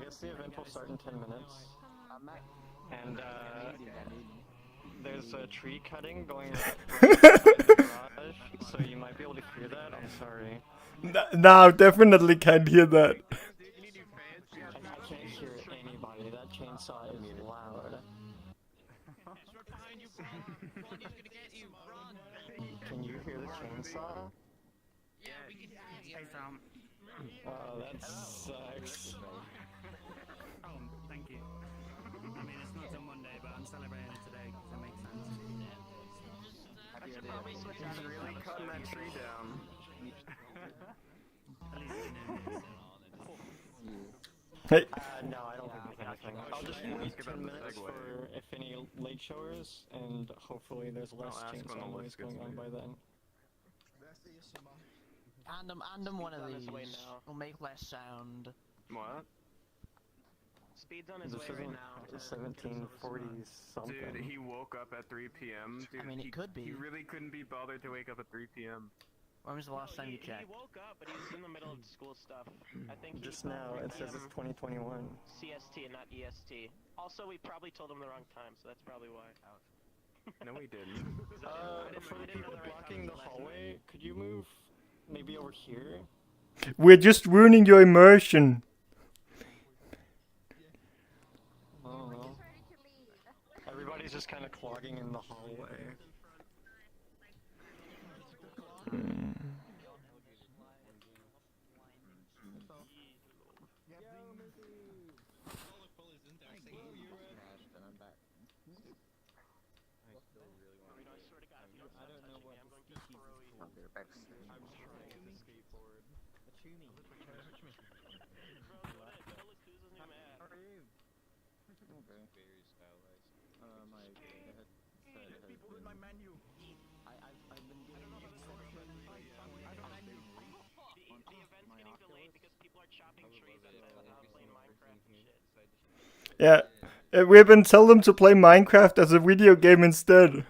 guess the event will start in 10 minutes. And there's a tree cutting going right outside the garage, so you might be able to hear that. I'm sorry. No, I definitely can't hear that. And I can't hear anybody. That chainsaw is loud. Can you hear the chainsaw? Yeah, we can hear you. Hey, Tom. Oh, that sucks. Oh, thank you. I mean, it's not till Monday, but I'm celebrating it today because it makes sense. I should probably switch out of really cutting that tree down. At least you know. Hey, No, I don't think there's anything. I'll just wait 10 minutes for if any late showers, and hopefully there's less chainsaw noise going on by then. Random one of these will make less sound. What? Speed's on his This way isn't right now. the 1740s something. Dude, he woke up at 3 p.m. Dude, I mean, it could be. He really couldn't be bothered to wake up at 3 p.m. When was the last time you He checked? woke up, but he was in the middle of school stuff. I think Just now, it says it's 2021. CST and not EST. Also, we probably told him the wrong time, so that's probably why. No, we didn't. For the people blocking the hallway, could you move maybe over here? we're just ruining your immersion. I don't know. Everybody's just kind of clogging in the hallway. Yeah, we've been telling them to play Minecraft as a video game instead.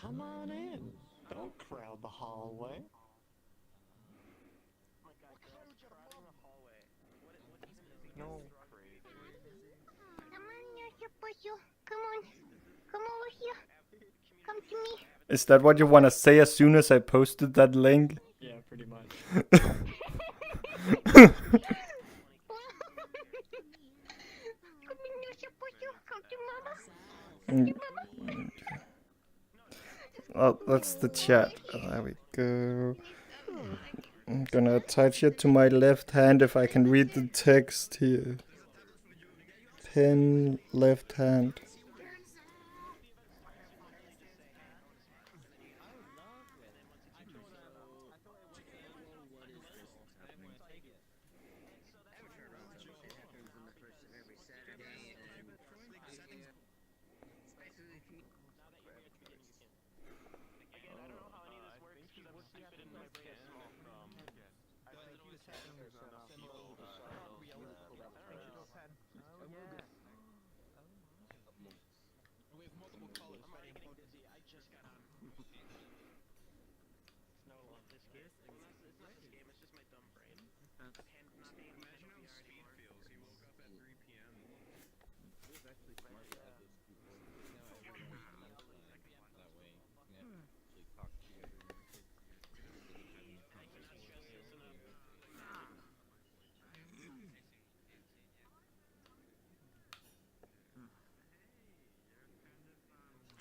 Come on in. Don't crowd the hallway. No. Come on, you're supposed to. Come on. Come over here. Come to me. Is that what you want to say as soon as I posted that link? Yeah, pretty much. Come on, you're supposed to. Come to mama. To mama. Oh, that's the chat. There we go. I'm gonna attach it to my left hand if I can read the text here. Pen, left hand.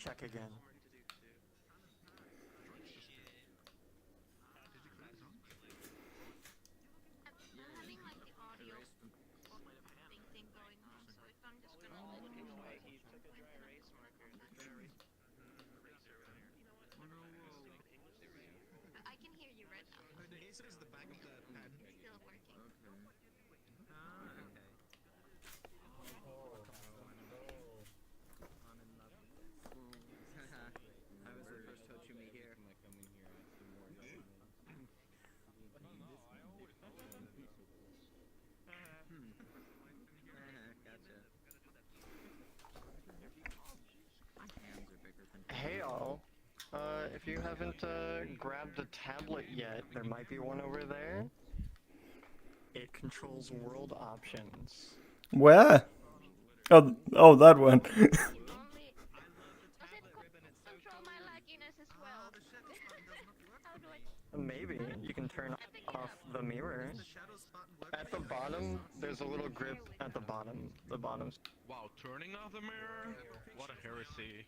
Check again. case or is the back of the pad? Still working. Ah, okay. I was the first Tochumi here. Gotcha. My hands are bigger than. Hey all, if you haven't grabbed a tablet yet, there might be one over there. It controls world options. Where? Oh, that one. Only. Does it control my lagginess as well? How do I? Maybe you can turn off the mirror. At the bottom, there's a little grip at the bottom. The bottom. Wow, turning off the mirror? What a heresy.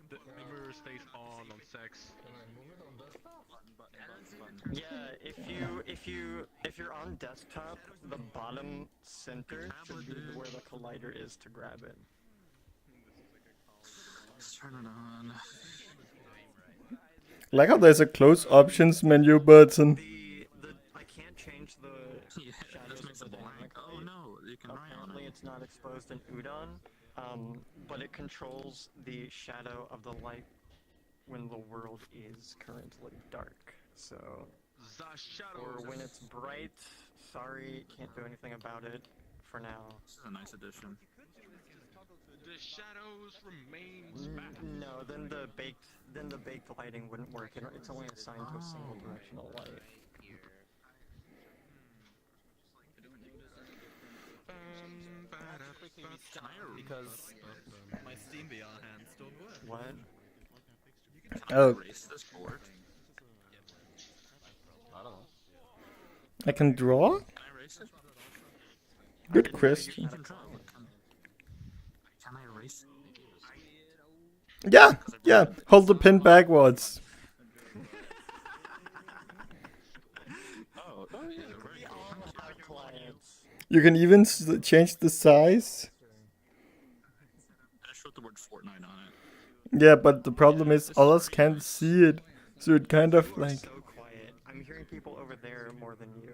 The mirror stays on sex. Yeah, if you're on desktop, the bottom center should be where the collider is to grab it. Let's turn it on. Like how there's a close options menu button. I can't change the Yeah, shadows makes of it the blank. Oh no, you can write on Apparently it. it's not exposed in Udon, but it controls the shadow of the light when the world is currently dark. So, or when it's bright, sorry, can't do anything about it for now. This is a nice addition. The shadows remain No, then the baked lighting wouldn't work. It's only assigned to a single directional light. Because my Steam VR hands don't work. What? Oh, Erase this board. I don't know. I can draw? Can I erase it? Good question. Can I erase it? Yeah. Hold the pin backwards. Oh, yeah, very cool. Our clients. You can even change the size. I just wrote the word Fortnite on it. Yeah, but the problem is others can't see it. So it kind of You are like... so quiet. I'm hearing people over there more than you.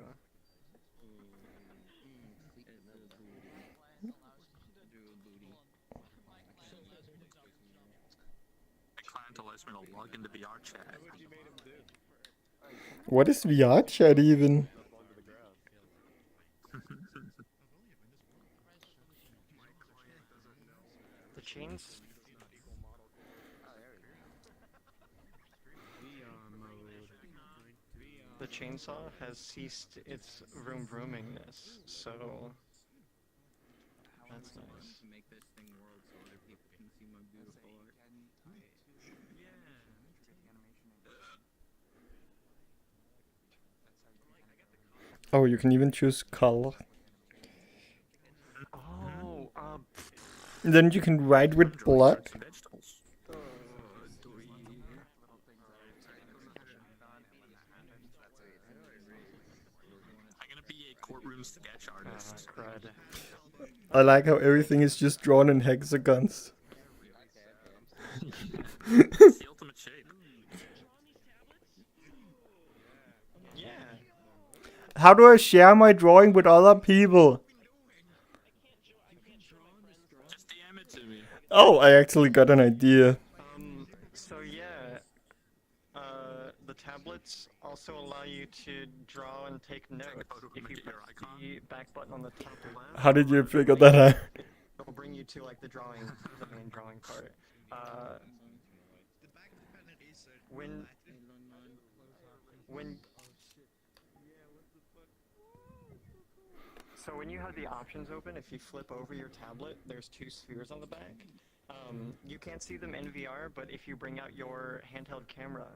My client allows me to log into VRChat. What is VRChat even? The chains. The chainsaw has ceased its vroom-vroomingness, so that's nice. To make this thing world so other people can see my beautiful art. Oh, you can even choose color. Oh, Then you can write with black. Vegetables. I'm gonna be a courtroom sketch artist. crud. I like how everything is just drawn in hexagons. It's the ultimate shape. Yeah. How do I share my drawing with other people? Just DM it to me. Oh, I actually got an idea. So yeah, the tablets also allow you to draw and take notes. photo If you with your press icon. the back button on the top left, How did you figure that out? it'll bring you to like the drawing, the main drawing part. When So when you have the options open, if you flip over your tablet, there's two spheres on the back. You can't see them in VR, but if you bring out your handheld camera,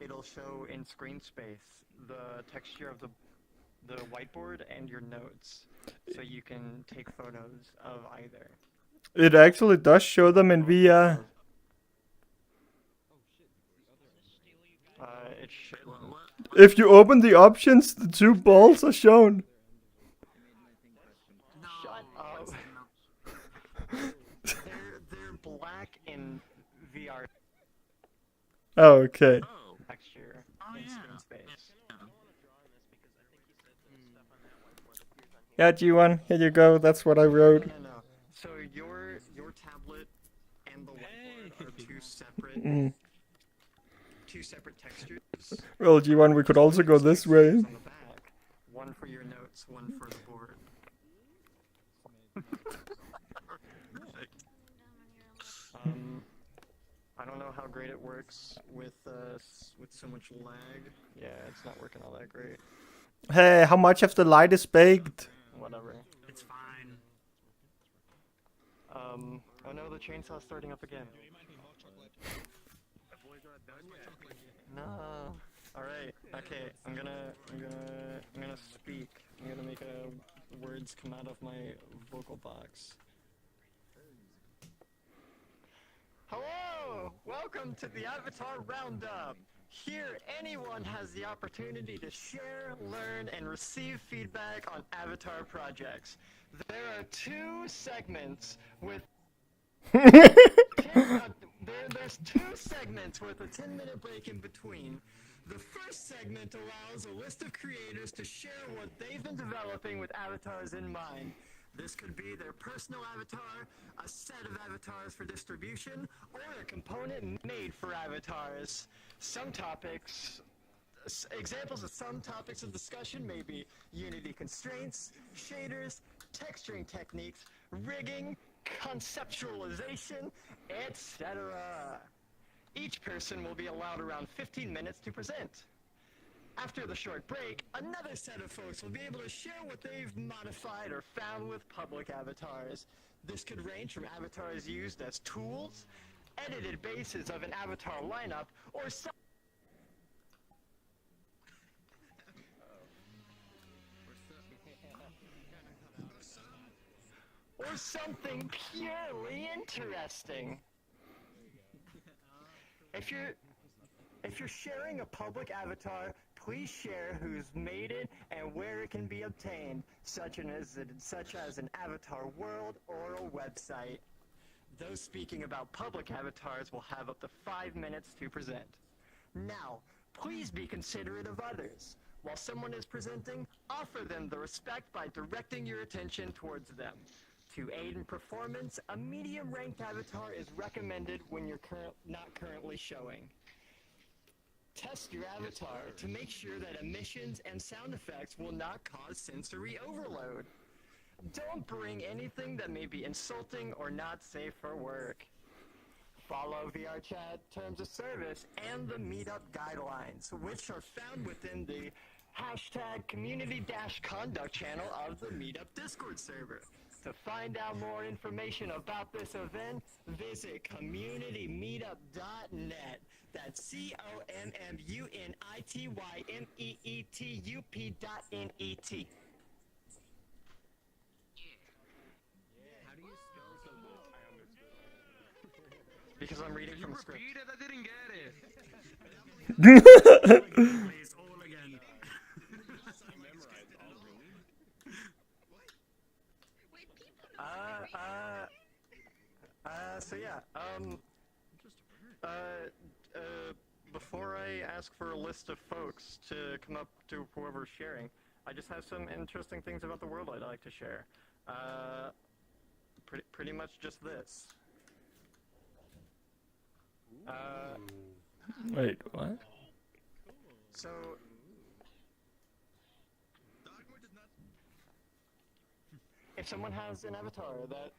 it'll show in screen space the texture of the whiteboard and your notes, so you can take photos of either. It actually does show them in VR. It should. What? If you open the options, the two balls are shown. Shut up. They're black in VR Oh, okay. Oh. texture Oh in yeah. screen space. Yeah. Yeah, G1, here you go. That's what I wrote. No. So your tablet and the whiteboard are two separate textures. Well, G1, we could also go this way. On the back, one for your notes, one for the board. I don't know how great it works with so much lag. Yeah, it's not working all that great. Hey, how much of the light is baked? Whatever. It's fine. Oh no, the chainsaw's starting up again. No. Alright, okay, I'm gonna speak. I'm gonna make words come out of my vocal box. Hello! Welcome to the Avatar Roundup! Here, anyone has the opportunity to share, learn, and receive feedback on Avatar projects. There are two segments with there's two segments with a 10-minute break in between. The first segment allows a list of creators to share what they've been developing with avatars in mind. This could be their personal avatar, a set of avatars for distribution, or a component made for avatars. Examples of some topics of discussion may be Unity constraints, shaders, texturing techniques, rigging, conceptualization, etc. Each person will be allowed around 15 minutes to present. After the short break, another set of folks will be able to share what they've modified or found with public avatars. This could range from avatars used as tools, edited bases of an avatar lineup, or something purely interesting. If you're sharing a public avatar, please share who's made it and where it can be obtained, such as an avatar world or a website. Those speaking about public avatars will have up to 5 minutes to present. Now, please be considerate of others. While someone is presenting, offer them the respect by directing your attention towards them. To aid in performance, a medium-ranked avatar is recommended when you're not currently showing. Test your avatar to make sure that emissions and sound effects will not cause sensory overload. Don't bring anything that may be insulting or not safe for work. Follow VRChat terms of service and the meetup guidelines, which are found within the #community-conduct channel of the meetup Discord server. To find out more information about this event, visit communitymeetup.net. That's COMMUNITYMEETUP.net. Because I'm reading from a script. Repeat it, I didn't get it. Please, all again. So yeah, before I ask for a list of folks to come up to whoever's sharing, I just have some interesting things about the world I'd like to share. Pretty much just this. Wait, what? So, if someone has an avatar that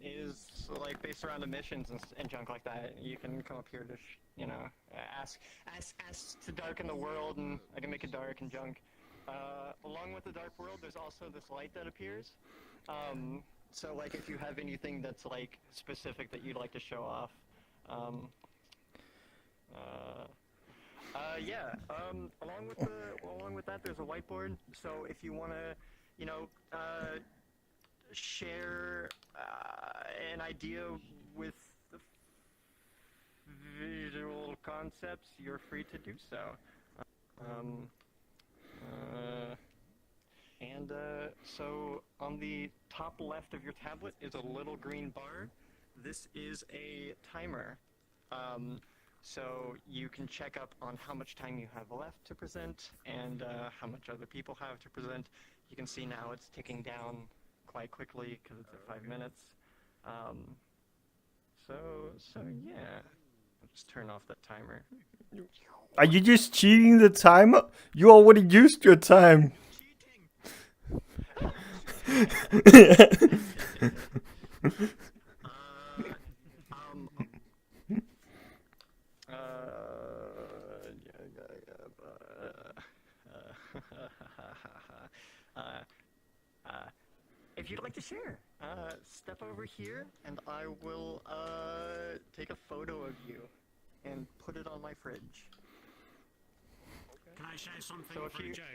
is like based around emissions and junk like that, you can come up here to ask to darken the world, and I can make it dark and junk. Along with the dark world, there's also this light that appears. So like if you have anything that's like specific that you'd like to show off. Along with that, there's a whiteboard. So if you want to, share an idea with the visual concepts, you're free to do so. So on the top left of your tablet is a little green bar. This is a timer. So you can check up on how much time you have left to present and how much other people have to present. you can see now it's ticking down quite quickly because it's at 5 minutes. So yeah, I'll just turn off that timer. Are you just cheating the timer? You already used your time. If you'd like to share, step over here and I will take a photo of you and put it on my fridge. Can I share something So for a joke?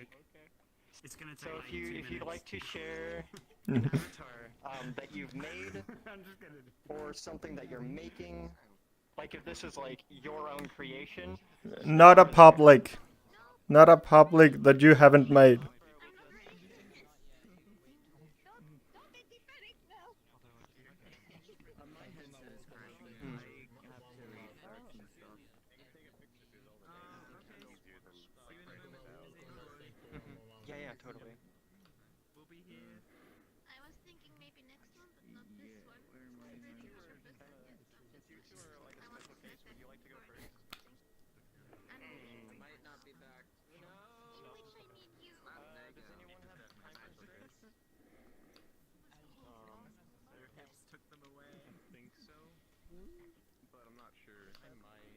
It's gonna take So like 2 minutes. if you'd like to share an avatar that you've made I'm just gonna... or something that you're making, like if this is like your own creation. Not a public. Not a public that you haven't made. Don't be defending now. Yeah, totally. I was thinking maybe next one, but not this one. I was thinking for the second. Might not be back. Which I mean you. Took them away. I think so. But I'm not sure. I might.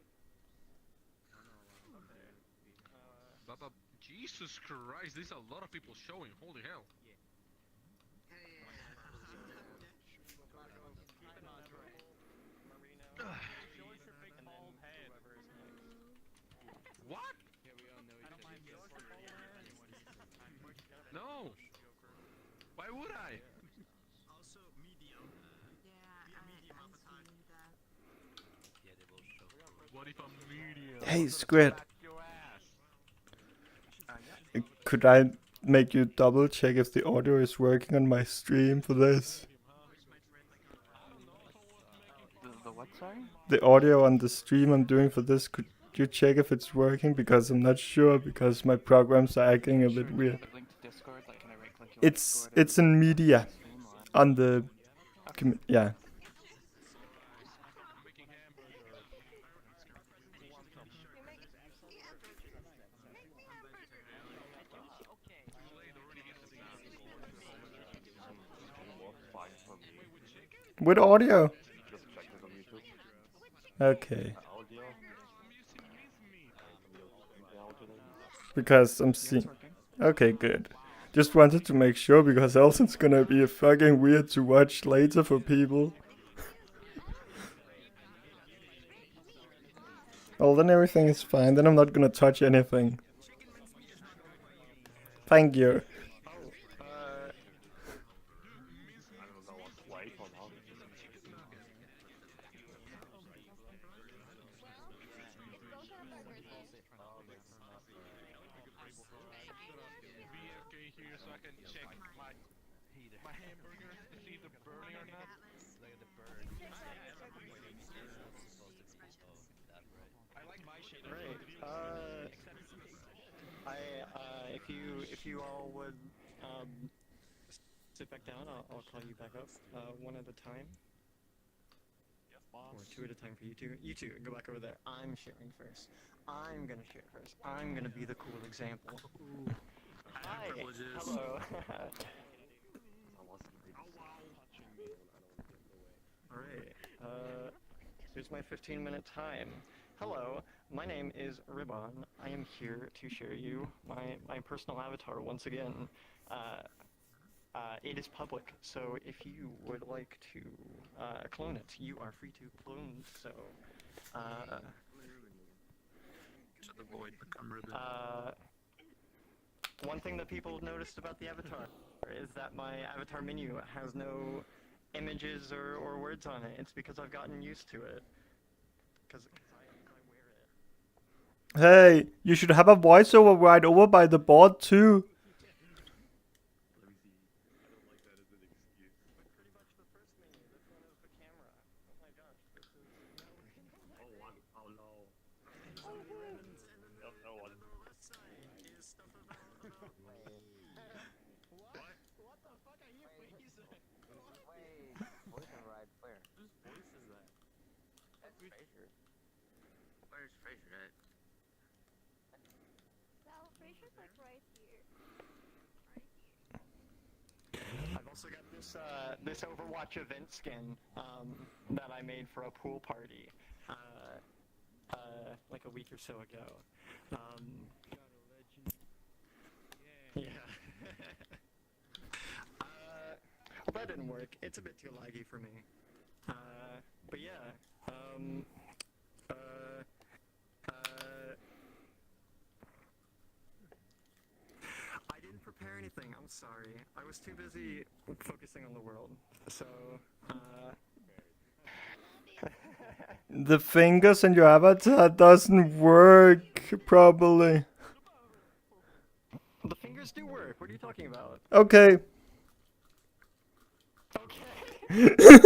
Baba, Jesus Christ, there's a lot of people showing. Holy hell. What? No. Why would I? Also, medium. Medium avatar. Yeah, they will show. What if I'm medium? Hey, Squid. Your ass. Could I make you double check if the audio is working on my stream for this? The what, sorry? The audio on the stream I'm doing for this, could you check if it's working? Because I'm not sure, because my programs are acting a bit weird. Link to Discord, like, can I right click you on It's Discord and in media. stream or- On the... Yeah. With audio? Okay. Because I'm seeing... Okay, good. Just wanted to make sure, because else it's gonna be fucking weird to watch later for people. Well, then everything is fine. Then I'm not gonna touch anything. Thank you. VRK here so I can check my hamburger to see if they're burning or not. Look at the bird. I like my shit. Right. If you all would sit back down, I'll call you back up one at a time. Or two at a time for you two. You two, go back over there. I'm sharing first. I'm gonna share first. I'm gonna be the cool example. Hi. Hello. Alright. Here's my 15-minute time. Hello, my name is Ribbon. I am here to share you my personal avatar once again. It is public, so if you would like to clone it, you are free to clone. So, To the void, become ribbon. one thing that people noticed about the avatar is that my avatar menu has no images or words on it. It's because I've gotten used to it. Because I wear it. Hey, you should have a voiceover right over by the board too. Pretty much the first menu, this one is the camera. Oh my gosh, this is... Oh no. Is stuff about Where's Fraser at? Well, Fraser's like right here. I've also got this Overwatch event skin that I made for a pool party like a week or so ago. Yeah. Well, that didn't work. It's a bit too laggy for me. But yeah. I didn't prepare anything. I'm sorry. I was too busy focusing on the world. So, The fingers in your avatar doesn't work properly. the fingers do work. What are you talking about? Okay. Okay.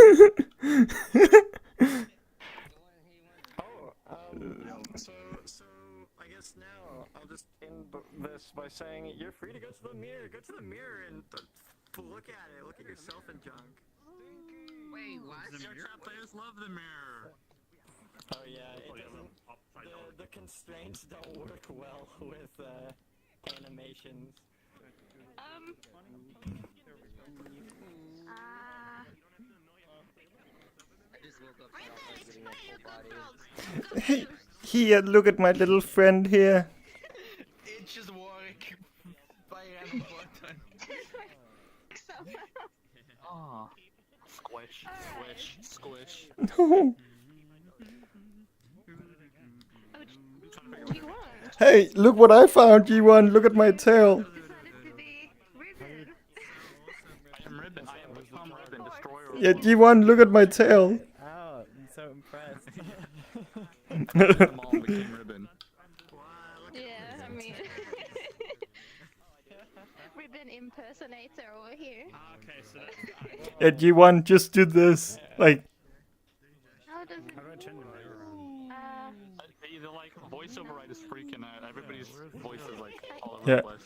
So I guess now I'll just end this by saying you're free to go to the mirror. Go to the mirror and look at it. Look at yourself and junk. Wait, what? VRChat players love the mirror. Oh yeah, it doesn't. The constraints don't work well with animations. I just woke up and I was getting a full body. Hey, here, look at my little friend here. It's just work. By Animal button. Oh. Squish, squish, squish. No. G1. Hey, look what I found, G1. Look at my tail. Decided to be Ribbon. I am Ribbon. I am become Ribbon, destroyer. Yeah, G1, look at my tail. Oh, I'm so impressed. The mom became Ribbon. Yeah, I mean. Ribbon impersonator over here. Okay, so that's... Yeah, G1, just do this. Like, How does it How do I turn the mirror on? Either like voice override is freaking out. Everybody's voice is like all over Yeah. the place.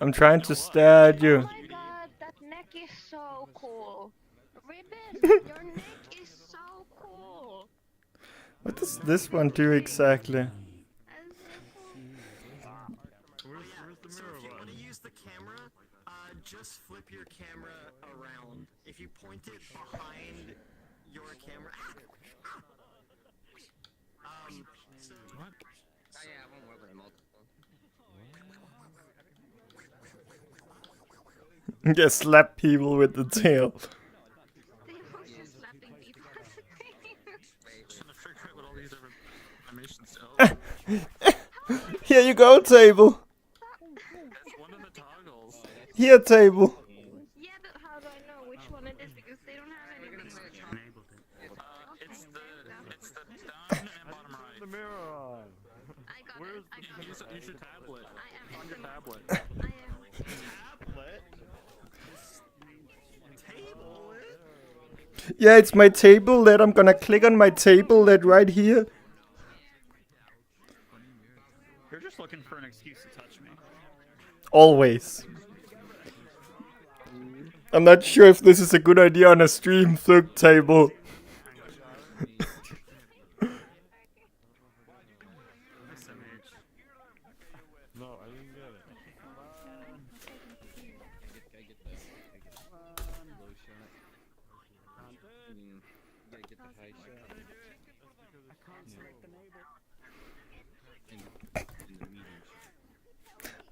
I'm trying to stare at Oh you. my god, that neck is so cool. Ribbon, your neck is so cool. What does this one do exactly? That's so cool. Where's the So mirror if you want button? to use the camera, just flip your camera around. If you point it behind your camera. So What? Oh yeah, I won't work with a multiple. Just slap people with the tail. They were just slapping people. Trying to figure out what all these different animations do. Here you go, table. That's one of the toggles. Here, table. Yeah, but how do I know which one it is because they don't have anything. Enabled it. It's the down and bottom right. The mirror on. I got it. I got it. Use your tablet. I am On your excellent. tablet. I am. tablet. Tablet. Yeah, it's my table lid. I'm gonna click on my table lid right here. You're just looking for an excuse to touch me. Always. I'm not sure if this is a good idea on a stream, thug table. SMH. No, I didn't get it. I get the low shot. You gotta get the high shot. And the medium shot.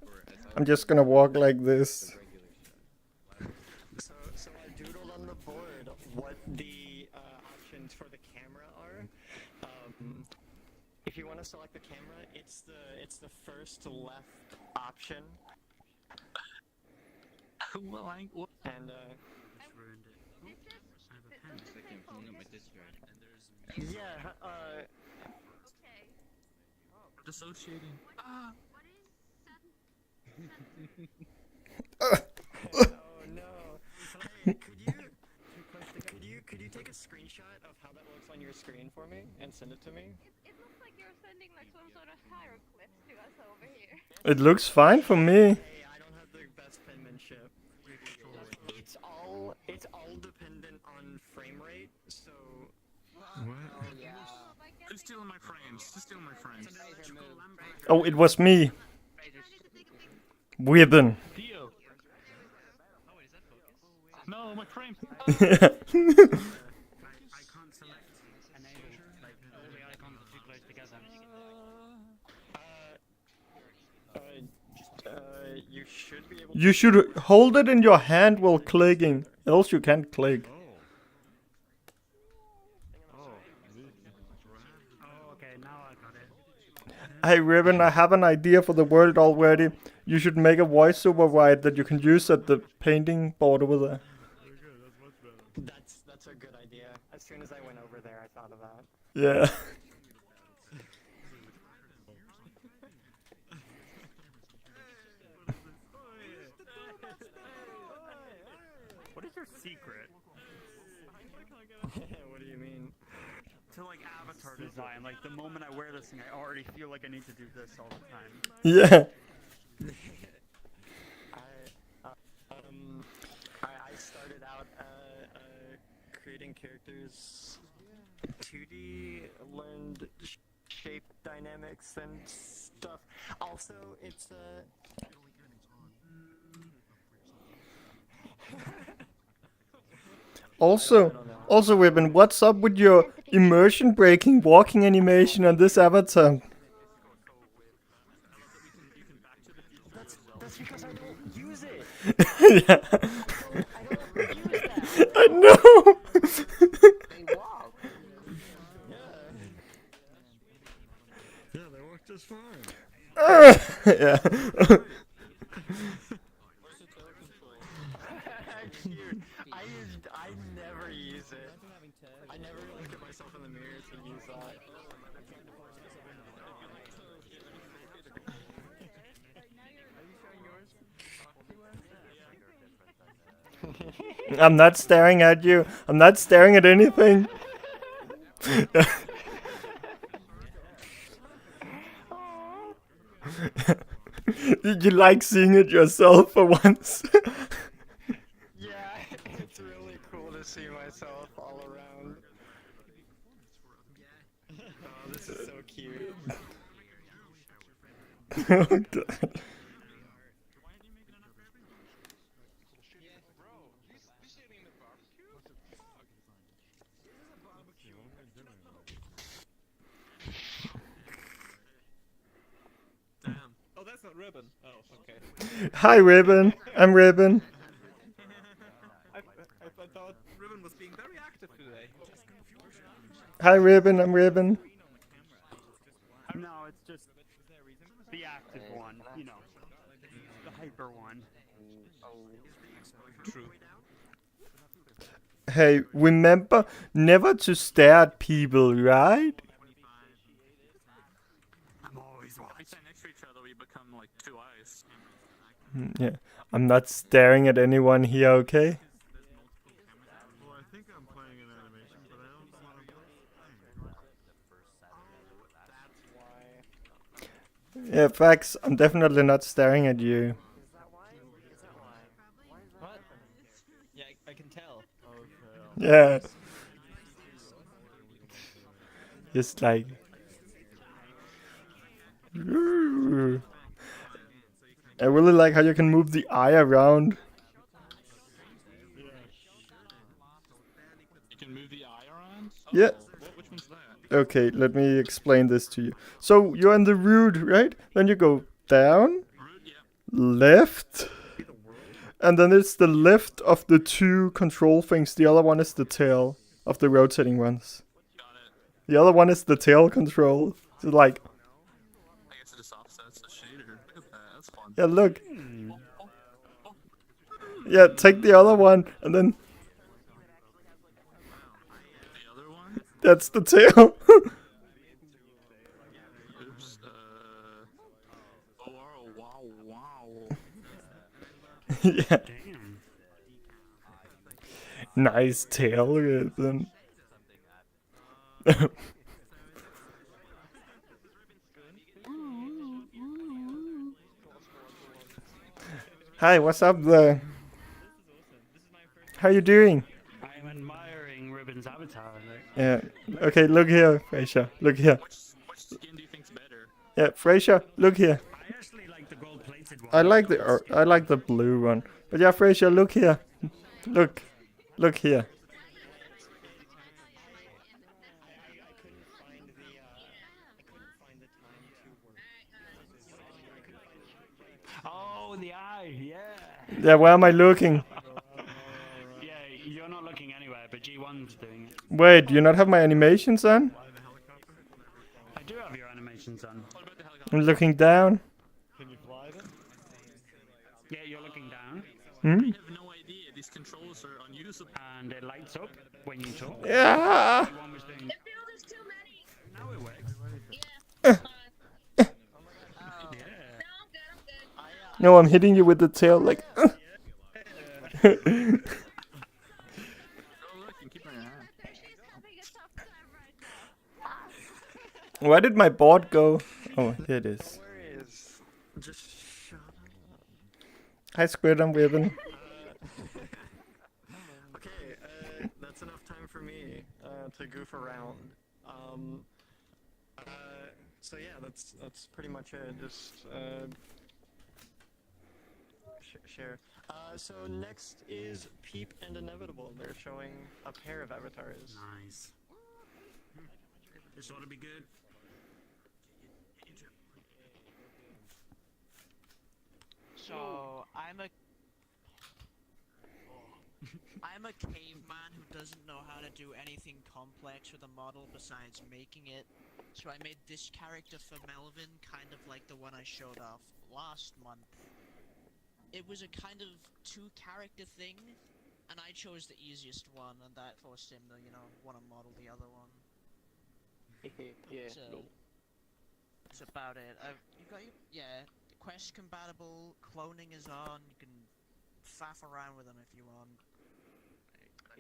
Or as I I'm just gonna walk like this. the regular shot. So I doodled on the board what the options for the camera are. If you want to select the camera, it's the first left option, Well, and Just ruined it. This is. I have a pen. It's like I'm pulling up my disk drive. And there's yeah, Okay. dissociating. What is oh no. Hey, could you take a screenshot of how that looks on your screen for me and send it to me? It looks like you're sending like some sort of hieroglyphs to us over here. It looks fine for me. Hey, I don't have the best penmanship. Steal my friends. Oh, it was me. Ribbon. Theo. Oh wait, is that focus? No, my frame. I can't select enable, like, all the icons are too close together. You should be able. You should hold it in your hand while clicking, else you can't click. Oh, okay, now I got it. Hey Ribbon, I have an idea for the world already. You should make a voiceover ride that you can use at the painting board over there. That's a good idea. As soon as I went over there, I thought of that. Yeah. What is your secret What do you mean? to like avatar design? Like the moment I wear this thing, I already feel like I need to do this all the time. Yeah. I started out creating characters 2D, learned shape dynamics and stuff. Also, it's Also, Ribbon, what's up with your immersion breaking walking animation on this avatar? that's because I don't use it. Yeah. I don't use that. I know. Yeah, they work just fine. Yeah. Dude, I never use it. I never look at myself in the mirror to use that. I'm not staring at you. I'm not staring at anything. You like seeing it yourself for once. Yeah, it's really cool to see myself all around. Oh, this is so cute. Oh, God. Damn. Oh, that's not Ribbon. Oh, okay. Hi, Ribbon. I'm Ribbon. I thought Ribbon was being very active today. Hi, Ribbon. I'm Ribbon. No, it's just the active one, you know, the hyper one. True. Hey, remember never to stare at people, right? I'm always watching. We stand next to each other, we become like two eyes. Yeah. I'm not staring at anyone here, okay? Well, I think I'm playing an animation, but I don't know what I'm playing. Yeah, facts. I'm definitely not staring at you. What? Yeah, I can tell. Yeah. Just like. I really like how you can move the eye around. You can move the eye around? Yeah. Which one's that? Okay, let me explain this to you. So you're in the root, right? Then you go down, left, and then it's the left of the two control things. The other one is the tail of the rotating ones. The other one is the tail control. So like, I guess it just offsets the shader. Look at that. That's fun. yeah, look. Yeah, take the other one, and then The other one? that's the tail. Oops. Oh, wow, wow. Yeah. Damn. Nice tail rhythm. Hi, what's up there? How you doing? I'm admiring Ribbon's avatar. Like, Yeah. Okay, look here, Fraser. Look here. Yeah, Fraser, look here. I actually like the gold-plated one. I like the blue one. But yeah, Fraser, look here. Look here. Oh, the eye, yeah. Yeah, where am I looking? Yeah, you're not looking anywhere, but G1's doing it. Wait, do you not have my animations on? I do have your animations on. I'm looking down. Can you fly them? Yeah, you're looking down, I have no idea. These controls are unusable. and it lights up when you talk. Yeah. One was doing. Now it works. No, I'm hitting you with the tail like. Oh, look, you keep on your hand. She's having a tough time right now. Where did my board go? Oh, here it is. Where is? Just shut up. Hi, Squid, I'm Ribbon. Okay, that's enough time for me to goof around. So yeah, that's pretty much it. Just share. So next is Peep and Inevitable. They're showing a pair of avatars. Nice. This ought to be good. So I'm a caveman who doesn't know how to do anything complex with a model besides making it. So I made this character for Melvin, kind of like the one I showed off last month. It was a kind of two-character thing, and I chose the easiest one, and that forced him to, want to model the other one. Yeah. So that's about it. You got quest compatible. Cloning is on. You can faff around with them if you want.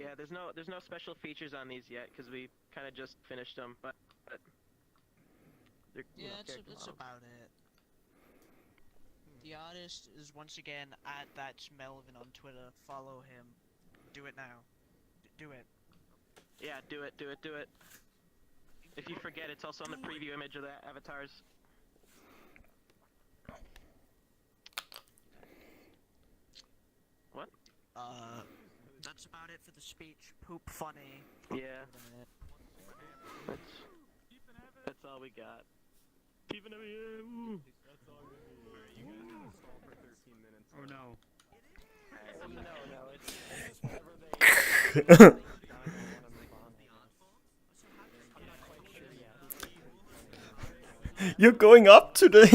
Yeah, there's no special features on these yet because we kind of just finished them, but they're, you know, Yeah, character that's models. about it. The artist is once again at That's Melvin on Twitter. Follow him. Do it now. Do it. Yeah, do it. If you forget, it's also on the preview image of the avatars. What? That's about it for the speech. Poop funny. Yeah. That's all we got. Keeping it here. Oh no. No, it's just whenever they. You're going up today. Aw,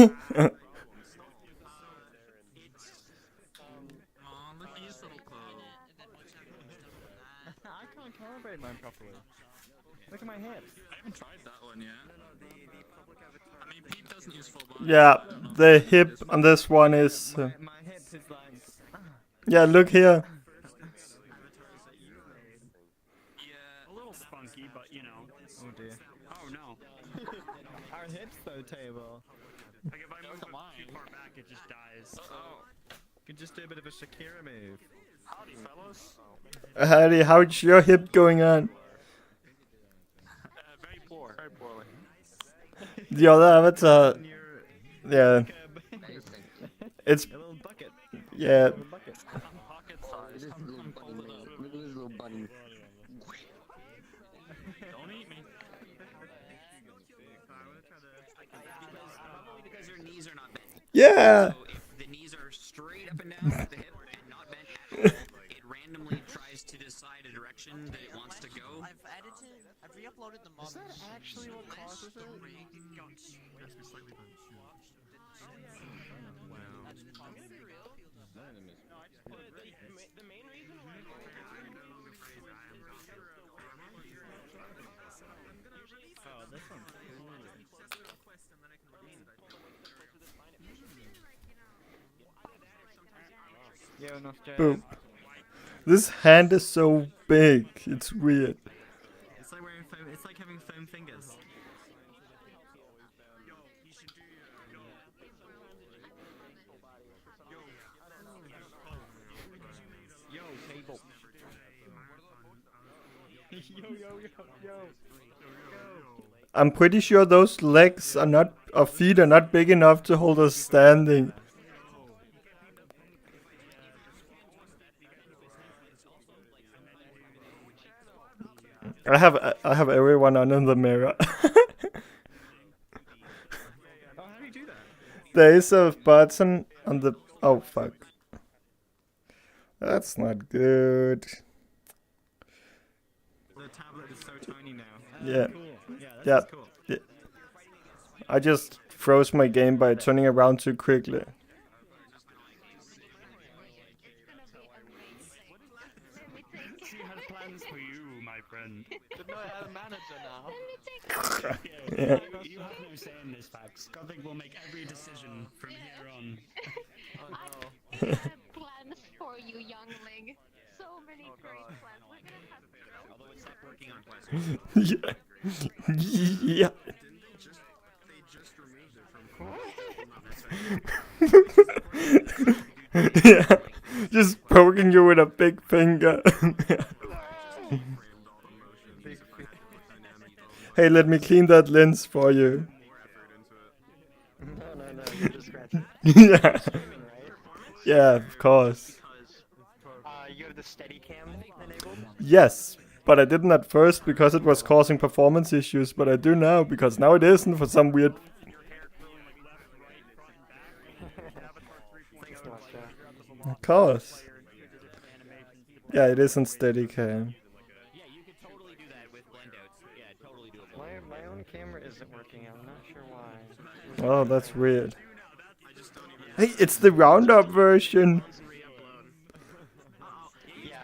look at his little clothes. I can't calibrate mine properly. Look at my hips. I haven't tried that one yet. I mean, Pete doesn't use full body. Yeah, the hip on this one is. My hip is like. Yeah, look here. A little spunky, but you know. Oh dear. Oh no. Our hips though, table. Like if I move it too far back, it just dies. You can just do a bit of a Shakira move. Howdy, fellas. Harry, how's your hip going on? Very poor. Very poorly. The other avatar. Yeah. It's. A little bucket. Yeah. Pocket size. Look at this little bunny. Don't eat me. Probably because their knees are not bent. Yeah. So if the knees are straight up and down at the hip and not bent at all, it randomly tries to decide a direction that it wants to go. I've re-uploaded the models. Is that actually what causes it? The main reason why. Oh, this one's Yo, enough jazz. Boom. This hand is so big. It's weird. It's like wearing foam. It's like having foam fingers. Yo, table. yo. I'm pretty sure those legs are not, or feet are not big enough to hold us standing. I have everyone on in the mirror. Oh, how do you do that? There is a button on the. Oh fuck. That's not good. The tablet is so tiny now. Yeah. Cool. Yeah, that's Yeah. cool. Yeah. I just froze my game by turning around too quickly. She has plans for you, my friend. Didn't know I had a manager now. Yeah. You have no say in this, Fax. Gothic will make every decision from here on. I have plans for you, youngling. So many great plans. We're gonna have to Although it stopped working on PlayStation. Yeah. They just removed it from Yeah. Just poking you with a big finger. Hey, let me clean that lens for you. No, you just scratch it. Yeah. Streaming, right? Yeah, of course. You have the steady cam enabled? Yes, but I didn't at first because it was causing performance issues, but I do now because now it isn't for some weird. Thanks so much, Joe. Of course. Yeah, it isn't steady cam. Yeah, you could totally do that with blendouts. Yeah, totally doable. My own camera isn't working. I'm not sure why. Oh, that's weird. Hey, it's the Roundup version. Yeah.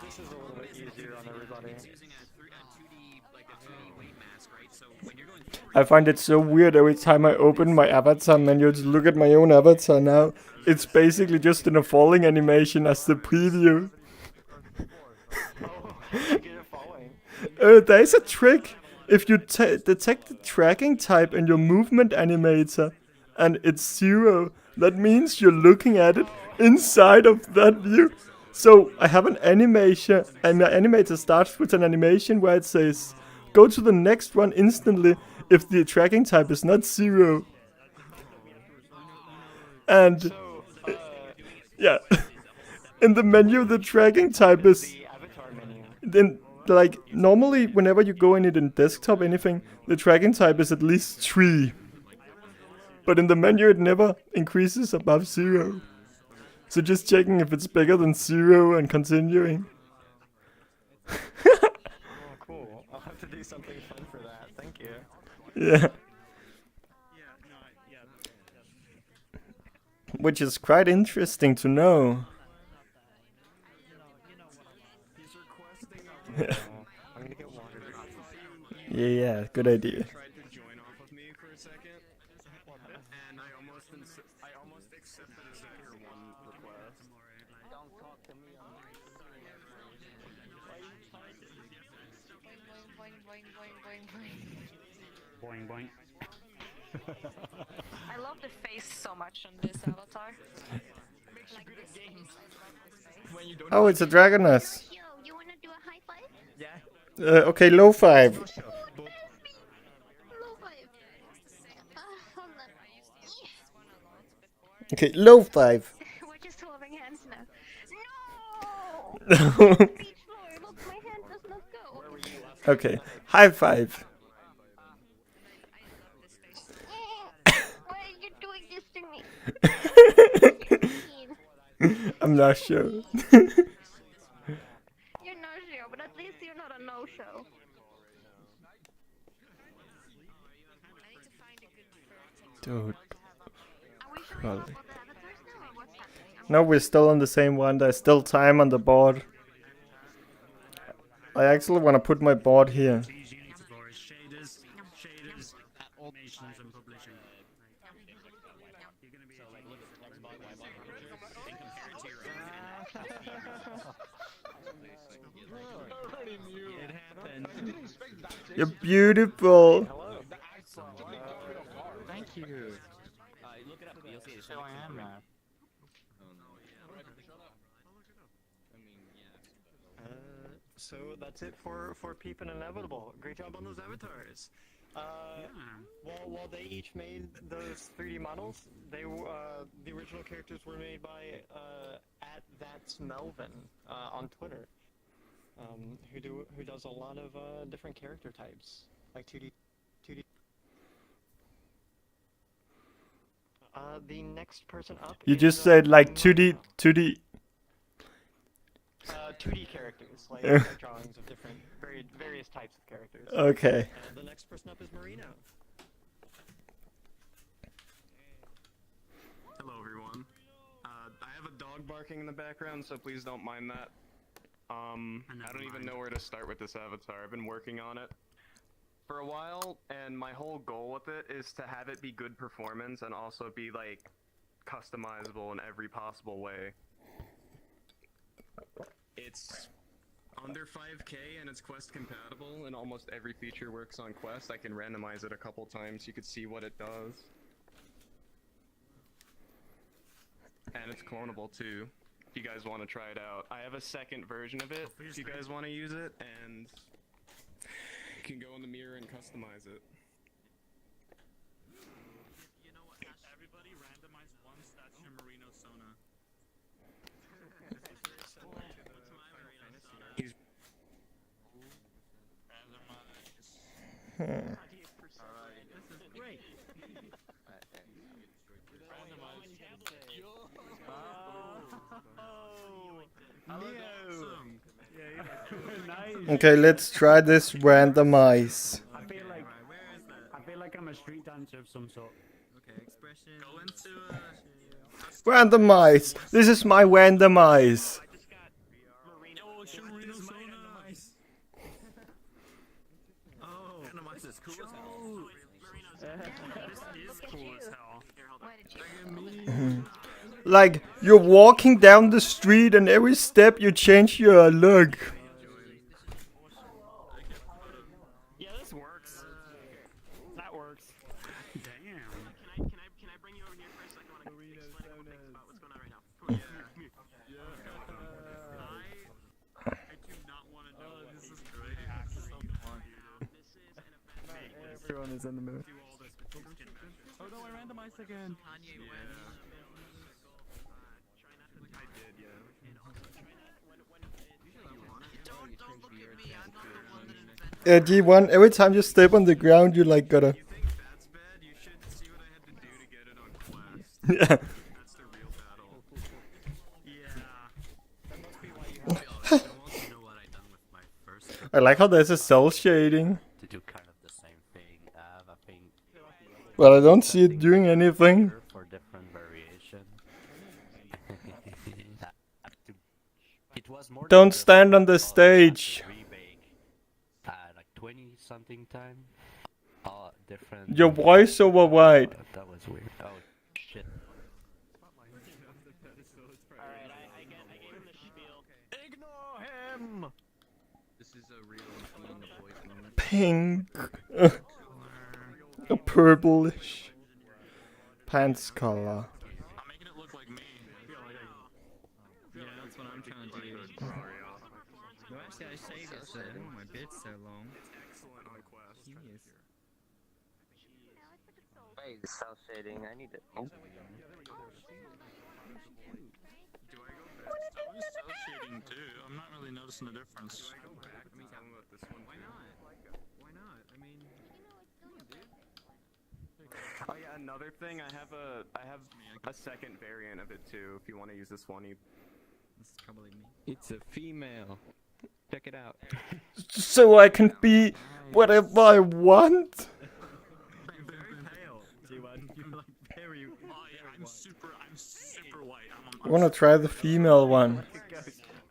This is a little bit easier on everybody. It's using a 2D, like a 2D weight mask, right? So when you're going forward, I find it so weird every time I open my avatar menu to look at my own avatar now. It's basically just in a falling animation as the preview. There is a trick. If you detect the tracking type in your movement animator and it's 0, that means you're looking at it inside of that view. So I have an animation, and my animator starts with an animation where it says, go to the next one instantly if the tracking type is not 0. And yeah, in the menu the tracking type is The avatar menu. then like normally whenever you go in it in desktop anything, the tracking type is at least 3. But in the menu it never increases above 0. So just checking if it's bigger than 0 and continuing. Oh, cool. I'll have to do something fun for that. Thank you. Yeah. Which is quite interesting to know. I'm gonna get water. Yeah, good idea. tried to join off of me for a second, and I almost accepted as your one request. Don't talk to me. Boing, boing. I love the face so much on this avatar. Oh, it's a Dragoness. Yo, you wanna do a high five? Yeah. Okay, low 5. Low five. Hold on. Okay, low 5. We're just holding hands now. No! Okay, Beach floor, look, my hand does not go. high 5. Why are you doing this to me? I'm not sure. You're no show, but at least you're not a no show. Dude. Are we showing Probably. off all the avatars now, or what's happening? No, we're still on the same one. There's still time on the board. I actually want to put my board here. These units of forest shaders, animations, and publishing. You're gonna be It happened. You're beautiful. Hello. Thank you. look it up. You'll see it. So I am now. So that's it for Peep and Inevitable. Great job on those avatars. While they each made those 3D models, the original characters were made by @that's Melvin on Twitter, who does a lot of different character types, like 2D. The next person up. You is, just said like 2D. 2D characters, like drawings of different, various types of characters. Okay. The next person up is Marino. Hello, everyone. I have a dog barking in the background, so please don't mind that. I don't even know where to start with this avatar. I've been working on it for a while, and my whole goal with it is to have it be good performance and also be, like, customizable in every possible way. It's under 5K and it's Quest compatible, and almost every feature works on Quest. I can randomize it a couple times so you can see what it does. And it's clonable too, if you guys want to try it out. I have a second version of it if you guys want to use it, and you can go in the mirror and customize it. You know what? Everybody randomize one statue Marino Sona. He's Randomize. This is great. Okay, let's try this randomize. I feel like I'm a street dancer of some sort. Okay, expression. Go into Randomize. This is my randomize. Oh, randomize is cool as hell. This is cool as hell. Like, you're walking down the street and every step you change your look. Yeah, this works. That works. Damn. Can I bring you over here for a second? I want to explain a quick about what's going on right now. Come on. I do not want to know. This is great. This is an event. Everyone is in the mood. Oh no, I randomized again. Kanye I did, yeah. Don't look at me. I'm not the one that invented. G1, every time you step on the ground, you like gotta. You think that's bad? You should see what I had to do to get it on Quest. Yeah. That's the real battle. You know what I done with my first I like how there's a cell shading. to do kind of the same thing. I think But I don't see it doing anything. for different variation. It was more Don't than just stand on the a stage. remake. Like 20 something time. Different. Your voice over wide. That was weird. Oh shit. Alright, I gave him the spiel. Ignore him! This is a real the voice moment. Pink. A purplish. Pants color. I'm making it look like me. Yeah, that's what I'm trying to do. No, actually, I shaved it, so my beard's so long. Excellent on Quest. Genius. Wait, cell shading. I need it. Oh. Do I go back? I'm cell shading too. I'm not really noticing the difference. Do I go back and tell him about this one? Why not? Why not? I mean, Oh yeah, another thing. I have a second variant of it too. If you want to use this one, this is probably me. It's a female. Check it out. So I can be whatever I want. I'm very pale. You're like very. Oh yeah, I'm super white. I wanna try the female one.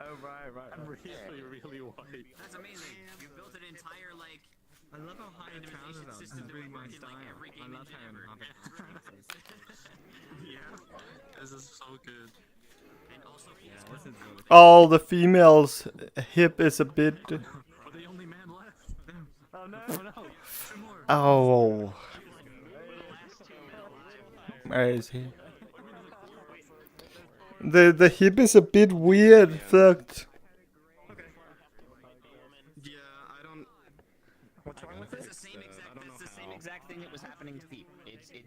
Oh right. I'm really white. That's amazing. You built an entire like. I love how high the trousers are. System It's really that my worked in, like, style. every I game love engine having ever. Yeah. This is so good. And also, Yeah, this is really Oh, the female's hip is a bit. We're the only man left. Oh no. Two more. Oh. Where is he? The hip is a bit weird, fucked.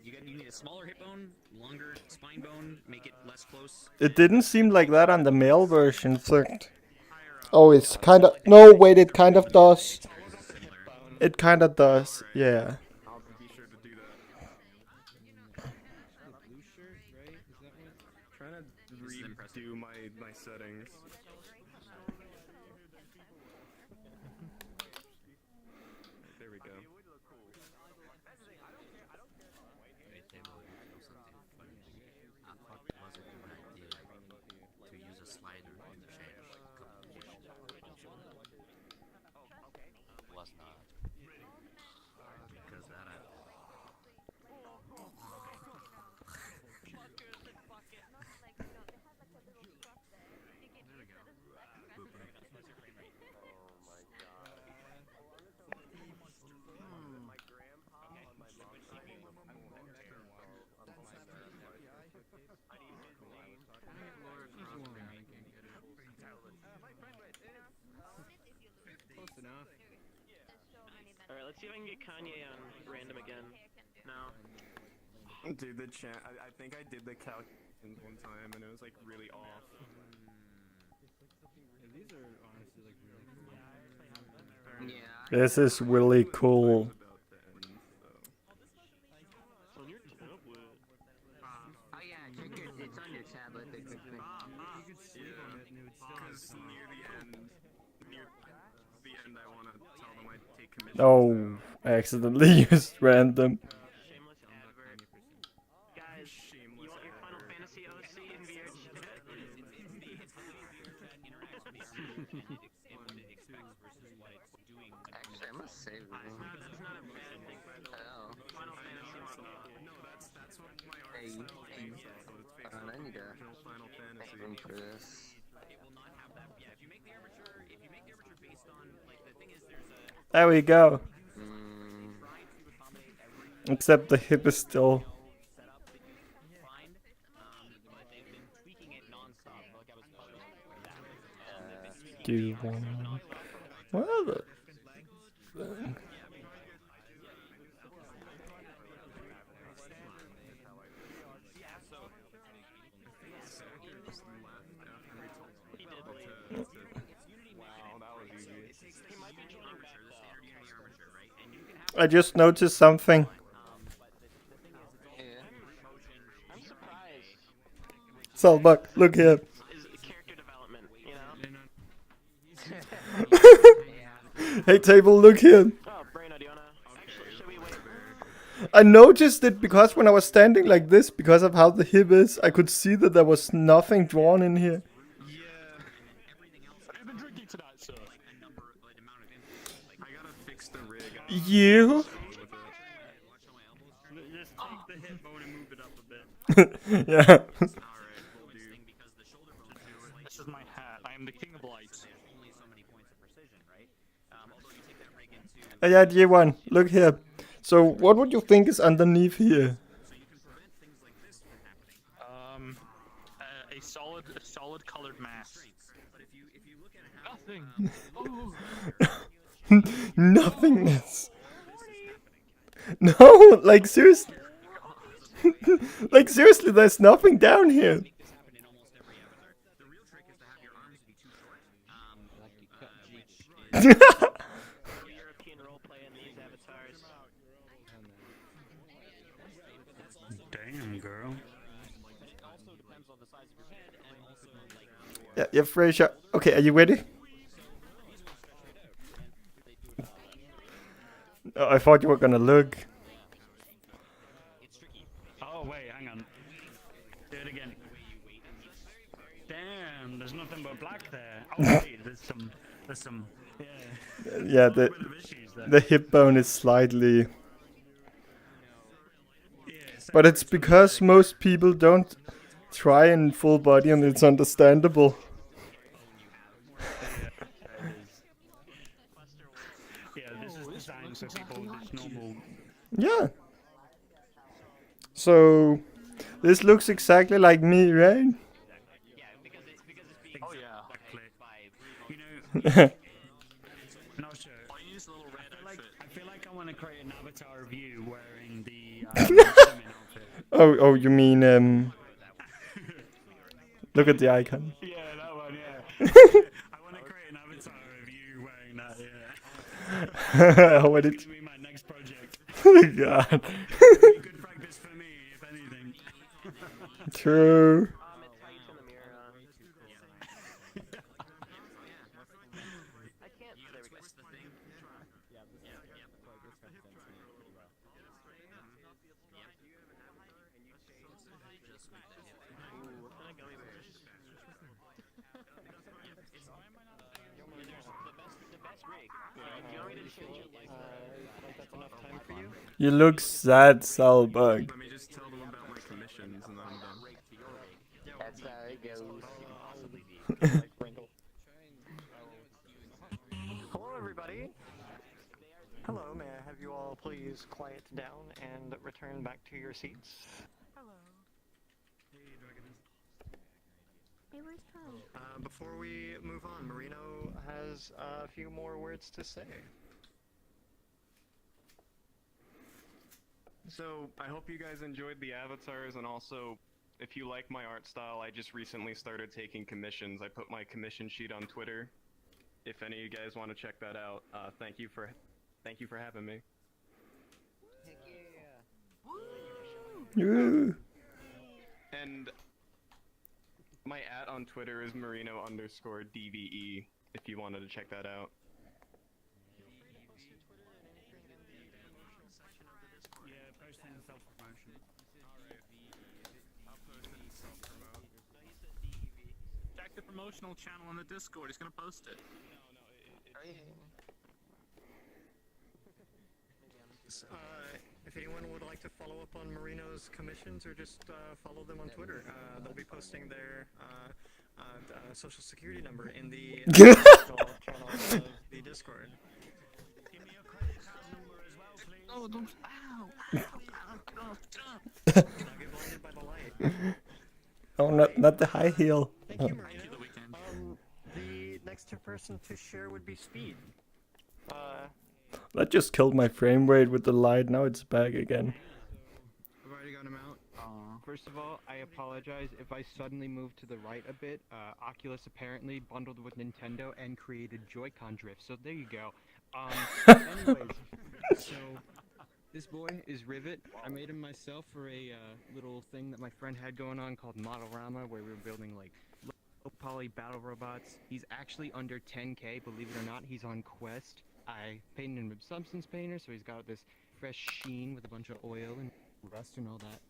You need a smaller hip bone, longer spine bone, make it less close. It didn't seem like that on the male version. Oh, it's kind of... No, wait, it kind of does. It kind of does, yeah. I'll be sure to do that. Blue shirt, right? Is that what? Trying to redo my settings. There we go. To use a slider in the shape complication. Was not. Because that I Close enough. Alright, let's see if I can get Kanye on random again. No. Dude, the chat. I think I did the calculations one time and it was like really off. Yeah, these are honestly like really cool. Yeah. This is really cool. On your tablet. Oh yeah, check it. It's on your tablet. You could sleep on it and it would still have Because some. near the end, I want to tell them I take commission. Oh, I accidentally used random. Shameless advert. Guys, you want your Final Fantasy OC in VRChat? Actually, I must save it. It's not a bad thing, by the way. Oh. Final Fantasy model. No, that's what my art Hey, style is. So it's based I on need the to original Final Fantasy. room for this. It will not have that. Yeah, if you make the armature based on like the thing is there's a There we go. Mm. try to accommodate every Except the hip is still... setup that you can find, but they've been tweaking it nonstop. Like I was publishing that. They've been tweaking Do you the want... armature nonstop. Well, Wow, that was easy. He might be joining back though. I just noticed something. Yeah. I'm surprised. Salbuck, look here. Is character development, you know? Hey, table, look here. Oh, Braino, do you wanna... Actually, should we wait? I noticed it because when I was standing like this, because of how the hip is, I could see that there was nothing drawn in here. I've been drinking tonight, sir. I gotta fix the rig. You? Just take the hip bone and move it up a bit. Yeah. This is my hat. I am the king of lights. Yeah, J1, look here. So, what would you think is underneath here? A solid colored mass. Nothing. Nothingness. No, like seriously. Like seriously, there's nothing down here. European roleplay in these avatars. Damn, girl. Yeah, Fraser. Okay, are you ready? Oh, I thought you were gonna look. Oh, wait, hang on. Do it again. Damn, there's nothing but black there. Oh, wait, there's some, yeah. Yeah, the hip bone is slightly... But it's because most people don't try in full body and it's understandable. Yeah, this is designed so people with normal. Yeah. So, this looks exactly like me, right? Oh yeah. You know, not sure. I use a little red outfit. I feel like I want to create an avatar of you wearing the Oh, you mean look at the icon. Yeah, that one, yeah. I want to create an avatar of you wearing that, yeah. What It's did? gonna be my next project. God. It'll be good practice for me, if anything. True. It's tight in the mirror. I can't. There we go. Ooh, what kind of gummy bears? The best rig. Do you want me to change it like That's enough time for you? You look sad, Salbug. Let me just tell them about my commissions and then I'm done. That's how it goes. Hello, everybody. Hello, may I have you all please quiet down and return back to your seats? Hey, where's Tom? Before we move on, Marino has a few more words to say. So, I hope you guys enjoyed the avatars, and also, if you like my art style, I just recently started taking commissions. I put my commission sheet on Twitter. If any of you guys want to check that out, thank you for having me. Woo. And my @ on Twitter is Marino_DVE, if you wanted to check that out. Yeah, posting self-promotion. Check the promotional channel on the Discord, he's gonna post it. If anyone would like to follow up on Marino's commissions or just follow them on Twitter, they'll be posting their social security number in the channel of the Discord. Give me your credit card number as well, please. Oh, don't. Ow! Now get blinded by the light. Oh, not the high heel. Thank you, Marino. The next person to share would be Speed. That just killed my frame rate with the light. Now it's back again. I've already got him out. First of all, I apologize if I suddenly moved to the right a bit. Oculus apparently bundled with Nintendo and created Joy-Con drift, so there you go. Anyways, so this boy is Rivet. I made him myself for a little thing that my friend had going on called Modelrama, where we were building like low poly battle robots. He's actually under 10k, believe it or not. He's on Quest. I painted him with Substance Painter, so he's got this fresh sheen with a bunch of oil and rust and all that.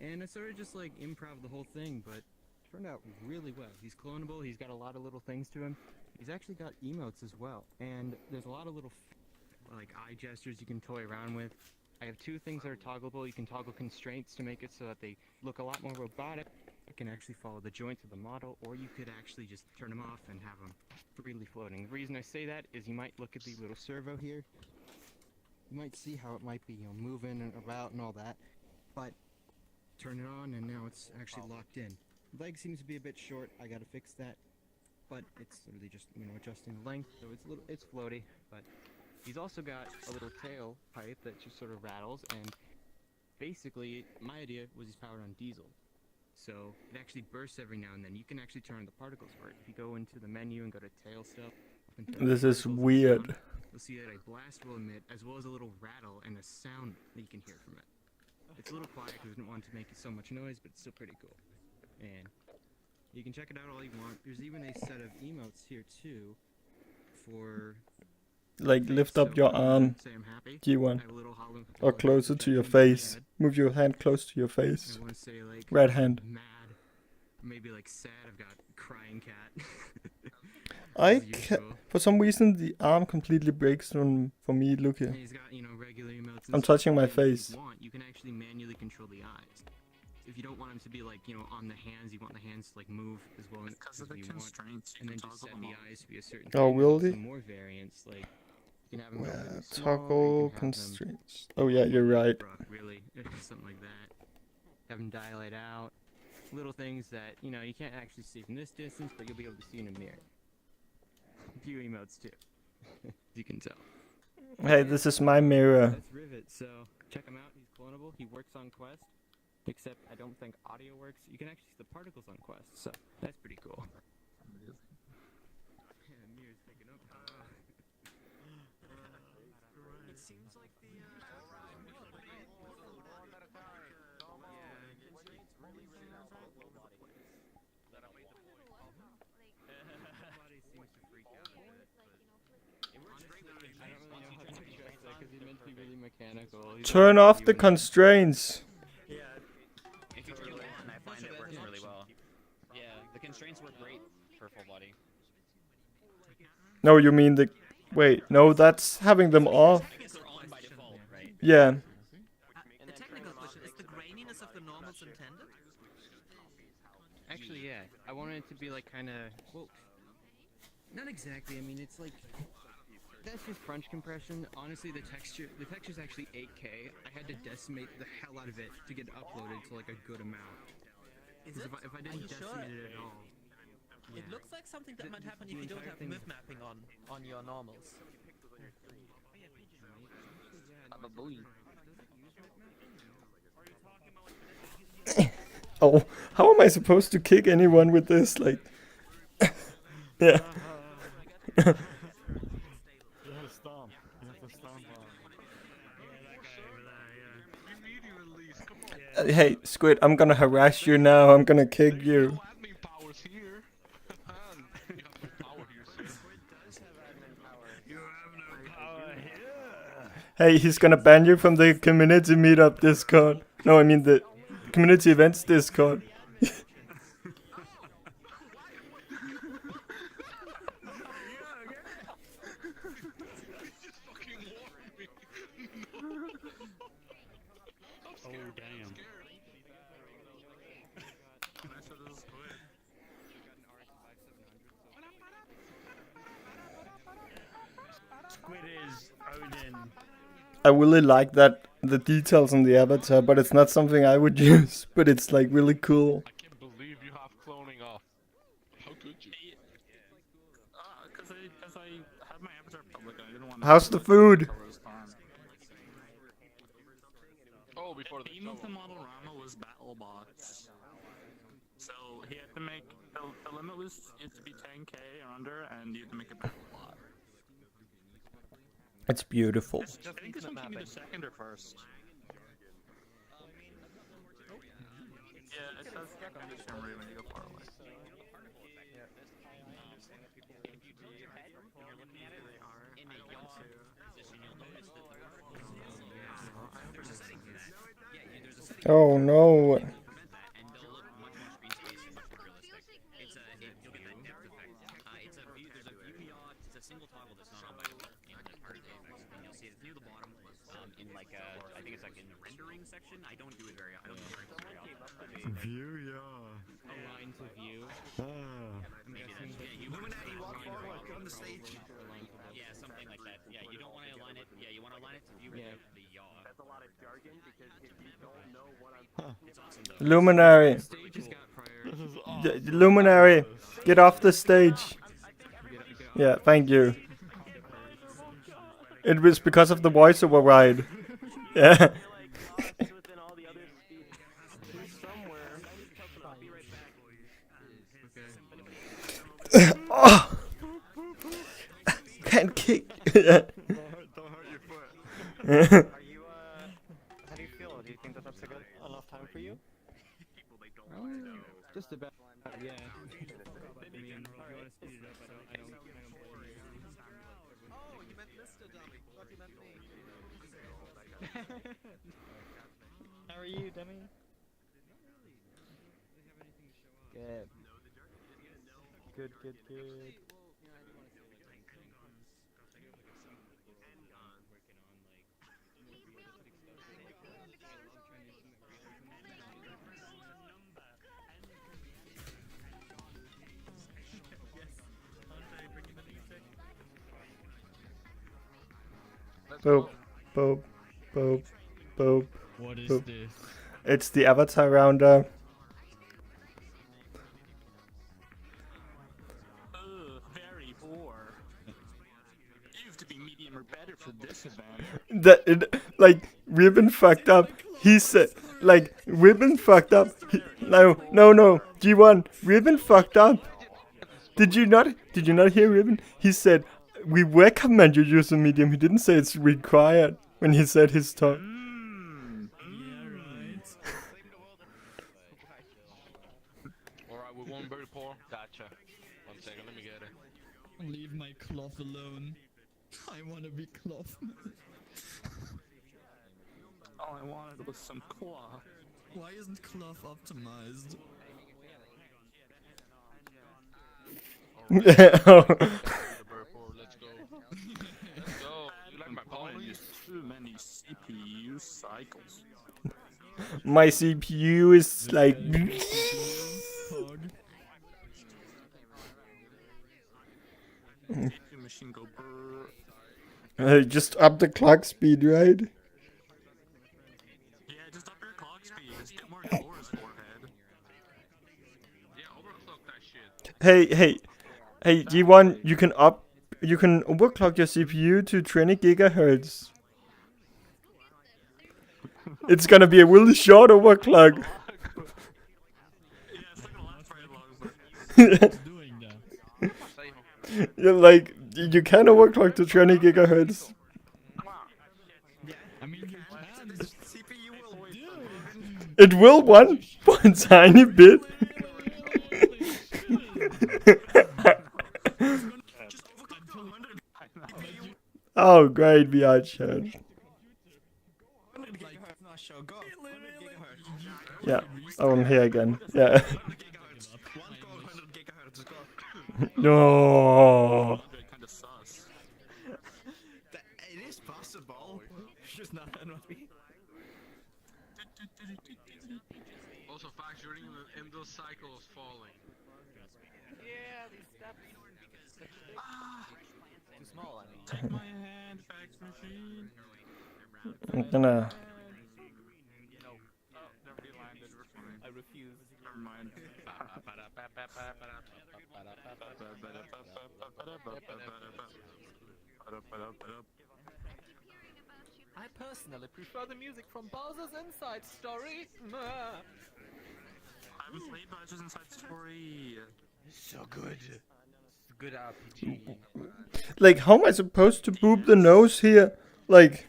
And I sort of just like improv the whole thing, but it turned out really well. He's clonable, he's got a lot of little things to him. He's actually got emotes as well, and there's a lot of little like eye gestures you can toy around with. I have two things that are toggleable. You can toggle constraints to make it so that they look a lot more robotic. You can actually follow the joints of the model, or you could actually just turn them off and have them freely floating. The reason I say that is you might look at the little servo here. You might see how it might be, you know, moving and about and all that, but turn it on and now it's actually locked in. The leg seems to be a bit short. I gotta fix that, but it's literally just, you know, adjusting the length, so it's floaty. But he's also got a little tail pipe that just sort of rattles, and basically my idea was he's powered on diesel. So it actually bursts every now and then. You can actually turn on the particles for it. If you go into the menu and go to tail stuff, This is weird. you'll see that a blast will emit, as well as a little rattle and a sound that you can hear from it. It's a little quiet because we didn't want to make so much noise, but it's still pretty cool. And you can check it out all you want. There's even a set of emotes here too, for Like lift up your arm, say I'm happy. G1, I have a little hollow or closer to your face. Move your hand close to your face. I want to say like Right hand. mad, maybe like sad. I've got crying cat. For some reason the arm completely breaks for me. Look here. And he's got, you know, regular emotes and I'm stuff. touching my And if face. you want, you can actually manually control the eyes. If you don't want them to be like, you know, on the hands, you want the hands to like move as well as of the you constraints, want, and then you just can set toggle the them eyes to be a certain. Oh, thing. will There's they? some more variants, like you can have them go Well, really small, or you toggle can have them constraints. Oh yeah, you're right. really, something like that. Have them dilate out. Little things that, you know, you can't actually see from this distance, but you'll be able to see in a mirror. A few emotes too, as you can tell. Hey, this is my mirror. That's Rivet, so Check him out. He's clonable. He works on Quest. Except I don't think audio works. You can actually see the particles on Quest, so that's pretty cool. Yeah, Mir's picking up. It seems like the Turn off the constraints. If you turn it on, I find it works really well. Yeah, the constraints work great for full body. No, you mean the... Wait, no, that's having them off. I guess they're on by default, right? Yeah. the technical question is the graininess of the normals intended? Actually, yeah. I wanted it to be like kind of... Well, not exactly. I mean, it's like... That's just crunch compression. Honestly, the texture's actually 8K. I had to decimate the hell out of it to get it uploaded to like a good amount. Is it? If I didn't decimate it at all... It looks like something that might happen if you don't have MIV mapping on your normals. Oh, how am I supposed to kick anyone with this? Like... yeah. You have to stomp. You have to stomp on. Hey, Squid, I'm gonna harass you now. I'm gonna kick you. Hey, he's gonna ban you from the community meetup Discord. No, I mean the community events Discord. I really like that the details on the avatar, but it's not something I would use. But it's like really cool. I can't believe you have cloning off. How could you? Because I had my avatar public and I didn't want to... How's the food? Oh, before the theme of the model Rama was BattleBots. So he had to make... The limit was it to be 10k or under, and you had to make a BattleBot. It's beautiful. I think this one came either second or first. Yeah, it says condition rate when you go far away. Oh no. I think it's like in the rendering section. I don't do it very often. View, yeah. Align to view. Maybe that's, yeah, Illuminati, walk forward, come on the stage. Yeah, something like that. Yeah, you don't want to align it. Yeah, you want to align it to view the yaw. That's a lot of jargon because if you don't know what I'm... It's awesome though. Luminary. Luminary, get off the stage. Yeah, thank you. It was because of the voice override. Yeah. Oh! Can't kick. Yeah. Don't hurt your foot. Are you, how do you feel? Do you think that that's a good enough time for you? Just about, yeah. I mean, if you want to speed it up, I don't Oh, you meant Mr. Dummy. Thought you meant me. How are you, Demi? Good. Good, good, good. Boop, boop, boop, boop. What is boop. this? It's the avatar Roundup. Very poor. You have to be medium or better for this event. That it, like Ribbon fucked up. He said, like, Ribbon fucked up. No, G1, Ribbon fucked up. Did you not hear Ribbon? He said, we recommend you use a medium. He didn't say it's required when he said his talk. Alright, we're going very poor. Gotcha. 1 second, let me get it. Leave my cloth alone. I wanna be cloth. All I wanted was some cloth. Why isn't cloth optimized? Let's go. Let's go. You like my ponies? Too many CPU cycles. My CPU is like. Machine go brrr. Just up the clock speed, right? Yeah, just up your clock speed. Just get more cores, forehead. Yeah, overclock that shit. Hey, G1, you can overclock your CPU to 20 gigahertz. It's gonna be a really short overclock. Yeah, it's not gonna last very long. Doing that. You're like, you can overclock to 20 gigahertz. I mean, you can. CPU will wait. It will one tiny bit. Oh, great VRChat. Yeah, oh, I'm here again. Yeah. No. It is possible. It's just not unhappy. Also, factoring in those cycles falling. Yeah, these steps. Too small, I mean. Take my hand, fax machine. I'm gonna. No. Oh, never landed. We're fine. I refuse. Never mind. I personally prefer the music from Bowser's Inside Story. I haven't played Bowser's Inside Story. So good. Good RPG. Like, how am I supposed to boop the nose here? Like.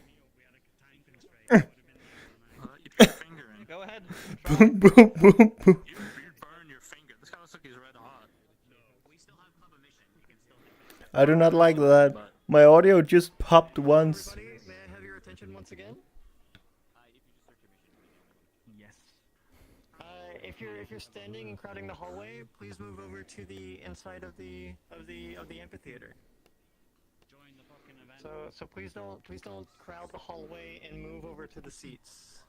Go ahead. Boom, boom, boom, boom. You burn your finger. This guy looks like he's red hot. I do not like that. My audio just popped once. Everybody, may I have your attention once again? Yes. If you're standing and crowding the hallway, please move over to the inside of the amphitheater. So please don't crowd the hallway and move over to the seats.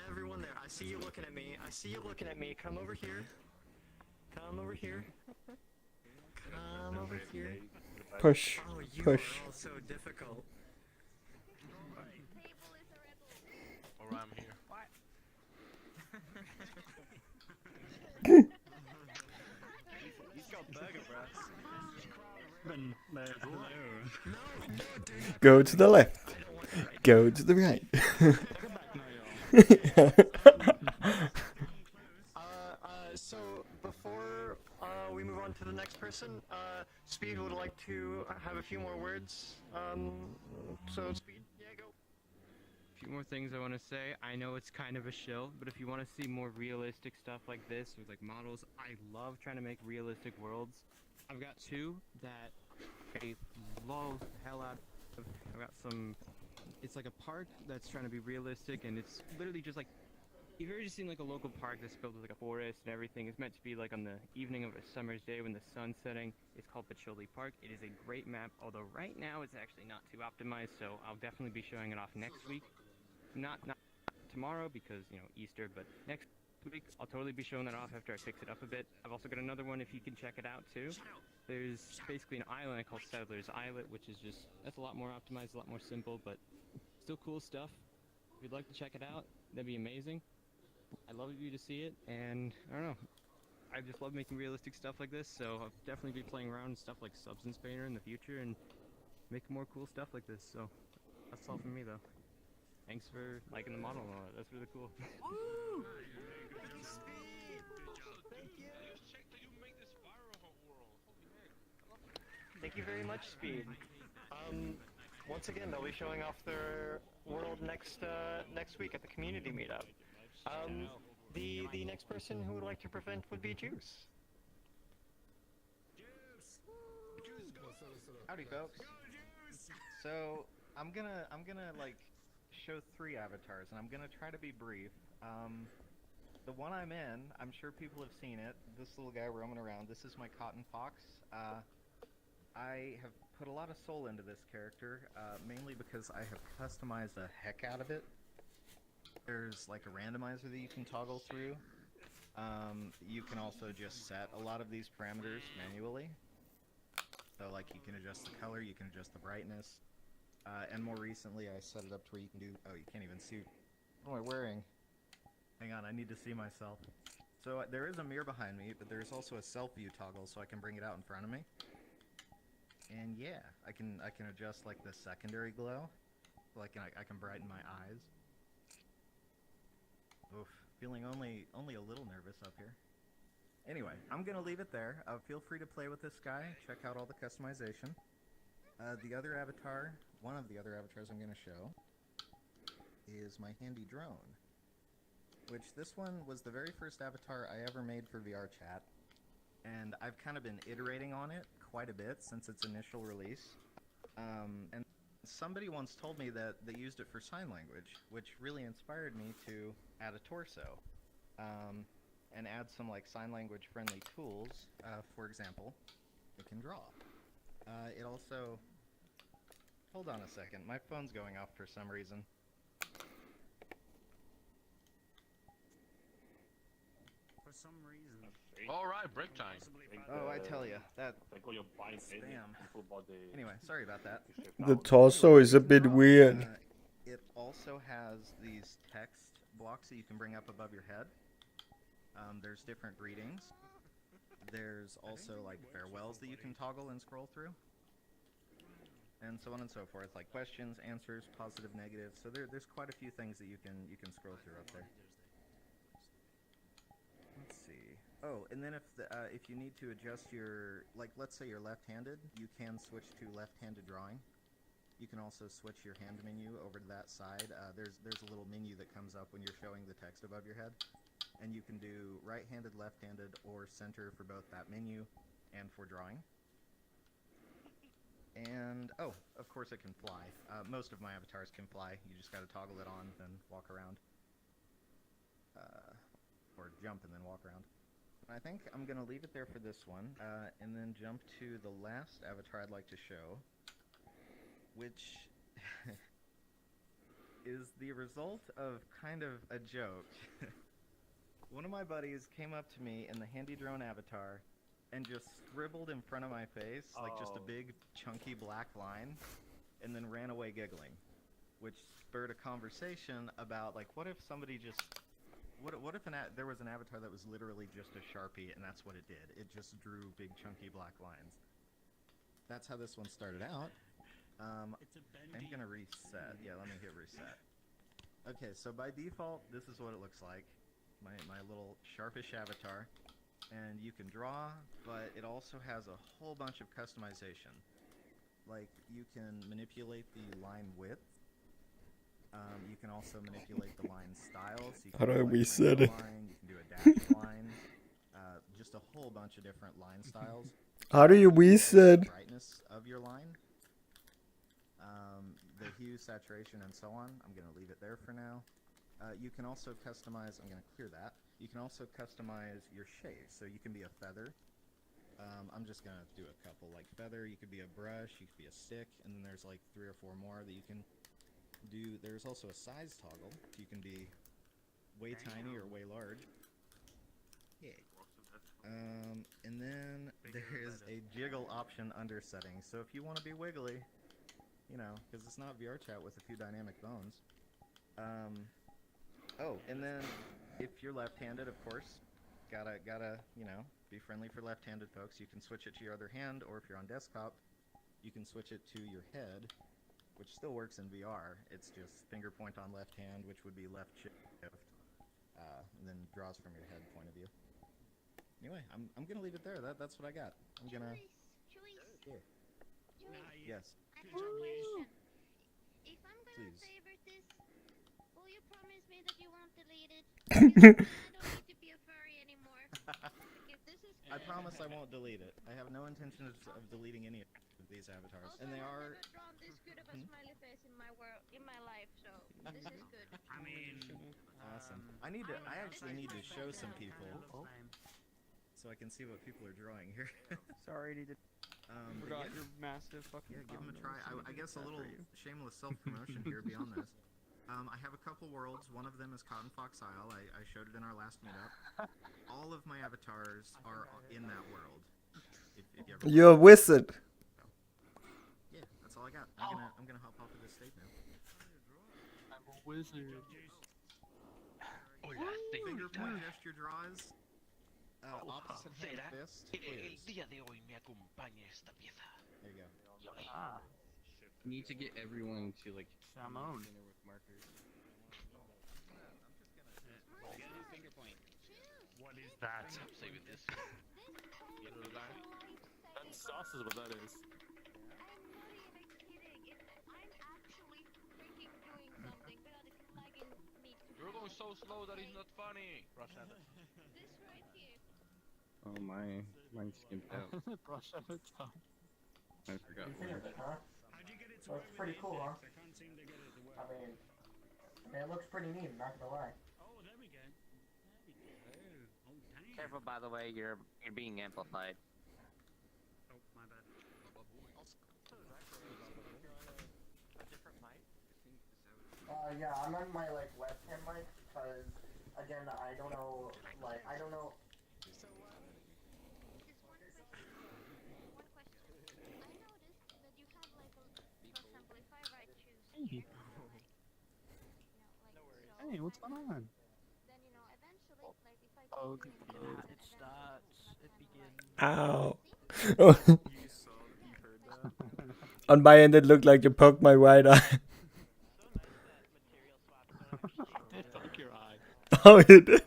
Everyone there, I see you looking at me. Come over here. Come over here. Come over here. Push. Oh, you Push. are all so difficult. Alright, I'm here. He's got burger breath. Go to the left. Go to the right. So before we move on to the next person, Speed would like to have a few more words. So Speed, yeah, go. A few more things I want to say. I know it's kind of a shill, but if you want to see more realistic stuff like this with like models, I love trying to make realistic worlds. I've got two that I love the hell out of. I've got some. It's like a park that's trying to be realistic, and it's literally just like. You've ever just seen like a local park that's filled with like a forest and everything. It's meant to be like on the evening of a summer's day when the sun's setting. It's called Patchouli Park. It is a great map, although right now it's actually not too optimized, so I'll definitely be showing it off next week. Not tomorrow because, you know, Easter, but next week I'll totally be showing that off after I fix it up a bit. I've also got another one if you can check it out too. There's basically an island called Settler's Islet, which is just, that's a lot more optimized, a lot more simple, but still cool stuff. If you'd like to check it out, that'd be amazing. I'd love you to see it, and I don't know. I just love making realistic stuff like this, so I'll definitely be playing around with stuff like Substance Painter in the future and making more cool stuff like this. So That's all from me though. Thanks for liking the model and all that. That's really cool. Woo! Thank you very much, Speed. Once again, they'll be showing off their world next week at the community meetup. The next person who would like to present would be Juice. Howdy, folks. So I'm gonna like show 3 avatars, and I'm gonna try to be brief. The one I'm in, I'm sure people have seen it. This little guy roaming around. This is my cotton fox. I have put a lot of soul into this character, mainly because I have customized the heck out of it. There's like a randomizer that you can toggle through. You can also just set a lot of these parameters manually. So like you can adjust the color, you can adjust the brightness, and more recently I set it up to where you can do, oh, you can't even see, what am I wearing? Hang on, I need to see myself. So there is a mirror behind me, but there's also a self-view toggle, so I can bring it out in front of me. And yeah, I can adjust like the secondary glow, like I can brighten my eyes. Oof, feeling only a little nervous up here. Anyway, I'm gonna leave it there. Feel free to play with this guy. Check out all the customization. The other avatar, one of the other avatars I'm gonna show, is my handy drone. Which this one was the very first avatar I ever made for VRChat, and I've kind of been iterating on it quite a bit since its initial release. And somebody once told me that they used it for sign language, which really inspired me to add a torso. And add some like sign language friendly tools. For example, it can draw. It also, hold on a second, my phone's going off for some reason. For some reason. Alright, break time. Oh, I tell you, that spam. Anyway, sorry about that. The torso is a bit weird. It also has these text blocks that you can bring up above your head. There's different readings. There's also like farewells that you can toggle and scroll through. And so on and so forth, like questions, answers, positive, negative. So there's quite a few things that you can scroll through up there. Let's see. Oh, and then if you need to adjust your, like let's say you're left-handed, you can switch to left-handed drawing. You can also switch your hand menu over to that side. There's a little menu that comes up when you're showing the text above your head. And you can do right-handed, left-handed, or center for both that menu and for drawing. And, oh, of course it can fly. Most of my avatars can fly. You just gotta toggle it on, then walk around. Or jump and then walk around. I think I'm gonna leave it there for this one, and then jump to the last avatar I'd like to show, which is the result of kind of a joke. One of my buddies came up to me in the handy drone avatar and just scribbled in front of my face, like just a big chunky black line, and then ran away giggling, which spurred a conversation about like, what if somebody just, what if there was an avatar that was literally just a Sharpie and that's what it did? It just drew big chunky black lines. That's how this one started out. I'm gonna reset. Yeah, let me hit reset. Okay, so by default, this is what it looks like. My little sharpish avatar, and you can draw, but it also has a whole bunch of customization. Like, you can manipulate the line width, you can also manipulate the line styles. So How do I reset it? Line, you can do a dashed line, just a whole bunch of different line styles. How do you reset? Brightness of your line, the hue, saturation, and so on. I'm going to leave it there for now. You can also customize, I'm going to clear that, you can also customize your shape, so you can be a feather. I'm just going to do a couple, like feather, you could be a brush, you could be a stick, and then there's like 3 or 4 more that you can do. There's also a size toggle, you can be way tiny or way large. Yeah. And then there is a jiggle option under settings, so if you want to be wiggly, you know, because it's not VRChat with a few dynamic bones. Oh, and then if you're left-handed, of course, gotta, you know, be friendly for left-handed folks. You can switch it to your other hand, or if you're on desktop, you can switch it to your head, which still works in VR. It's just finger point on left hand, which would be left shift, and then draws from your head point of view. Anyway, I'm gonna leave it there. That's what I got. I'm gonna. Yeah. Yes. I have a question. If I'm gonna Please. favorite this, will you promise me that you won't delete it? Because I don't need to be a furry anymore. Because this is I promise I won't delete it. I have no intention of deleting any of these avatars, also, and they I've are. never drawn this good of a smiley face in my world, in my life, so this is good. I mean, Awesome. I actually need to show some people, so I can see what people are drawing here. Sorry to Forgot your massive fucking. Yeah, give them a try. I guess a little shameless self-promotion here beyond this. I have a couple worlds. One of them is Cotton Fox Isle. I showed it in our last meetup. All of my avatars are in that world. If you ever You're a wizard. Yeah, that's all I got. I'm gonna hop off of this stage now. I'm a wizard. Finger point gesture draws. Opposite hand fist. El día de hoy me acompaña esta pieza. There you go. You need to get everyone to like Shamon. dinner with markers. Finger point. What is that? I'm saving this. That sauce is what that is. I'm not even kidding. I'm actually freaking doing something, but it's lagging me to You're going so slow that it's not funny. Rush at it. this right here. Oh my, mine skipped out. Brush at it. I forgot one. How'd you get it to it's pretty cool, huh? I can't seem to get it to work. I mean, it looks pretty neat, not gonna lie. Oh, there we go. Oh, dang. Careful, by the way, you're being amplified. Oh, my bad. Yeah, I'm on my, like, webcam mic, because, again, I don't know, like, I don't know. Just one question. I noticed that you have like for example, if I write choose here, Hey, what's going on? then eventually, like if I Oh, It starts. It begins. Ow. You saw that, you heard that. On my end, it looked like you poked my right eye. They poke your eye. Oh, you did?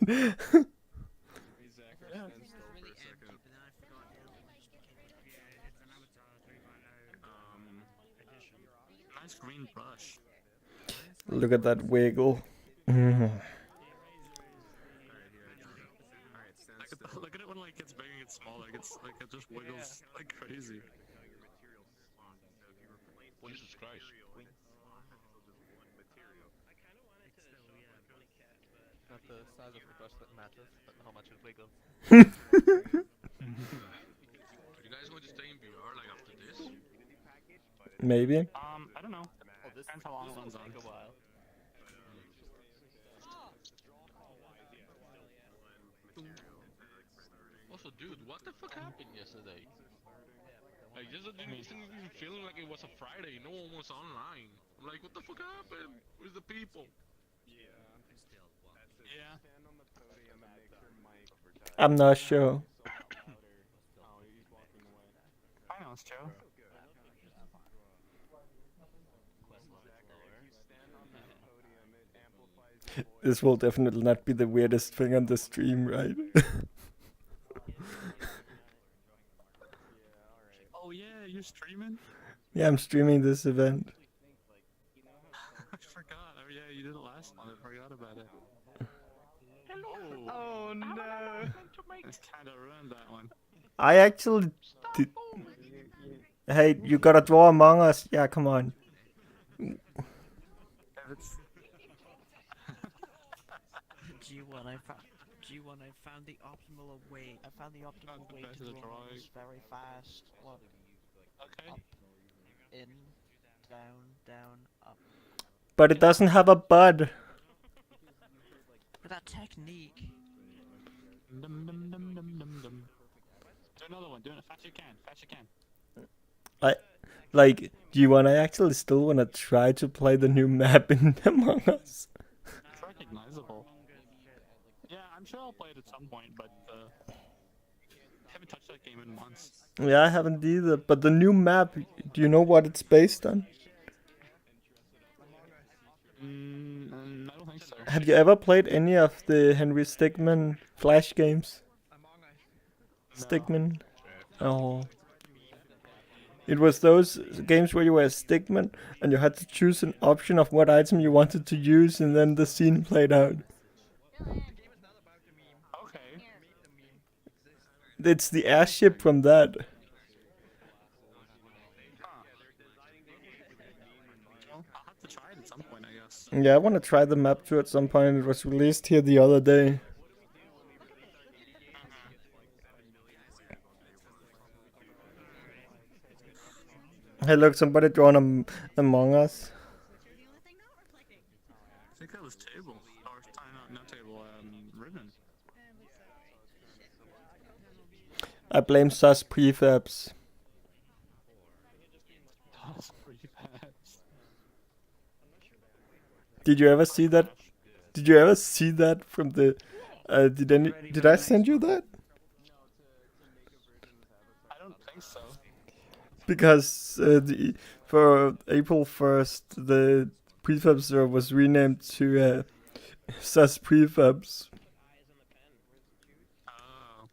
Nice green brush. Look at that wiggle. Mm. Look at it when like it gets bigger and gets smaller. It gets like it just wiggles like crazy. Jesus Christ. Not the size of the brush that matters, but how much it wiggles. Are you guys going to stay in VR like after this? Maybe. I don't know. Oh, this Depends how long it will runs on. take a while. Also, dude, what the fuck happened yesterday? Like, just didn't even feeling like it was a Friday. No one was online. I'm like, what the fuck happened? Where's the people? Yeah. I'm not sure. I know, it's Joe. This will definitely not be the weirdest thing on the stream, right? Oh yeah, you're streaming? Yeah, I'm streaming this event. I forgot. Oh yeah, you did it last month. I forgot about it. Hello. Oh no. It's kind of ruined that one. I actually did. Hey, you gotta draw Among Us. Yeah, come on. G1, I found the optimal way. I found the optimal way to draw this very fast. Look. Okay. Up, in, down, down, up. But it doesn't have a bud. But that technique. Dum dum dum dum dum dum. Do another one. Do it fast you can. Fast you can. G1, I actually still wanna try to play the new map in Among Us. It's recognizable. Yeah, I'm sure I'll play it at some point, but I haven't touched that game in months. Yeah, I haven't either. But the new map, do you know what it's based on? I don't think so. Have you ever played any of the Henry Stickmin Flash games? Stickmin? Oh. It was those games where you were a stickman and you had to choose an option of what item you wanted to use and then the scene played out. Okay. It's the airship from that. Well, I'll have to try it at some point, I guess. Yeah, I want to try the map too at some point. It was released here the other day. Hey, look, somebody drawn Among Us. I think that was table. Or, not table, ribbon. I blame sus prefabs. That's pretty bad. Did you ever see that? Did you ever see that from the? Did I send you that? I don't think so. Because for April 1st, the prefab server was renamed to sus prefabs. Oh.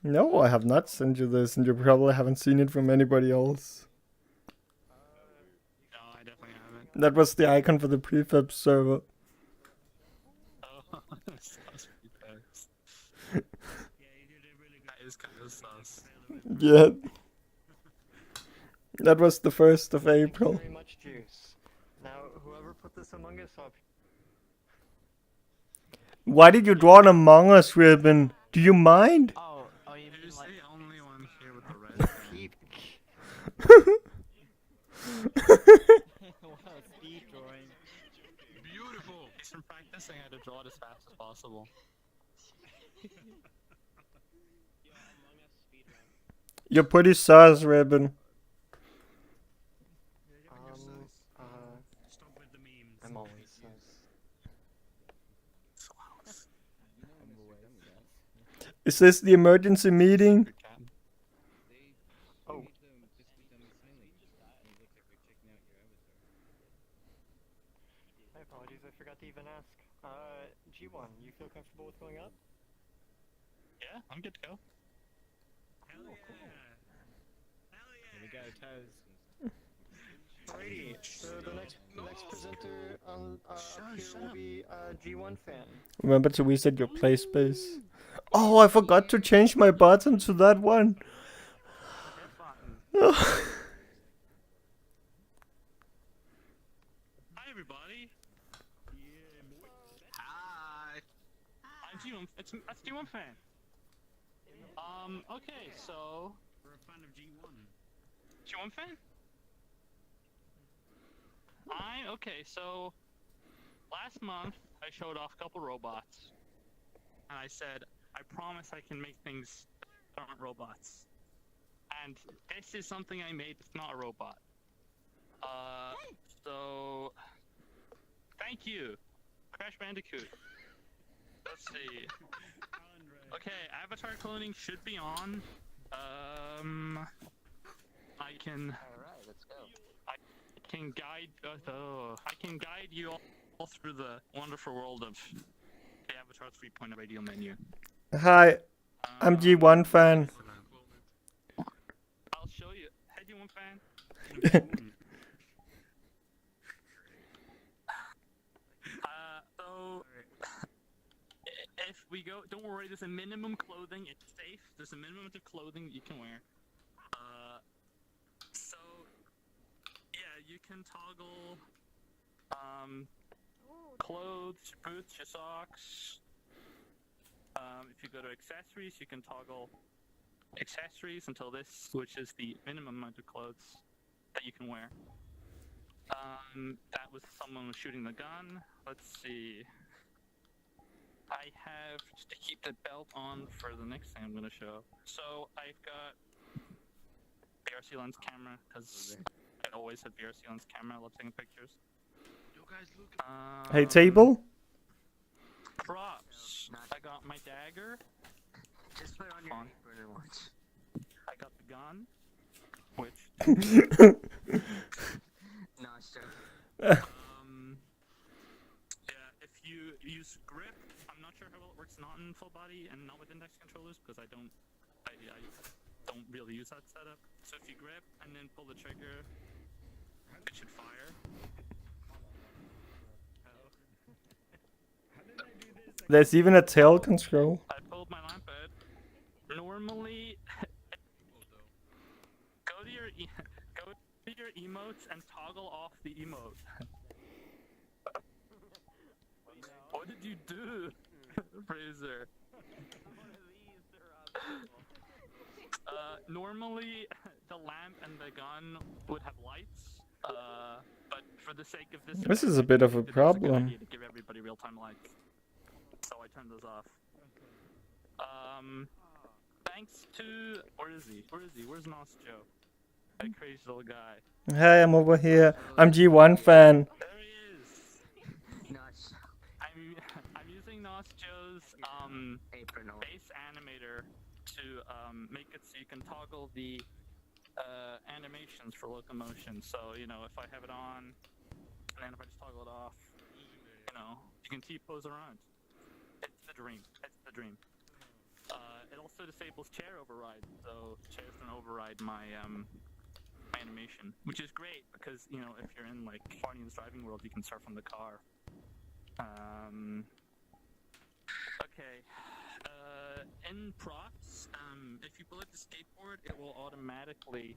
No, I have not sent you this, and you probably haven't seen it from anybody else. No, I definitely haven't. That was the icon for the prefab server. Oh, sus prefabs. That is kind of sus. Yeah. That was the 1st of April. Very much juice. Now, whoever put this Among Us up. Why did you draw an Among Us ribbon? Do you mind? Oh, you mean like the only one here with the red peep? Wow, speed drawing. Beautiful. He's from practicing how to draw it as fast as possible. You're pretty sus, ribbon. Stop with the memes. I'm always sus. Is this the emergency meeting? Oh. My apologies, I forgot to even ask. G1, you feel comfortable with going up? Yeah, I'm good to go. Hell yeah! Hell yeah! Here we go, toes. Alrighty, so the next presenter on here will be G1 fan. Remember to reset your play space. Oh, I forgot to change my button to that one. Hi, everybody. Hi. I'm G1. That's G1 fan. Okay, so. We're a fan of G1. G1 fan? Okay, so. Last month, I showed off a couple robots. And I said, I promise I can make things that aren't robots. And this is something I made that's not a robot. So. Thank you, Crash Bandicoot. Let's see. Okay, avatar cloning should be on. I can. Alright, let's go. I can guide. I can guide you all through the wonderful world of the Avatar 3.0 radio menu. Hi, I'm G1 fan. I'll show you. Hey, G1 fan. So if we go, don't worry. There's a minimum clothing. It's safe. There's a minimum of clothing you can wear. So yeah, you can toggle clothes, your boots, your socks. If you go to accessories, you can toggle accessories until this switches the minimum amount of clothes that you can wear. That was someone shooting the gun. Let's see. I have, just to keep the belt on for the next thing I'm going to show. So I've got VRC lens camera, because I always had VRC lens camera. I love taking pictures. You guys look. Hey, table? Props. I got my dagger. Just put on your apron and watch. I got gun, which Nice joke. yeah, if you use grip, I'm not sure how well it works not in full body and not with index controllers because I don't really use that setup. So if you grip and then pull the trigger, it should fire. There's even a tail control. I pulled my lamp out. Normally, go to your emotes and toggle off the emote. What did you do, Fraser? Normally, the lamp and the gun would have lights, but for the sake of This is a bit of a problem. to give everybody real-time lights, so I turned those off. Thanks to where's he? Where's Nos Joe? That crazy little guy. Hey, I'm over here. I'm G1 fan. There he is. Nice. I'm using Nos Joe's base animator to make it so you can toggle the animations for locomotion. So you know, if I have it on, and then if I just toggle it off, you know, you can T-pose around. It's the dream. It's the dream. It also disables chair override, so chairs don't override my animation, which is great because you know if you're in like Guardian's driving world, you can surf on the car. Okay. In props, if you pull out the skateboard, it will automatically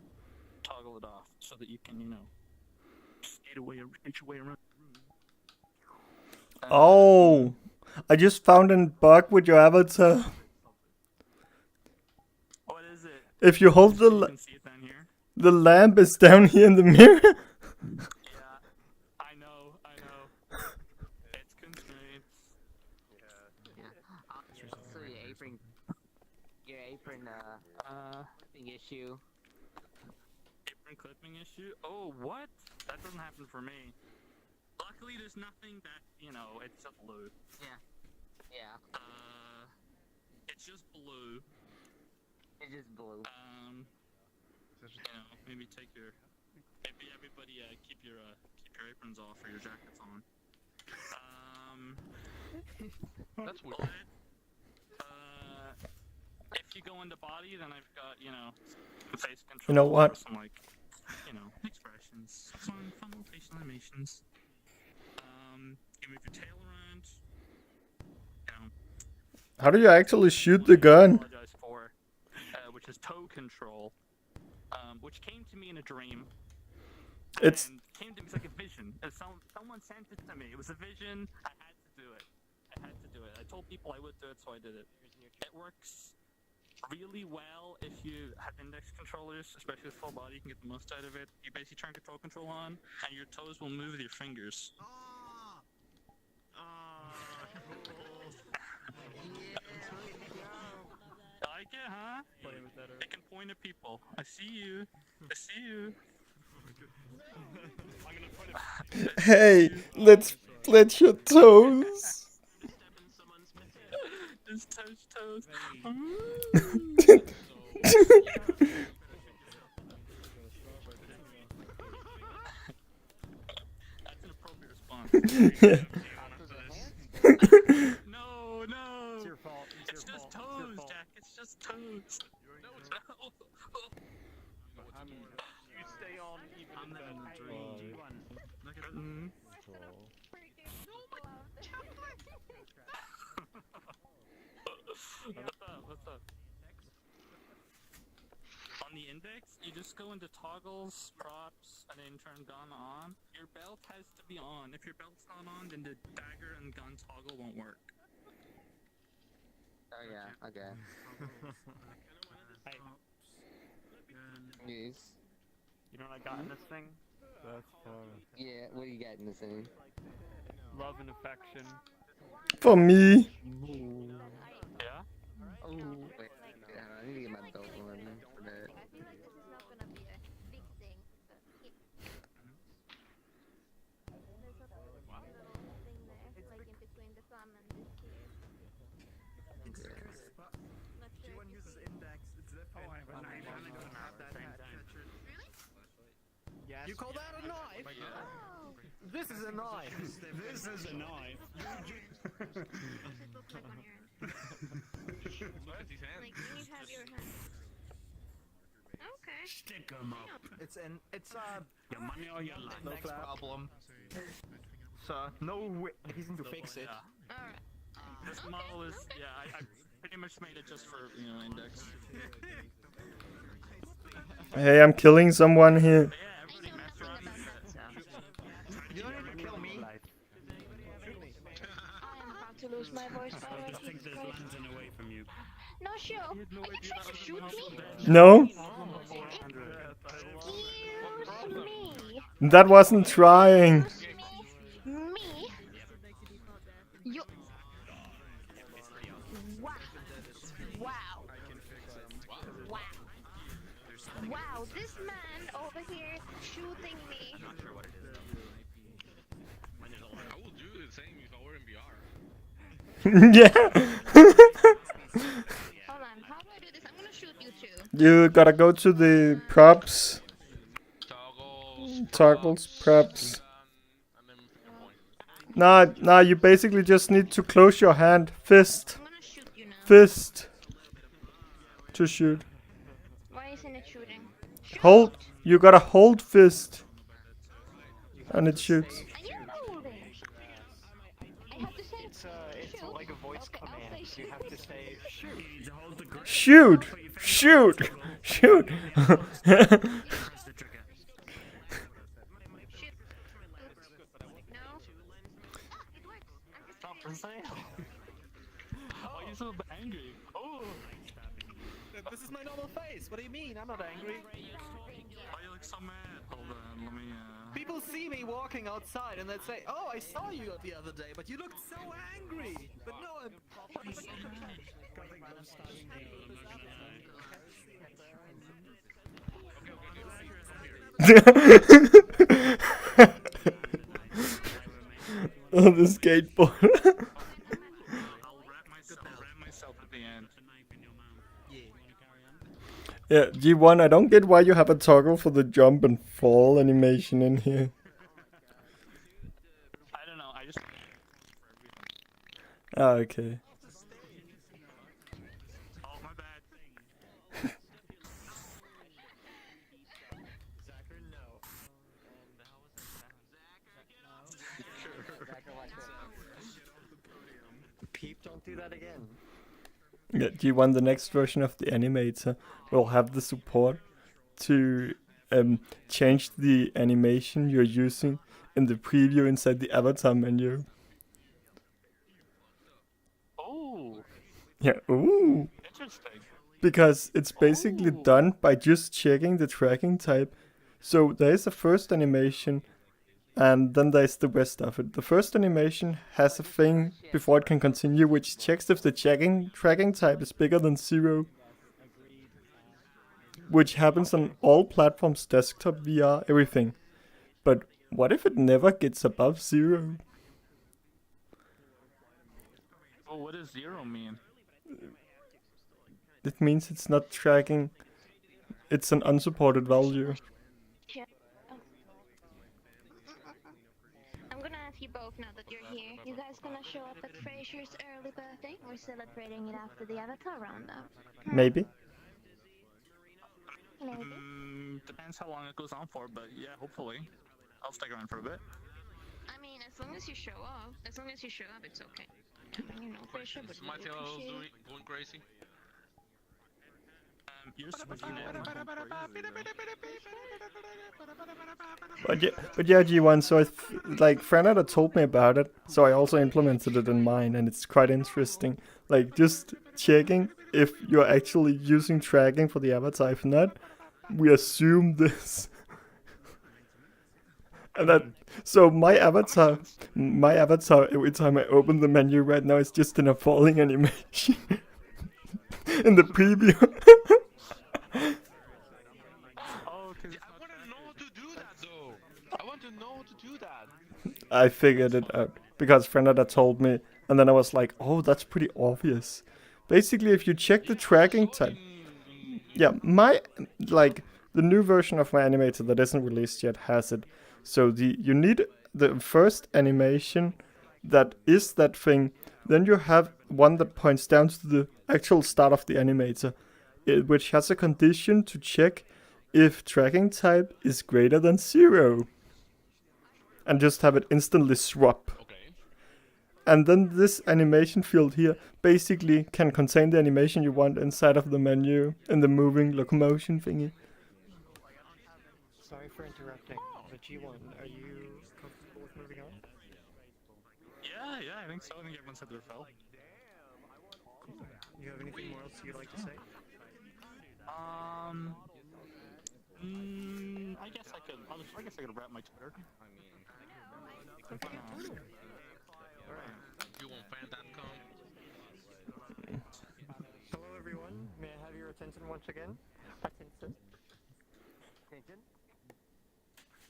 toggle it off so that you can, you know, skate your way around the room. Oh, I just found a bug with your avatar. What is it? If you hold You can see it down here. the lamp is down here in the mirror. Yeah, I know. It's constraints. So your apron clipping issue. Apron clipping issue? Oh, what? That doesn't happen for me. Luckily, there's nothing that, you know, it's just blue. Yeah. It's just blue. It's just blue. You know, maybe everybody keep your aprons off or your jackets on. That's weird. If you go into body, then I've got, you know, face control. You know what? Some, like, you know, expressions. Fun little facial animations. You move your tail around. You know. How do you actually shoot the gun? Apologize for, which is toe control, which came to me in a dream. It's Came to me like a vision. Someone sent it to me. It was a vision. I had to do it. I told people I would do it, so I did it. It works really well if you have index controllers, especially with full body. You can get the most out of it. You basically turn control on, and your toes will move with your fingers. Like it, huh? It can point at people. I see you. I'm gonna put it. hey, let's split your toes. Just touch toes. That's an appropriate response. No. It's your fault. It's just toes, Jack. It's just toes. No, it's not. You stay on even I'm better. in the dream. Look at What's up? On the index, you just go into toggles, props, and then turn gun on. Your belt has to be on. If your belt's not on, then the dagger and gun toggle won't work. Oh yeah, okay. Hey, Yes. you know what I got in this thing? That's funny. Yeah, what do you got in this thing? Love and affection. For me. Yeah? Oh, wait, I need to get my belt on for that. I feel like this is not gonna be a big thing, but there's a little thing there, like in between the thumb and this here. It's the crisp spot. Not sure G1 if you uses see. index. It's that Oh, I have a 900. You call that a knife? This is a knife. This is a knife. Like, when you have your hand. Okay. Stick 'em up. It's Your money or your life. next problem. So no reason to fix it. Alright. This model is, I pretty much made it just for, index. Hey, I'm killing someone here. You don't need to kill me. I am about to lose my voice I already. just think there's lantern away from you. No, show. Are you trying to shoot me? No, Excuse me. that wasn't trying. Me? You. Wow. Wow. Wow. Wow, this man over here shooting me. I will do the same if I were in VR. Yeah. Hold on, how do I do this? I'm gonna shoot you too. You gotta go to the props. Toggles, props. Nah, you basically just need to close your hand. Fist. Fist. To shoot. Why isn't it shooting? Hold. You gotta hold fist. And it shoots. It's like a voice command. You have to say Shoot! Shoot! Shoot! Stop for sale. Why are you so angry? Oh! This is my normal face. What do you mean? I'm not angry. Why you look so mad? Hold on, let me, People see me walking outside and they say, "Oh, I saw you the other day, but you looked so angry." But no, I'm. Oh, the skateboard. wrap myself at the end. Yeah, G1, I don't get why you have a toggle for the jump and fall animation in here. I don't know, I just... Ah, okay. Oh, my bad. Peep, don't do that again. Yeah, G1, the next version of the animator will have the support to change the animation you're using in the preview inside the avatar menu. Oh! Yeah, ooh! Interesting. Because it's basically done by just checking the tracking type. So there is a first animation, and then there's the rest of it. The first animation has a thing before it can continue, which checks if the tracking type is bigger than 0. Which happens on all platforms, desktop, VR, everything. But what if it never gets above 0? Oh, what does 0 mean? It means it's not tracking. It's an unsupported value. I'm gonna ask you both now that you're here. You guys gonna show up at Fraser's early birthday? We're celebrating it after the Avatar Roundup. Maybe. Maybe. Depends how long it goes on for, but yeah, hopefully. I'll stick around for a bit. I mean, as long as you show up, it's okay. I mean, Fraser would really appreciate it. Going crazy? You're supposed to be But yeah, G1, so like, Franada told me about it, so I also implemented it in mine, and it's quite interesting. Like, just checking if you're actually using tracking for the avatar. If not, we assume this. And that, so my avatar, every time I open the menu right now, is just in a falling animation. In the preview. I figured it out because Franada told me, and then I was like, oh, that's pretty obvious. Basically, if you check the tracking type, yeah, the new version of my animator that isn't released yet has it. So you need the first animation that is that thing. Then you have one that points down to the actual start of the animator, which has a condition to check if tracking type is greater than 0. And just have it instantly swap. And then this animation field here basically can contain the animation you want inside of the menu in the moving locomotion thingy. Sorry for interrupting, but G1, are you comfortable with moving on? Yeah, I think so. I think everyone said their fell. Cool. You have anything more else you'd like to say? I guess I could wrap my Twitter. Hello everyone, may I have your attention once again? Attention.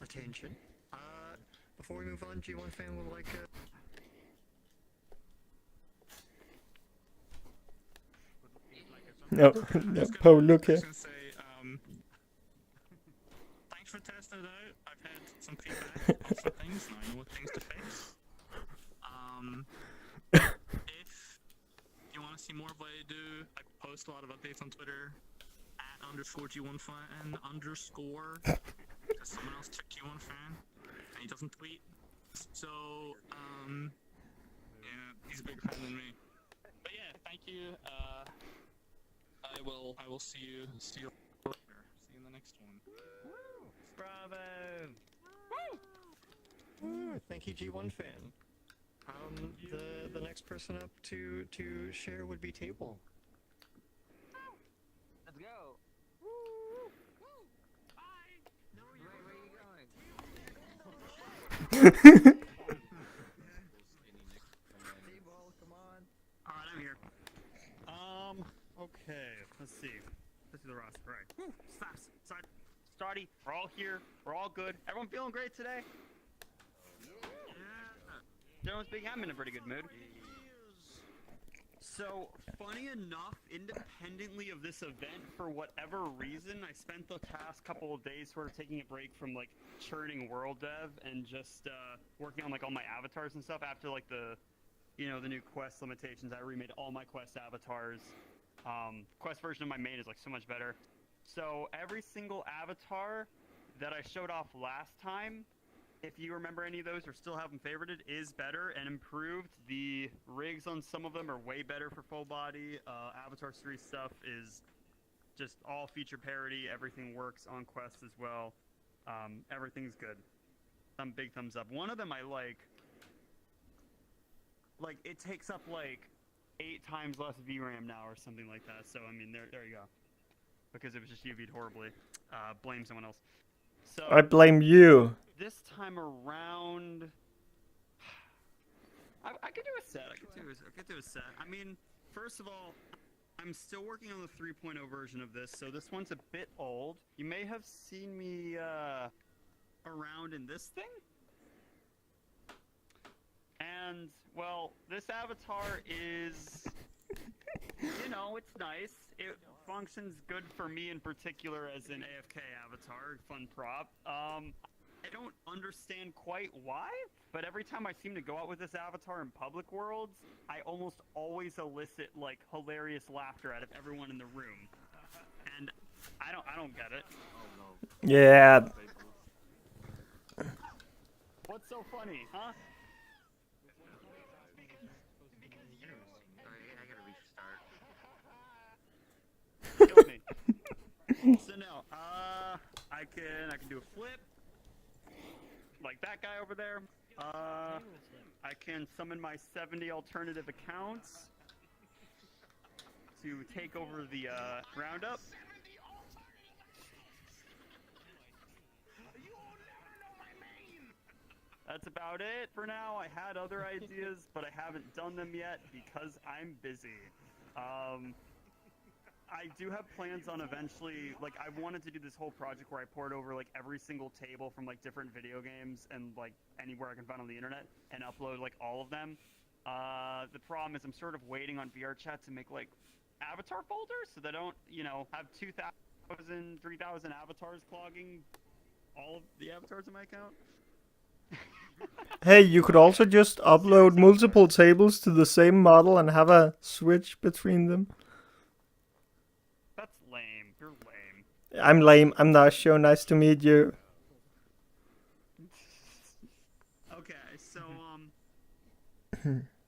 Attention. Before we move on, G1 fan would like No, no, Paul, look here. Thanks for testing it out. I've had some feedback on some things, and I know what things to fix. If you want to see more of what I do, I post a lot of updates on Twitter @_G1fan_ because someone else took G1fan and he doesn't tweet. So yeah, he's a bigger fan than me. But yeah, thank you. I will see you later. See you in the next one. Bravo! Woo! Thank you, G1 fan. The next person up to share would be Table. Let's go. Alright, I'm here. Okay, let's see. Let's do the roster. Right. Starty, we're all here. We're all good. Everyone feeling great today? Generally speaking, I'm in a pretty good mood. So, funny enough, independently of this event, for whatever reason, I spent the past couple of days sort of taking a break from, like, churning world dev and just, working on, like, all my avatars and stuff after, like, the new quest limitations. I remade all my quest avatars. Quest version of my main is, like, so much better. So, every single avatar that I showed off last time, if you remember any of those or still have them favorited, is better and improved. The rigs on some of them are way better for full body. Avatar 3 stuff is just all feature parity. Everything works on Quest as well. Everything's good. Big thumbs up. One of them I like it takes up like 8 times less VRAM now or something like that. So I mean, there you go. Because it was just UV'd horribly. Blame someone else. So I blame you. This time around, I could do a set. I could do a set. I mean, first of all, I'm still working on the 3.0 version of this, so this one's a bit old. You may have seen me around in this thing. And, well, this avatar is, it's nice. It functions good for me in particular as an AFK avatar, fun prop. I don't understand quite why, but every time I seem to go out with this avatar in public worlds, I almost always elicit, like, hilarious laughter out of everyone in the room. And I don't get it. Yeah. What's so funny, huh? Killed me. So no, I can do a flip, like that guy over there. I can summon my 70 alternative accounts to take over the Roundup. That's about it for now. I had other ideas, but I haven't done them yet because I'm busy. I do have plans on eventually, like, I wanted to do this whole project where I poured over, like, every single table from, like, different video games and, like, anywhere I can find on the internet and upload, like, all of them. The problem is I'm sort of waiting on VRChat to make, like, avatar folders so they don't, have 2,000 2,000, 3,000 avatars clogging all of the avatars in my account. Hey, you could also just upload multiple tables to the same model and have a switch between them. That's lame. You're lame. I'm lame. I'm Nasho. Nice to meet you. Okay, so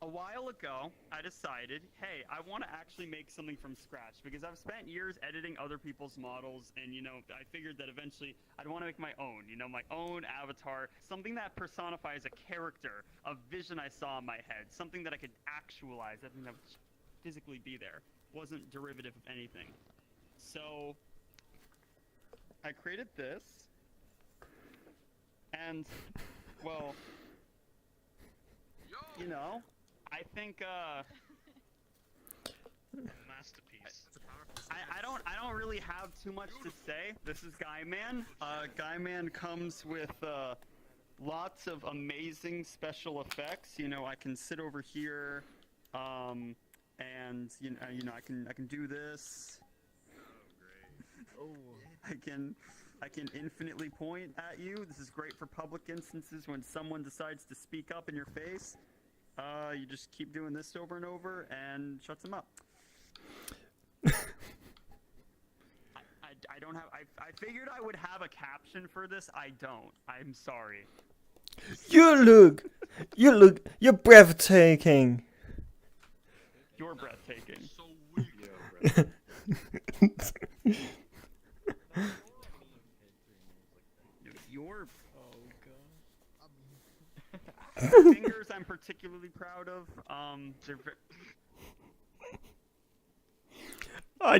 a while ago, I decided, hey, I want to actually make something from scratch because I've spent years editing other people's models, and I figured that eventually I'd want to make my own, my own avatar, something that personifies a character, a vision I saw in my head, something that I could actualize, that would physically be there, wasn't derivative of anything. So I created this, and well, I think masterpiece. I don't really have too much to say. This is Guyman. Guyman comes with lots of amazing special effects. I can sit over here, and I can do this. Oh, I can infinitely point at you. This is great for public instances when someone decides to speak up in your face. You just keep doing this over and over and shuts them up. I don't have. I figured I would have a caption for this. I don't. I'm sorry. You're breathtaking. You're breathtaking. so weak. You're. Oh god. Fingers I'm particularly proud of. They're I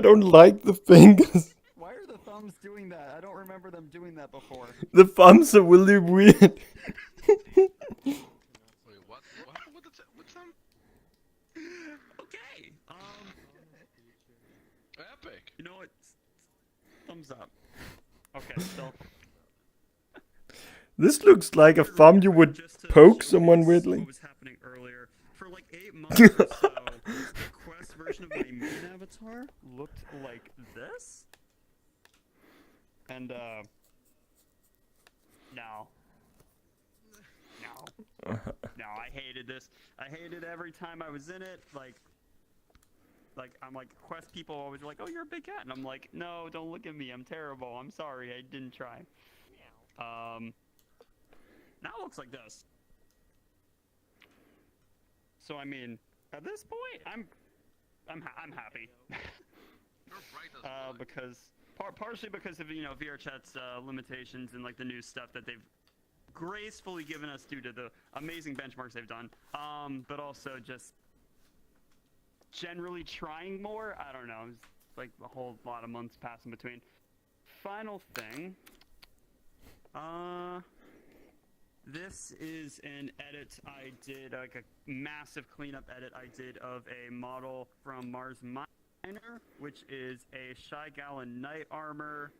don't like the fingers. Why are the thumbs doing that? I don't remember them doing that before. The thumbs are really weird. Wait, what? What's them? Okay. Epic. You know what? Thumbs up. Okay, so. This looks like a thumb you would poke someone weirdly. What was happening earlier? For like 8 months or so, the Quest version of my main avatar looked like this. And no, I hated this. I hated every time I was in it. Like I'm like, Quest people always like, oh, you're a big cat, and I'm like, no, don't look at me. I'm terrible. I'm sorry. I didn't try. Now it looks like this. So I mean, at this point, I'm happy. Because partially because of VRChat's limitations and like the new stuff that they've gracefully given us due to the amazing benchmarks they've done. But also just generally trying more. I don't know. It's like a whole lot of months pass in between. Final thing. This is an edit I did, like a massive cleanup edit I did of a model from Mars Minor, which is a Shy Gallon Knight armor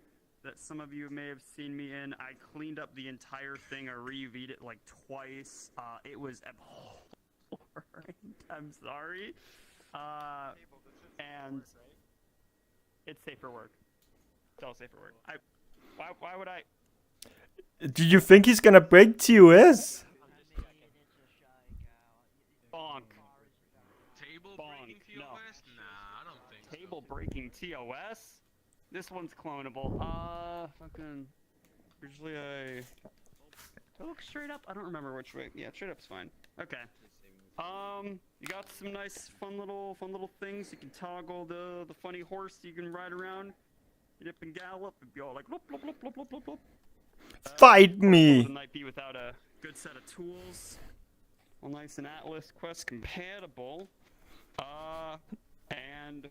that some of you may have seen me in. I cleaned up the entire thing. I re-UV'd it like twice. It was abhorrent. I'm sorry. And it's safe for work. It's all safe for work. Why would I? Do you think he's gonna break TOS? Bonk. Table breaking TOS? No. Nah, I don't think Table breaking TOS? This one's clonable. Fucking. Usually do I look straight up? I don't remember which way. Yeah, straight up's fine. Okay. You got some nice, fun little things. You can toggle the funny horse you can ride around. Get up and gallop and be all like, whoop, whoop, whoop, whoop, whoop, whoop, whoop. Fight me! The might be without a good set of tools. All nice and Atlas Quest compatible. And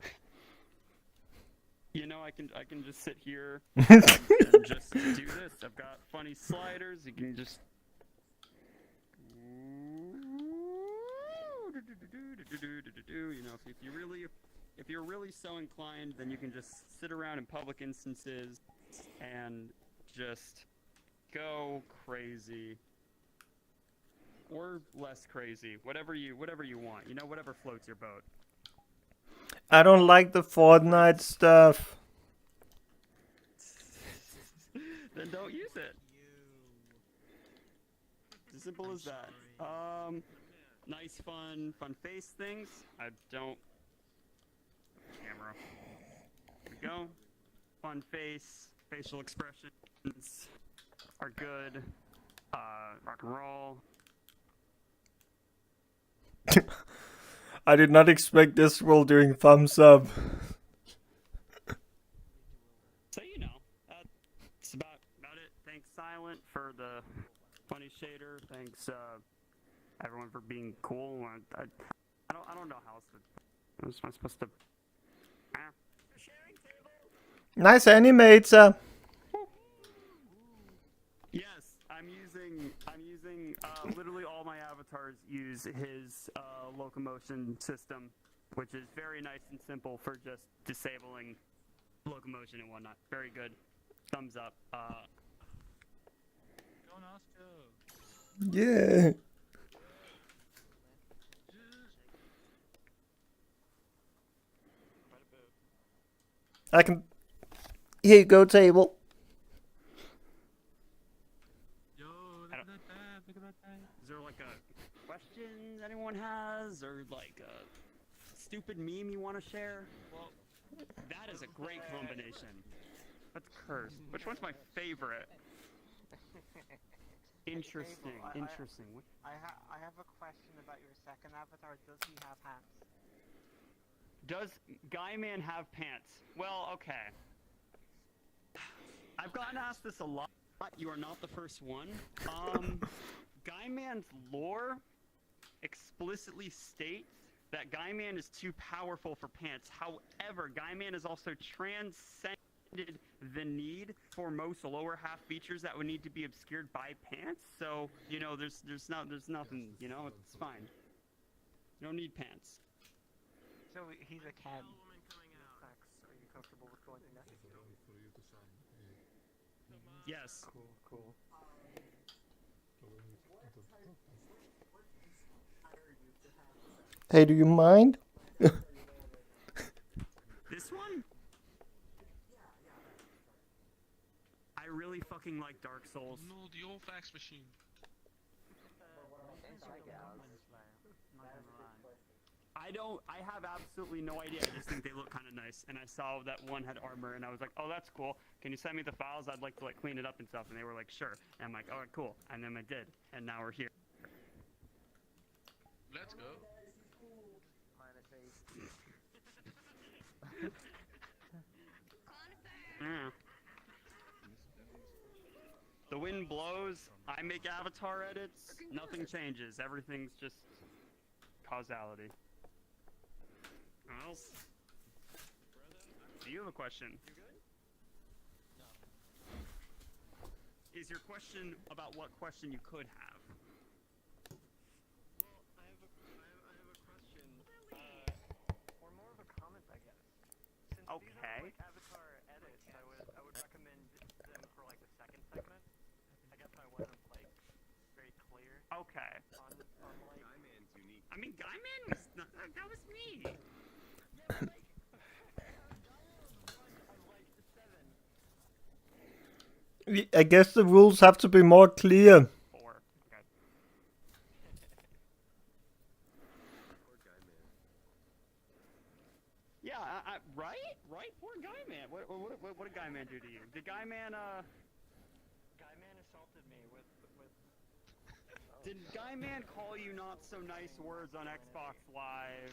I can just sit here and just do this. I've got funny sliders. You can just if you're really so inclined, then you can just sit around in public instances and just go crazy or less crazy, whatever you want, whatever floats your boat. I don't like the Fortnite stuff. then don't use it. As simple as that. Nice, fun face things. I don't. Camera. There we go. Fun face, facial expressions are good. Rock and roll. I did not expect this while doing thumbs up. So you know, that's about it. Thanks, Silent, for the funny shader. Thanks, everyone, for being cool. I don't know how else to. Was I supposed to? Nice animator. Yes, I'm using literally all my avatars use his locomotion system, which is very nice and simple for just disabling locomotion and whatnot. Very good. Thumbs up. Yeah. I can. Here you go, table. Is there like a question anyone has, or like a stupid meme you want to share? Well, that is a great combination. That's cursed. Which one's my favorite? Interesting. Interesting. I have a question about your second avatar. Does he have hands? Does Guy Man have pants? Well, okay. I've gotten asked this a lot. You are not the first one. Guy Man's lore explicitly states that Guy Man is too powerful for pants. However, Guy Man has also transcended the need for most lower half features that would need to be obscured by pants. So, you know, there's nothing, you know, it's fine. You don't need pants. So he's a cat. Are you comfortable with going next? Yes. Cool. Hey, do you mind? This one? I really fucking like Dark Souls. No, the old fax machine. I have absolutely no idea. I just think they look kind of nice. And I saw that one had armor, and I was like, oh, that's cool. Can you send me the files? I'd like to like clean it up and stuff. And they were like, sure. And I'm like, all right, cool. And then I did. And now we're here. Let's go. The wind blows. I make avatar edits. Nothing changes. Everything's just causality. Else? Do you have a question? Is your question about what question you could have? Well, I have a question, or more of a comment, I guess. Since these are like avatar edits, I would recommend them for like the second segment. I guess I wasn't like very clear. Okay. On like. Guy Man's unique. I mean, Guy Man was not, that was me. I guess the rules have to be more clear. Yeah, right? Poor Guy Man. What did Guy Man do to you? Did Guy Man Guy Man assaulted me with. Did Guy Man call you not so nice words on Xbox Live?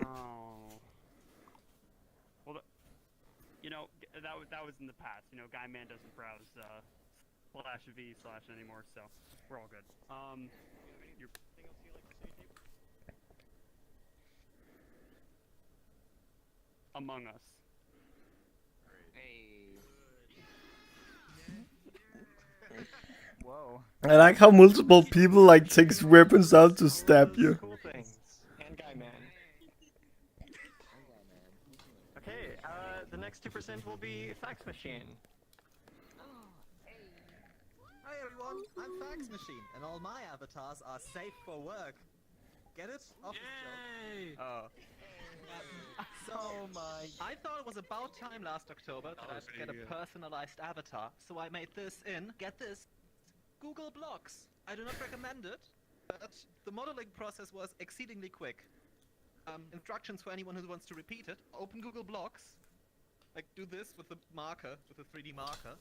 Oh. Well, you know, that was in the past. You know, Guy Man doesn't browse /v/ anymore, so we're all good. You're... Among Us. Whoa. I like how multiple people like takes weapons out to stab you. Cool things. And Guy Man. Okay, the next 2% will be Fax Machine. Hi everyone, I'm Fax Machine, and all my avatars are safe for work. Get it? Office job. Oh. my! I thought it was about time last October that I'd get a personalized avatar, so I made this in, get this, Google Blocks. I do not recommend it, but the modeling process was exceedingly quick. Instructions for anyone who wants to repeat it: open Google Blocks, like do this with the marker, with the 3D marker,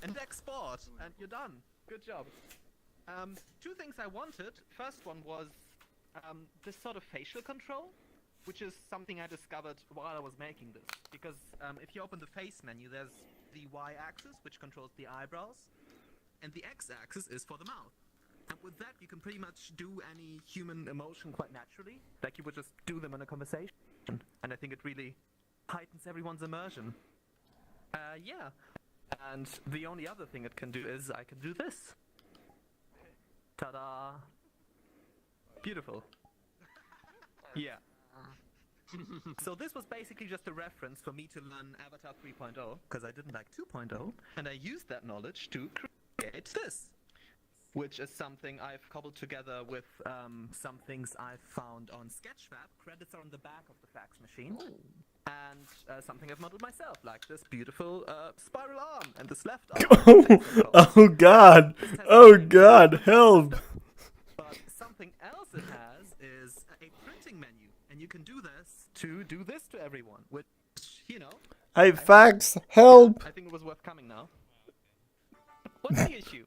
and export, and you're done. Good job. Two things I wanted. First one was this sort of facial control, which is something I discovered while I was making this. Because if you open the face menu, there's the Y-axis, which controls the eyebrows, and the X-axis is for the mouth. And with that, you can pretty much do any human emotion quite naturally, like you would just do them in a conversation. And I think it really heightens everyone's immersion. Yeah. And the only other thing it can do is I can do this. Ta-da! Beautiful. Yeah. So this was basically just a reference for me to learn Avatar 3.0, because I didn't like 2.0, and I used that knowledge to create this, which is something I've cobbled together with some things I've found on Sketchfab. Credits are on the back of the fax machine. And something I've modeled myself, like this beautiful spiral arm and this left arm. Oh god! Oh god! Help! But something else it has is a printing menu, and you can do this to everyone, which, you know... Hey, fax! Help! I think it was worth coming now. What's the issue?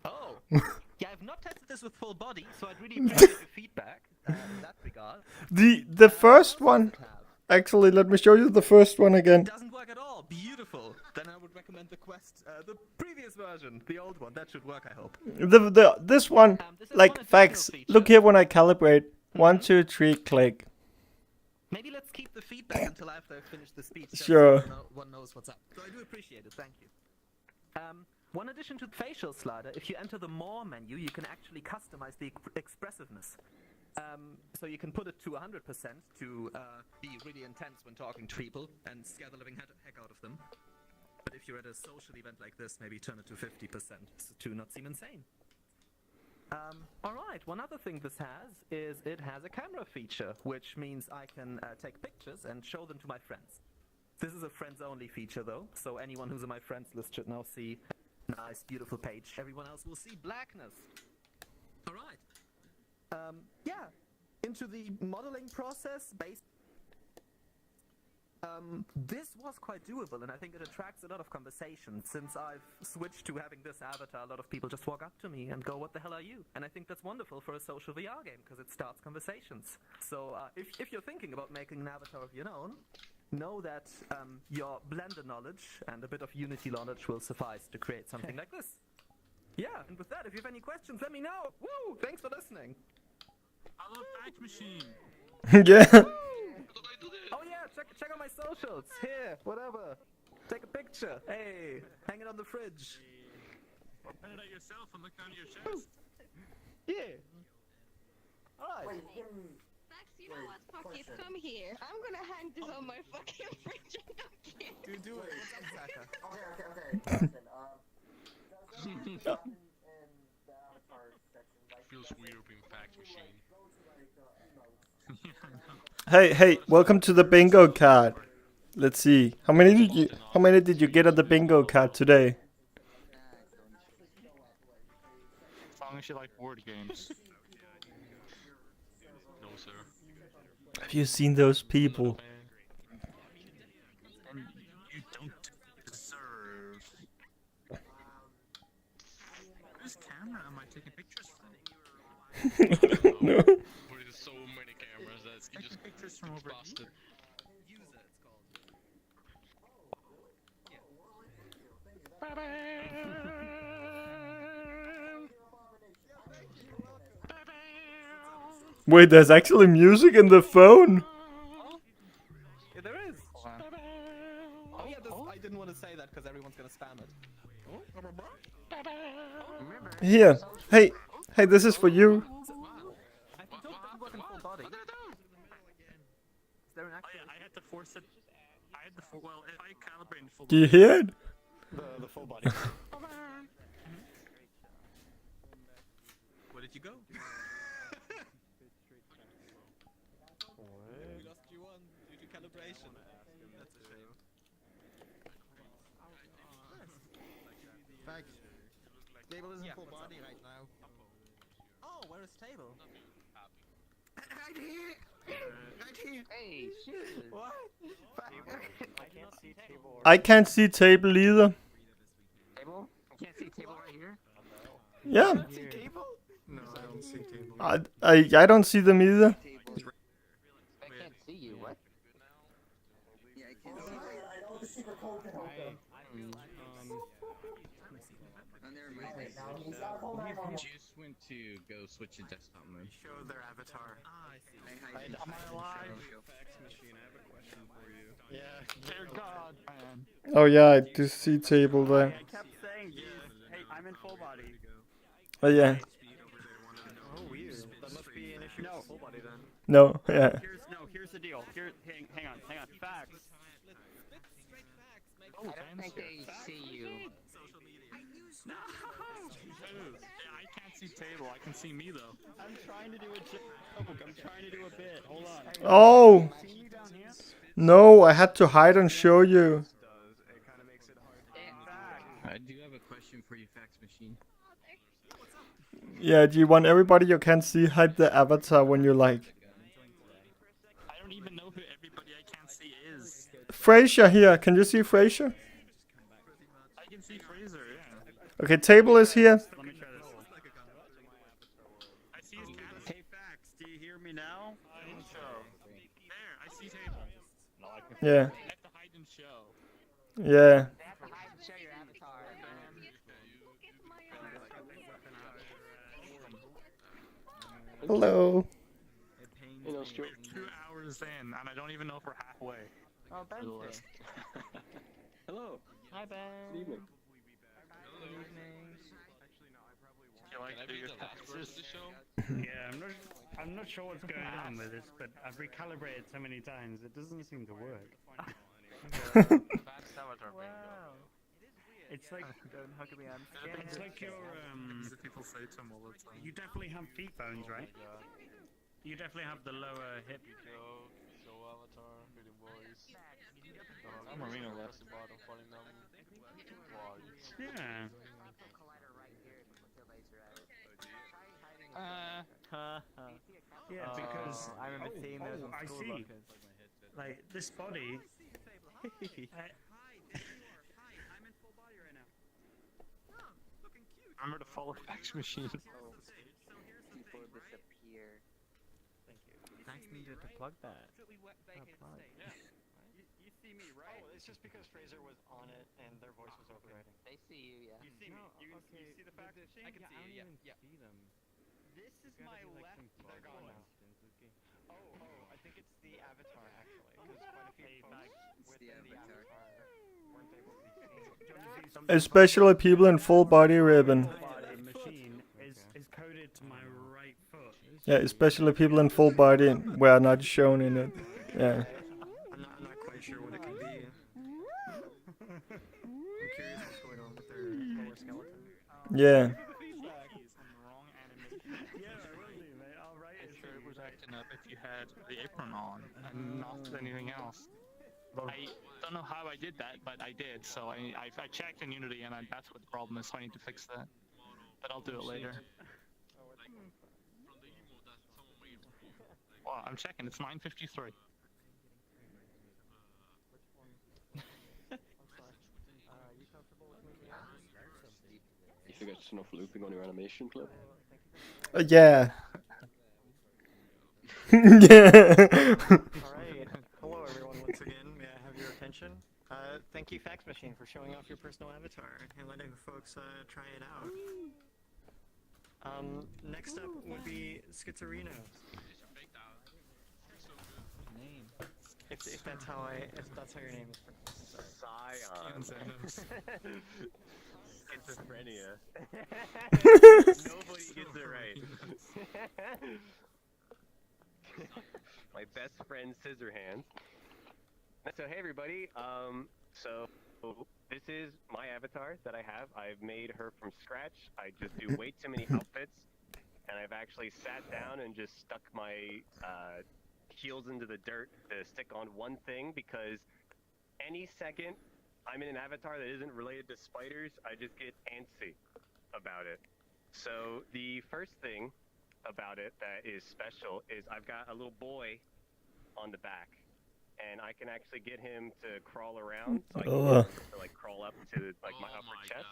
Oh. Yeah, I've not tested this with full body, so I'd really appreciate your feedback in that regard. The first one... Actually, let me show you the first one again. Doesn't work at all. Beautiful. Then I would recommend the Quest, the previous version, the old one. That should work, I hope. This one, like fax. Look here when I calibrate. 1, 2, 3, click. Maybe let's keep the feedback until after I finish the speech. Sure. So one knows what's up. So I do appreciate it. Thank you. One addition to the facial slider, if you enter the More menu, you can actually customize the expressiveness. So you can put it to 100% to be really intense when talking to people and scare the living heck out of them. But if you're at a social event like this, maybe turn it to 50% to not seem insane. Alright, one other thing this has is it has a camera feature, which means I can take pictures and show them to my friends. This is a friends-only feature though, so anyone who's on my friends list should now see a nice, beautiful page. Everyone else will see blackness. Alright. Yeah, into the modeling process based. This was quite doable, and I think it attracts a lot of conversation. Since I've switched to having this avatar, a lot of people just walk up to me and go, "What the hell are you?" And I think that's wonderful for a social VR game because it starts conversations. So if you're thinking about making an avatar of your own, know that your Blender knowledge and a bit of Unity knowledge will suffice to create something like this. Yeah, and with that, if you have any questions, let me know. Woo! Thanks for listening. I love fax machine. Yeah. Oh yeah, check out my socials. Here, whatever. Take a picture. Hey, hang it on the fridge. Or pin it at yourself and look down your chest. Yeah. Alright. Wait, Max, you know what? Fuck it, come here. I'm gonna hang this on my fucking fridge. I don't care. Do it. What's up, Saka? Okay. Listen, does that happen in the avatar section? Like, Feels weird being fax machine. Hey, welcome to the bingo card. Let's see. How many did you get on the bingo card today? As long as you like word games. No, sir. Have you seen those people? And you don't deserve. Whose camera am I taking pictures from? No. There's so many cameras that you just pictures from over busted. User, it's called. Wait, there's actually music in the phone? Yeah, there is. Oh yeah, I didn't want to say that because everyone's gonna spam it. Here. Hey, this is for you. I think don't work in full body. Is there an Oh yeah, I had to force it. I had to well, if I calibrate in full Do you body. hear it? The full body. Where did you go? We lost you on due to calibration. celebration. That's a shame. Fact. Stable isn't full body right now. Oh, where is Table? Right here! Right here! Hey, shit! What? I can't see table. I can't see table either. Table? You can't see table right here? Yeah. See Table? No, I don't see table. I don't see them either. I can't see you, what? Yeah, I know the secret code can open. Oh, never mind. Wait, now he's got full 911. Just went to go switch to desktop mode. Show their avatar. Ah, I see. Am I alive? Fax machine, I have a question for you. Yeah. Dear God, man. Oh yeah, I do see table there. I kept saying, hey, I'm in full body. Oh yeah. Oh, weird. That must be an issue with full body then. No, yeah. Here's the deal. Hang on. Facts. I don't think they see you. No! Dude, I can't see table. I can see me though. I'm trying to do a joke. I'm trying to do a bit. Hold on. Oh! See you down here? No, I had to hide and show you. I do have a question for you, fax machine. Yeah, do you want everybody you can see hide the avatar when you like? I don't even know who everybody I can't see is. Fraser here, can you see Fraser? I can see Fraser, yeah. Okay, table is here. Let me try this. I see his cat. Hey, Fax, do you hear me now? Hide and show. There, I see table. No, I can Yeah. I have to hide and show. Yeah. They have to hide and show your avatar. Hello. We're 2 hours in, and I don't even know if we're halfway. Oh, Ben's Hello. Hi, Ben. Good evening. Good evening. You like to do your taxes? Yeah, I'm not sure what's going on with this, but I've recalibrated so many times, it doesn't seem to work. Wow. It's like Don't hug me, I'm it's like your People say to him all the time. you definitely have feet bones, right? You definitely have the lower hip. Show avatar, hidden voice. Marina left the bottom, falling down. Yeah. Yeah, because I remember seeing those on I school see. lockers. Like this body. Remember to follow fax machine. People disappear. Thanks me to plug that. You see me, right? Oh, it's just because Fraser was on it and their voice was overriding. They see you, yeah. You see me. You see the fax machine? I can see you, yeah. see them. This is my left They're gone foot. now. Oh, I think it's the avatar actually, because quite a few folks within the avatar weren't able to be seen. Especially people in full body ribbon. The machine is coded to my right foot. Yeah, especially people in full body were not shown in it. Yeah. I'm not quite sure what it could be. I'm curious what's going on with their lower skeleton. Yeah. Sure it was acting up if you had the apron on and not anything else. I don't know how I did that, but I did. So I checked in Unity, and that's what the problem is. So I need to fix that. But I'll do it later. Well, I'm checking. It's 9:53. You forgot to turn off looping on your animation clip? Yeah. Yeah. Alright. Hello everyone once again. May I have your attention? Thank you Fax Machine for showing off your personal avatar and letting folks try it out. Next up would be Schizorino. Name. If that's how your name is pronounced. Scion. Schizophrenia. Nobody gets it right. My best friend Scissorhands. So hey everybody, so this is my avatar that I have. I've made her from scratch. I just do way too many outfits, and I've actually sat down and just stuck my heels into the dirt to stick on one thing, because any second I'm in an avatar that isn't related to spiders, I just get antsy about it. So the first thing about it that is special is I've got a little boy on the back, and I can actually get him to crawl around, so I can get him to like crawl up to like my upper chest.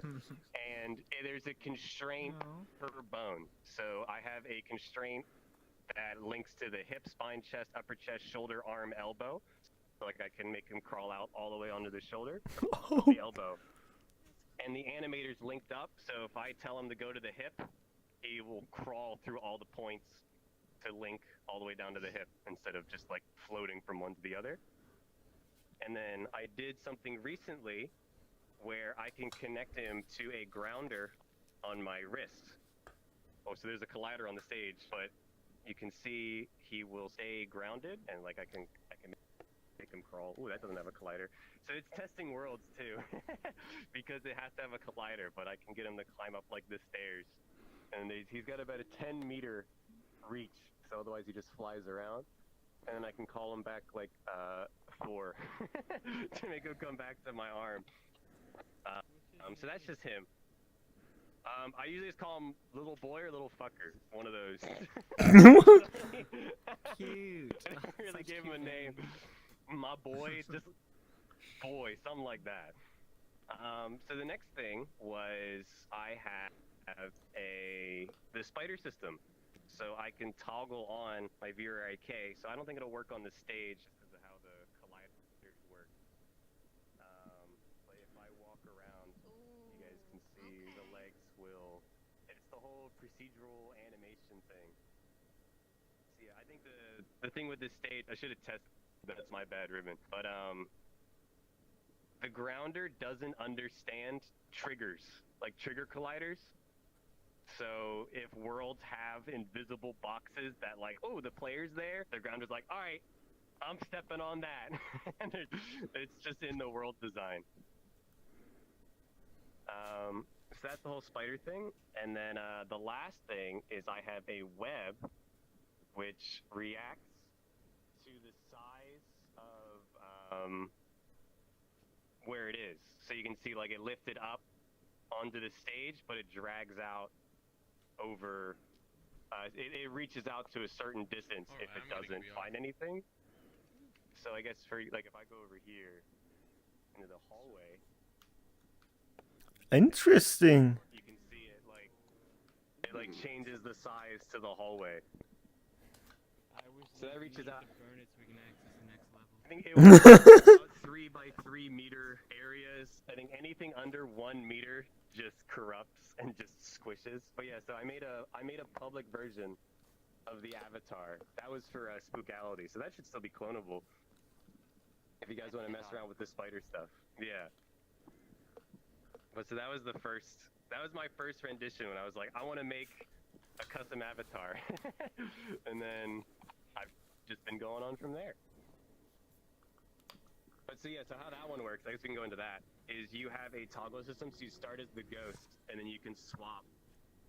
And there's a constraint per bone. So I have a constraint that links to the hip, spine, chest, upper chest, shoulder, arm, elbow. So like I can make him crawl out all the way onto the shoulder, the elbow. And the animator's linked up, so if I tell him to go to the hip, he will crawl through all the points to link all the way down to the hip instead of just like floating from one to the other. And then I did something recently where I can connect him to a grounder on my wrist. Oh, so there's a collider on the stage, but you can see he will stay grounded, and like I can make him crawl. Ooh, that doesn't have a collider. So it's testing worlds too, because it has to have a collider, but I can get him to climb up like the stairs. And he's got about a 10-meter reach, so otherwise he just flies around. And then I can call him back like 4 to make him come back to my arm. So that's just him. I usually just call him little boy or little fucker, one of those. Cute. I really gave him a name. My boy, just boy, something like that. So the next thing was I have the spider system. So I can toggle on my VRChat. So I don't think it'll work on the stage just because of how the colliders work. But if I walk around, you guys can see the legs will. It's the whole procedural animation thing. So yeah, I think the thing with this stage, I should have tested. That's my bad, Ribbon. But the grounder doesn't understand triggers, like trigger colliders. So if worlds have invisible boxes that like, oh, the player's there, the grounder's like, all right, I'm stepping on that. And it's just in the world design. So that's the whole spider thing. And then the last thing is I have a web which reacts to the size of where it is. So you can see like it lifted up onto the stage, but it drags out over, it reaches out to a certain distance if it doesn't find anything. So I guess for like if I go over here into the hallway, interesting. you can see it like changes the size to the hallway. So that reaches out. Burn it so we can access the next level. I think it was about 3 by 3 meter areas. I think anything under 1 meter just corrupts and just squishes. But yeah, so I made a public version of the avatar. That was for Spookality, so that should still be clonable. If you guys want to mess around with the spider stuff, yeah. But so that was my first rendition when I was like, I want to make a custom avatar, and then I've just been going on from there. But so yeah, so how that one works, I guess we can go into that, is you have a toggle system, so you start as the ghost, and then you can swap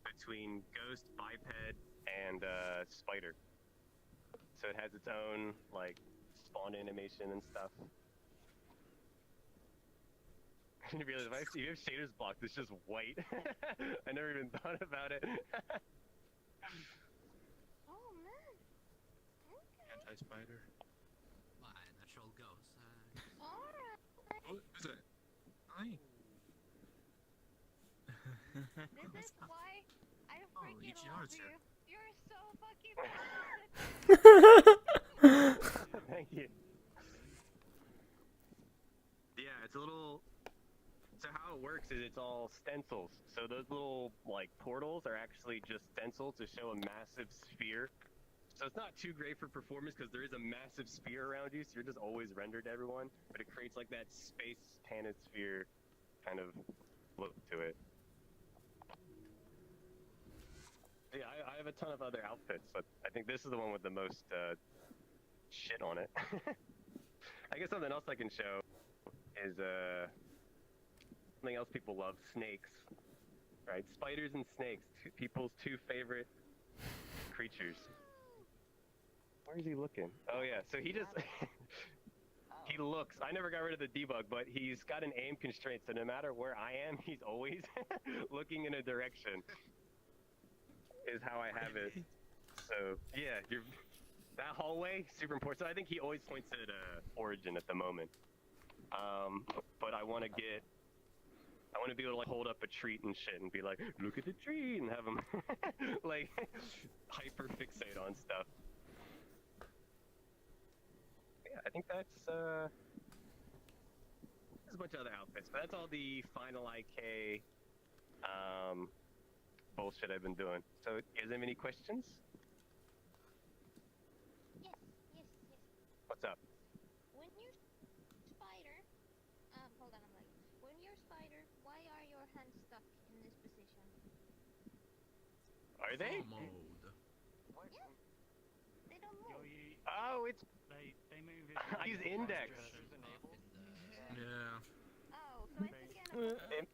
between ghost, biped, and spider. So it has its own, like, spawn animation and stuff. I didn't realize, if you have shaders blocked, it's just white. I never even thought about it. Oh man. Anti-spider. My natural ghost. Alright. Oh, who's it? Hi. This is why I freaking EGR's love here. you. You're so fucking talented. Thank you. Yeah, it's a little. So how it works is it's all stencils. So those little like portals are actually just stencils to show a massive sphere. So it's not too great for performance because there is a massive sphere around you, so you're just always rendered to everyone. But it creates like that space painted sphere kind of look to it. Yeah, I have a ton of other outfits, but I think this is the one with the most shit on it. I guess something else I can show is something else people love: snakes. Right, spiders and snakes, people's 2 favorite creatures. Where is he looking? Oh yeah, so he just he looks. I never got rid of the debug, but he's got an aim constraint, so no matter where I am, he's always looking in a direction. Is how I have it. So yeah, that hallway super important. So I think he always points at origin at the moment. But I want to be able to like hold up a treat and shit and be like, look at the tree, and have him like hyper fixate on stuff. Yeah, I think that's there's a bunch of other outfits, but that's all the final IK bullshit I've been doing. So, you guys have any questions? Yes. What's up? When you're spider, hold on, I'm like, when you're spider, why are your hands stuck in this position? Are they? Yeah, they don't move. Oh, it's. They move. I use index. Yeah. Oh, so it's again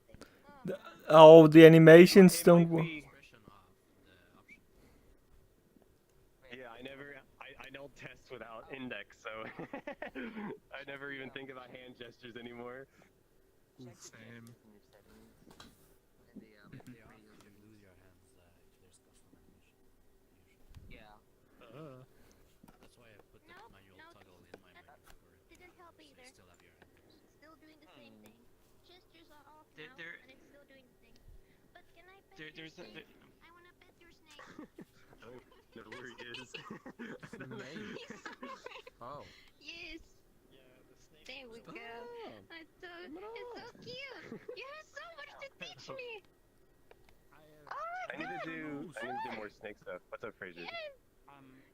a Oh, the animations don't work. Yeah, I don't test without index, so I never even think about hand gestures anymore. Same. That's why I put the manual toggle in my menu for didn't help so either. you still have your hands. Still doing the same thing. Gestures are off There- now, there- and it's still doing the thing. But can I pet There- your there's a- snake? there- I wanna pet your snake. No, where he is. Oh. Yes. There we go. It's so cute. You have so much to teach me. I need to do more snake stuff. What's up, Fraser?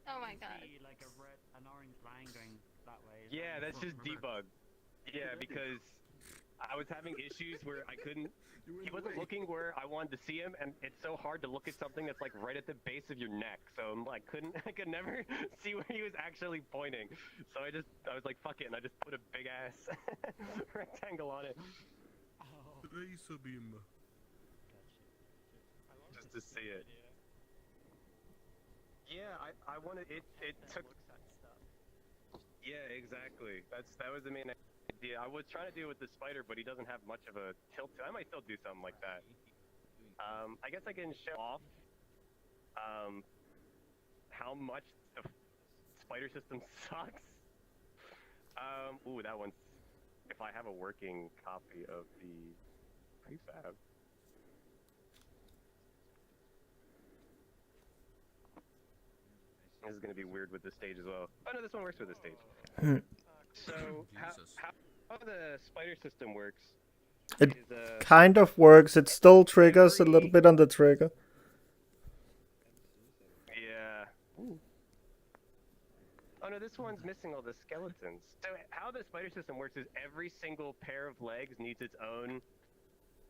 Oh my god. Like an orange line going that way. Yeah, that's just debug. Yeah, because I was having issues where I couldn't. He wasn't looking where I wanted to see him, and it's so hard to look at something that's like right at the base of your neck. So I'm like, I could never see where he was actually pointing. So I was like, fuck it, and I just put a big ass rectangle on it. Just to see it. Yeah, I wanted it. It took. Yeah, exactly. That was the main idea. I was trying to do it with the spider, but he doesn't have much of a tilt. I might still do something like that. I guess I can show off how much the spider system sucks. Ooh, that one's. If I have a working copy of the prefab. This is going to be weird with the stage as well. Oh no, this one works with the stage. So, how the spider system works It is, kind of works. It still triggers a little bit on the trigger. Yeah. Ooh. Oh no, this one's missing all the skeletons. So how the spider system works is every single pair of legs needs its own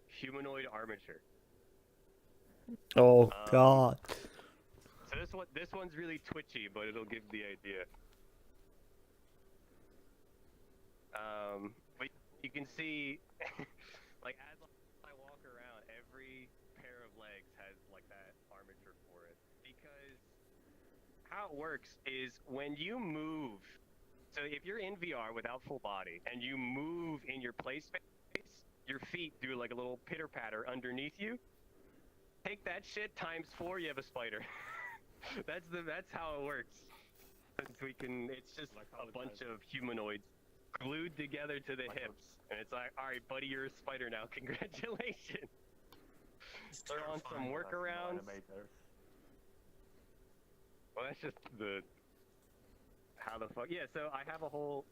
humanoid armature. Oh god. So this one's really twitchy, but it'll give the idea. But you can see, like as I walk around, every pair of legs has like that armature for it. Because how it works is when you move, so if you're in VR without full body and you move in your play space, your feet do like a little pitter patter underneath you. Take that shit times 4, you have a spider. That's how it works. It's just a bunch of humanoids glued together to the hips, and it's like, all right, buddy, you're a spider now. Congratulations. Throw on some workarounds. Well, that's just how the fuck. Yeah, so I have a whole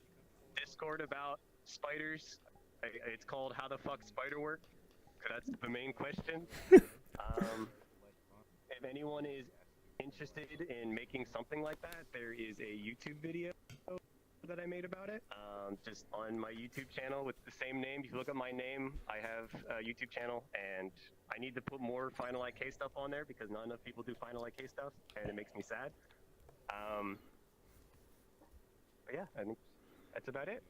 Discord about spiders. It's called How the Fuck Spider Work. That's the main question. If anyone is interested in making something like that, there is a YouTube video that I made about it, just on my YouTube channel with the same name. If you look at my name, I have a YouTube channel, and I need to put more Final IK stuff on there because not enough people do Final IK stuff, and it makes me sad. But yeah, I think that's about it.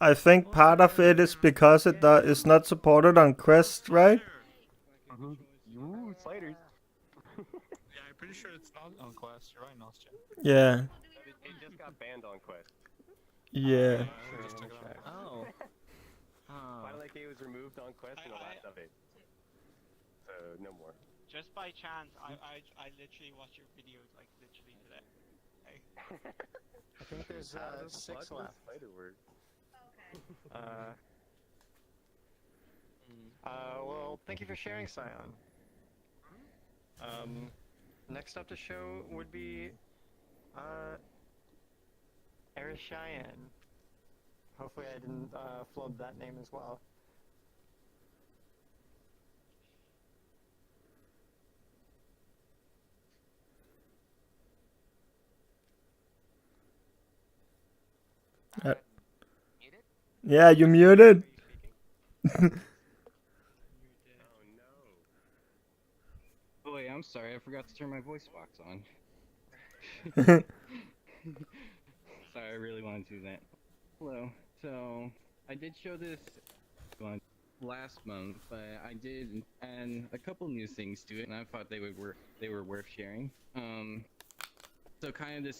I think part of it is because it is not supported on Quest, right? Ooh, sliders. Yeah, I pretty sure it's not on Quest. You're right, Nostra. Yeah. It just got banned on Quest. Yeah. Oh. Final Key was removed on Quest in the last update. So no more. Just by chance, I literally watched your videos like literally today. I think there's How the 6 fuck does left. Spider work? Well, thank you for sharing, Scion. Next up to show would be, Erishayan. Hopefully I didn't, flub that name as well. Yeah, you muted. Oh wait, I'm sorry, I forgot to turn my voice box on. Sorry, I really wanted to do that. Hello. So, I did show this last month, but I did add a couple new things to it, and I thought they were worth sharing. So kind of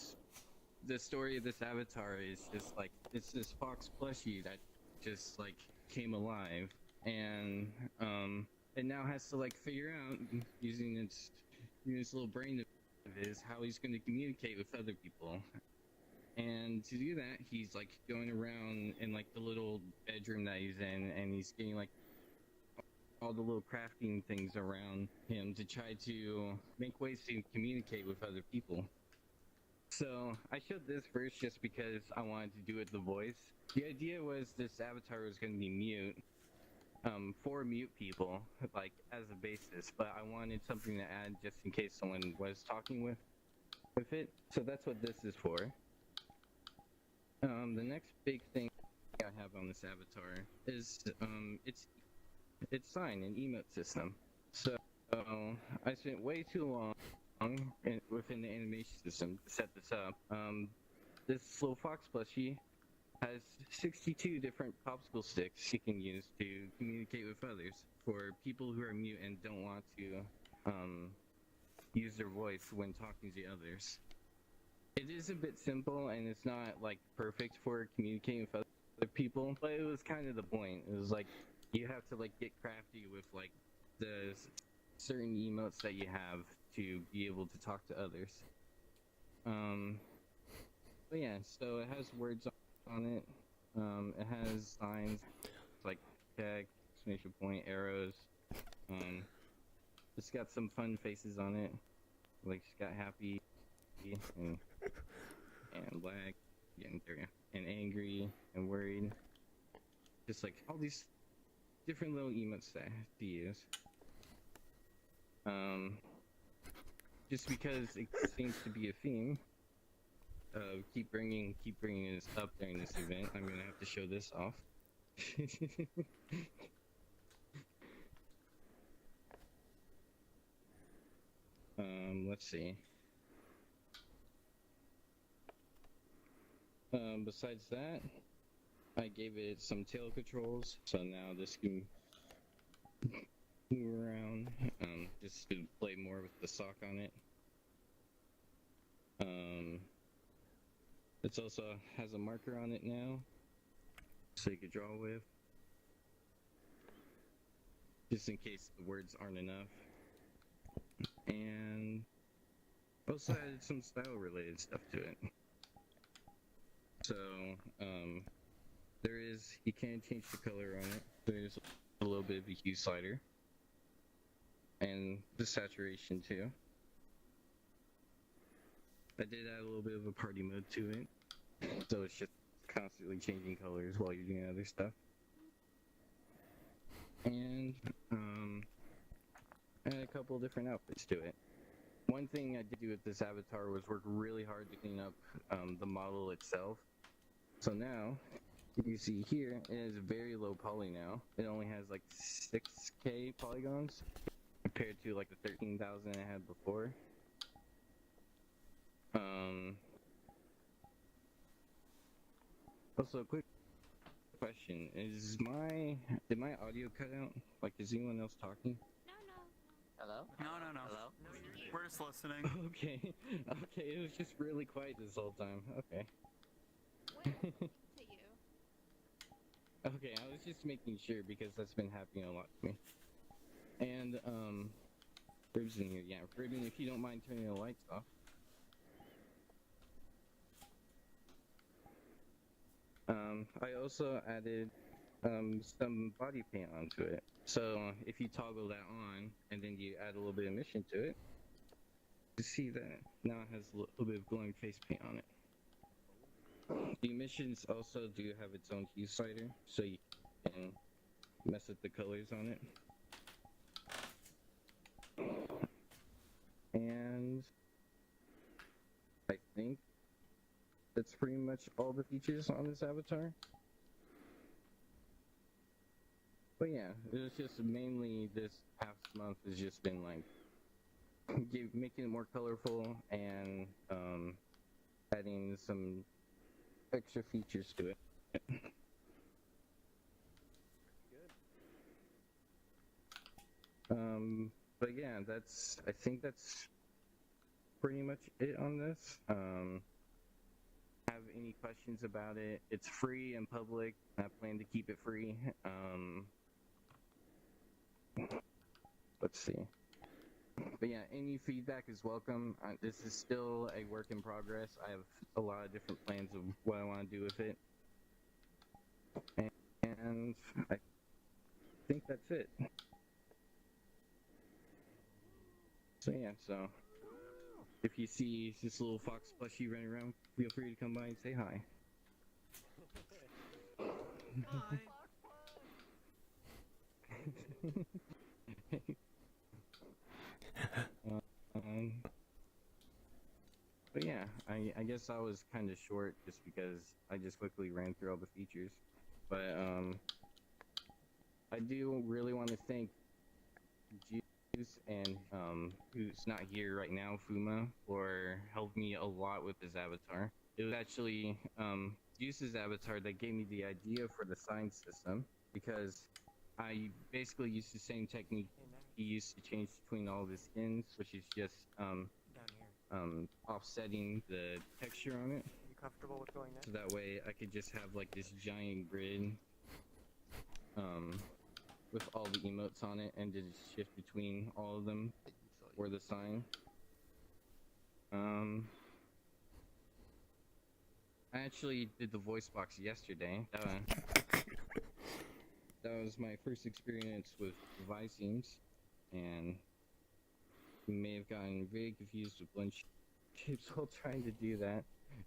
the story of this avatar is just like, it's this fox plushie that just like came alive, and it now has to like figure out, using its little brain of his, how he's going to communicate with other people. And to do that, he's like going around in like the little bedroom that he's in, and he's getting like all the little crafting things around him to try to make ways to communicate with other people. So I showed this first just because I wanted to do it the voice. The idea was this avatar was going to be mute, for mute people, like as a basis, but I wanted something to add just in case someone was talking with it. So that's what this is for. The next big thing I have on this avatar is its sign and emote system. So I spent way too long within the animation system to set this up. This little fox plushie has 62 different popsicle sticks you can use to communicate with others for people who are mute and don't want to use their voice when talking to others. It is a bit simple, and it's not like perfect for communicating with other people, but it was kind of the point. It was like you have to like get crafty with like the certain emotes that you have to be able to talk to others. But yeah, so it has words on it. It has signs like tag, exclamation point, arrows. It's got some fun faces on it, like it's got happy and black, and angry and worried. Just like all these different little emotes that I have to use. Just because it seems to be a theme of keep bringing this up during this event, I'm gonna have to show this off. Let's see. Besides that, I gave it some tail controls, so now this can move around, just to play more with the sock on it. It also has a marker on it now, so you could draw with, just in case the words aren't enough. And also added some style related stuff to it. So, you can change the color on it. There's a little bit of a hue slider. And the saturation too. I did add a little bit of a party mode to it. So it's just constantly changing colors while you're doing other stuff. And, add a couple of different outfits to it. One thing I did do with this avatar was work really hard to clean up the model itself. So now, you see here, it is very low poly now. It only has like 6K polygons compared to like the 13,000 I had before. Also, a quick question: did my audio cut out? Like, is anyone else talking? Hello? No. Hello? We're just listening. Okay, okay, it was just really quiet this whole time. Okay. Okay, I was just making sure because that's been happening a lot to me. And, Ribs in here, yeah. Ribbon, if you don't mind turning the lights off. I also added, some body paint onto it. So, if you toggle that on, and then you add a little bit of mission to it, you see that now it has a little bit of glowing face paint on it. The emissions also do have its own hue slider, so you can mess with the colors on it. And I think that's pretty much all the features on this avatar. But yeah, it was just mainly this past month has just been like making it more colorful and adding some extra features to it. But yeah, I think that's pretty much it on this. Have any questions about it? It's free and public. I plan to keep it free. Let's see. But yeah, any feedback is welcome. This is still a work in progress. I have a lot of different plans of what I want to do with it. And I think that's it. So yeah, so if you see this little fox plushie running around, feel free to come by and say hi. But yeah, I guess I was kind of short just because I just quickly ran through all the features. But I do really want to thank Juice and who's not here right now, Fuma, for helping me a lot with this avatar. It was actually Juice's avatar that gave me the idea for the sign system, because I basically used the same technique he used to change between all of his skins, which is just offsetting the texture on it. You comfortable with going next? So that way I could just have like this giant grid with all the emotes on it and just shift between all of them for the sign. I actually did the voice box yesterday. That was my first experience with Viseams, and you may have gotten very confused with blend shapes while trying to do that,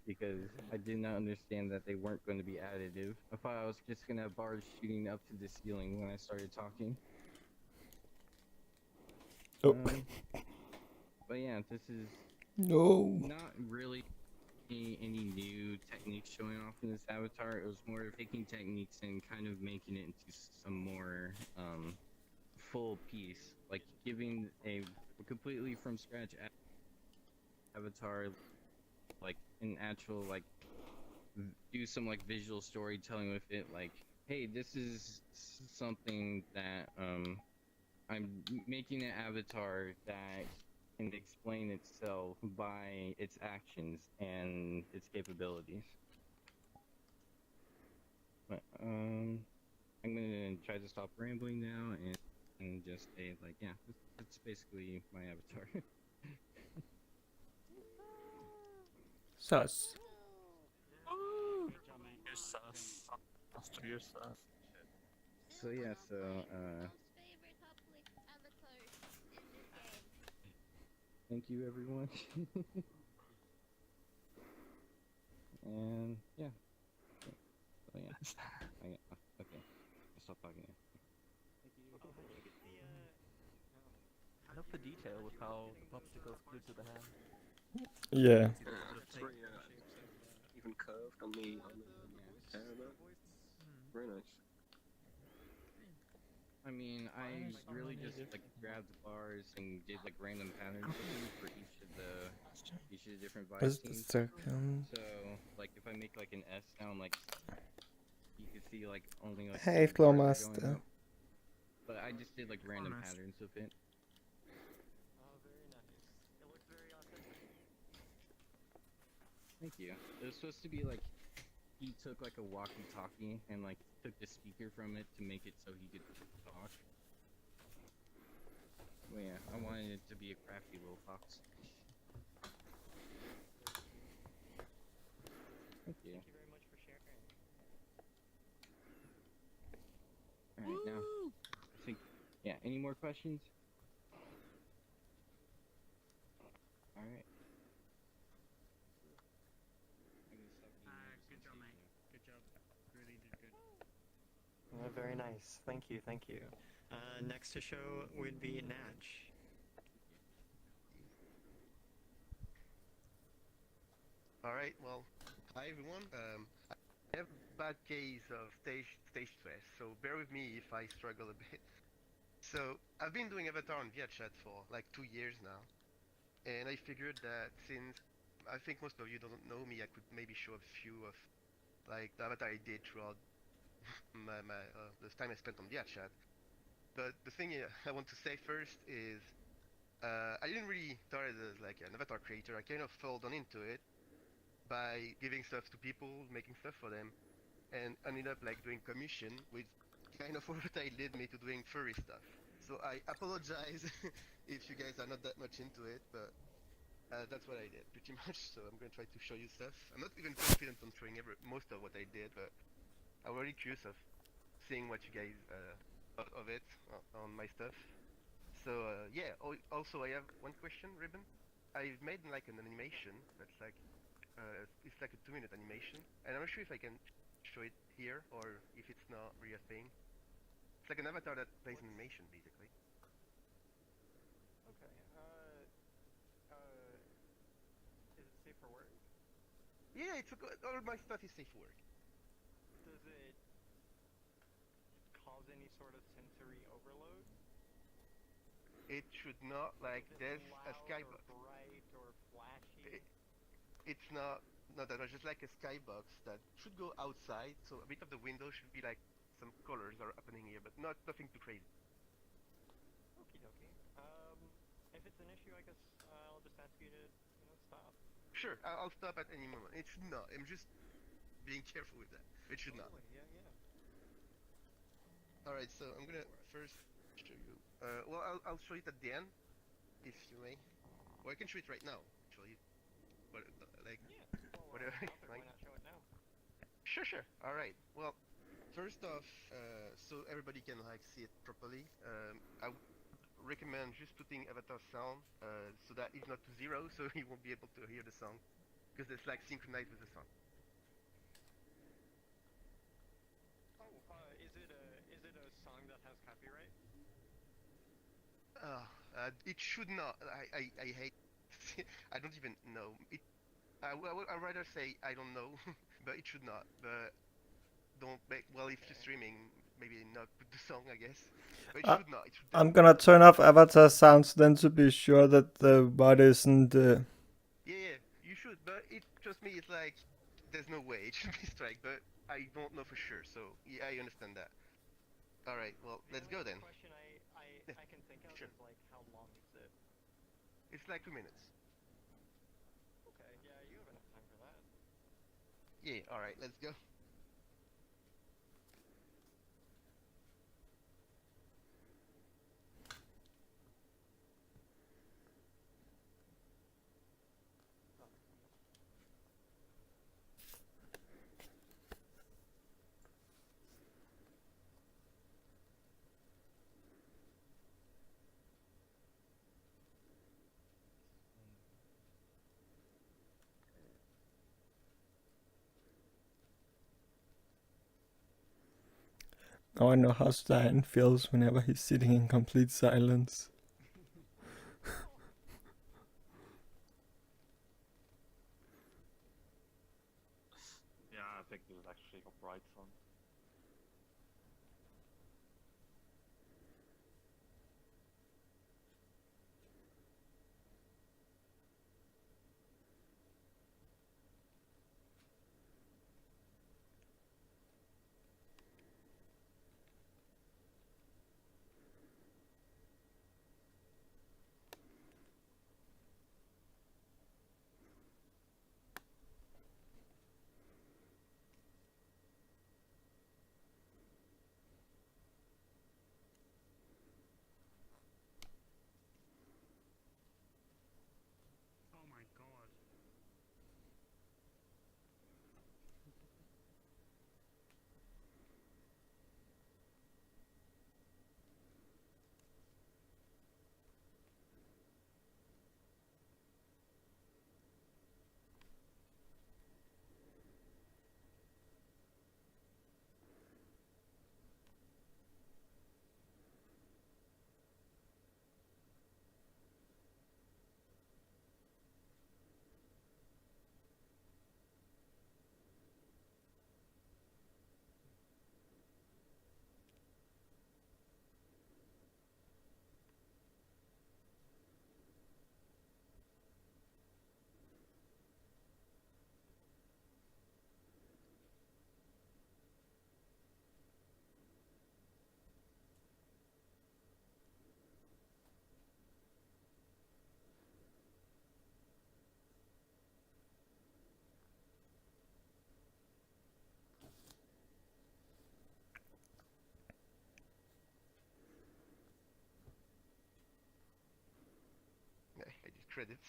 because I did not understand that they weren't going to be additive. I thought I was just going to have bars shooting up to the ceiling when I started talking. Oh. But yeah, this is not really any new techniques showing off in this avatar. It was more of taking techniques and kind of making it into some more full piece, like giving a completely from scratch avatar, like an actual, like, do some like visual storytelling with it, like, hey, this is something that I'm making an avatar that can explain itself by its actions and its capabilities. But I'm gonna try to stop rambling now and just say, like, yeah, that's basically my avatar. Sus. You're sus. You're sus. So yeah, so thank you everyone. And yeah. So yeah. Okay. I'll stop talking now. I love the detail with how the popsicle's glued to the hand. Yeah. It's very even curved on the hair there. Very nice. I mean, I really just like grabbed the bars and did like random patterns with them for each of the different vibe Where's the scenes. circle? So like if I make like an S sound, like you can see like only like Hey, three bars are Flowmaster. going up. But I just did like random patterns with it. Thank you. It was supposed to be like he took like a walkie-talkie and like took the speaker from it to make it so he could talk. Well, yeah, I wanted it to be a crafty little fox. Thank you. Thank you very much for sharing. All right, now I think, yeah. Any more questions? All right. Good job, mate. Good job. Really did good. Very nice. Thank you, thank you. Next to show would be Natch. Alright, well, hi everyone. I have a bad case of stage stress, so bear with me if I struggle a bit. So, I've been doing Avatar on VRChat for like 2 years now, and I figured that since I think most of you don't know me, I could maybe show a few of like the Avatar I did throughout the time I spent on VRChat. But the thing I want to say first is I didn't really start as like an Avatar creator. I kind of fell down into it by giving stuff to people, making stuff for them, and ended up like doing commission, which kind of what I led me to doing furry stuff. So I apologize if you guys are not that much into it, but that's what I did pretty much. So I'm gonna try to show you stuff. I'm not even confident on showing most of what I did, but I'm really curious of seeing what you guys thought of it on my stuff. So yeah. Also, I have one question, Ribbon. I've made like an animation that's like it's like a 2-minute animation, and I'm not sure if I can show it here or if it's not really a thing. It's like an avatar that plays an animation, basically. Okay. Is it safe for work? Yeah, all my stuff is safe for work. Does it cause any sort of sensory overload? It should not. Like there's a skybox. Or bright or flashy. It's not that much. Just like a skybox that should go outside. So a bit of the window should be like some colors are happening here, but nothing too crazy. Okie dokie. If it's an issue, I guess I'll just ask you to, stop. Sure, I'll stop at any moment. It's not. I'm just being careful with that. It should not. Yeah, yeah. Alright, so I'm gonna first show you. Well, I'll show it at the end, if you may. Or I can show it right now, actually. But, like, whatever. Why not show it now? Sure. Alright, well, first off, so everybody can, like, see it properly, I would recommend just putting Avatar sound, so that it's not to 0, so you won't be able to hear the song. Because it's, like, synchronized with the song. Is it a song that has copyright? It should not. I hate. I don't even know. I'd rather say I don't know, but it should not. But don't make. Well, if you're streaming, maybe not put the song, I guess. But it should not. It should I'm gonna turn off Avatar sounds then to be sure that the bot isn't. Yeah, you should. But it trust me, it's like there's no way it should be strike. But I don't know for sure. So yeah, I understand that. All right. Well, let's go then. Question I can think of is like, how long is it? It's like 2 minutes. Okay, yeah, you have enough time for that. Yeah, alright, let's go. Now I know how Stein feels whenever he's sitting in complete silence. Yeah, I think this is actually a bright sun. credits.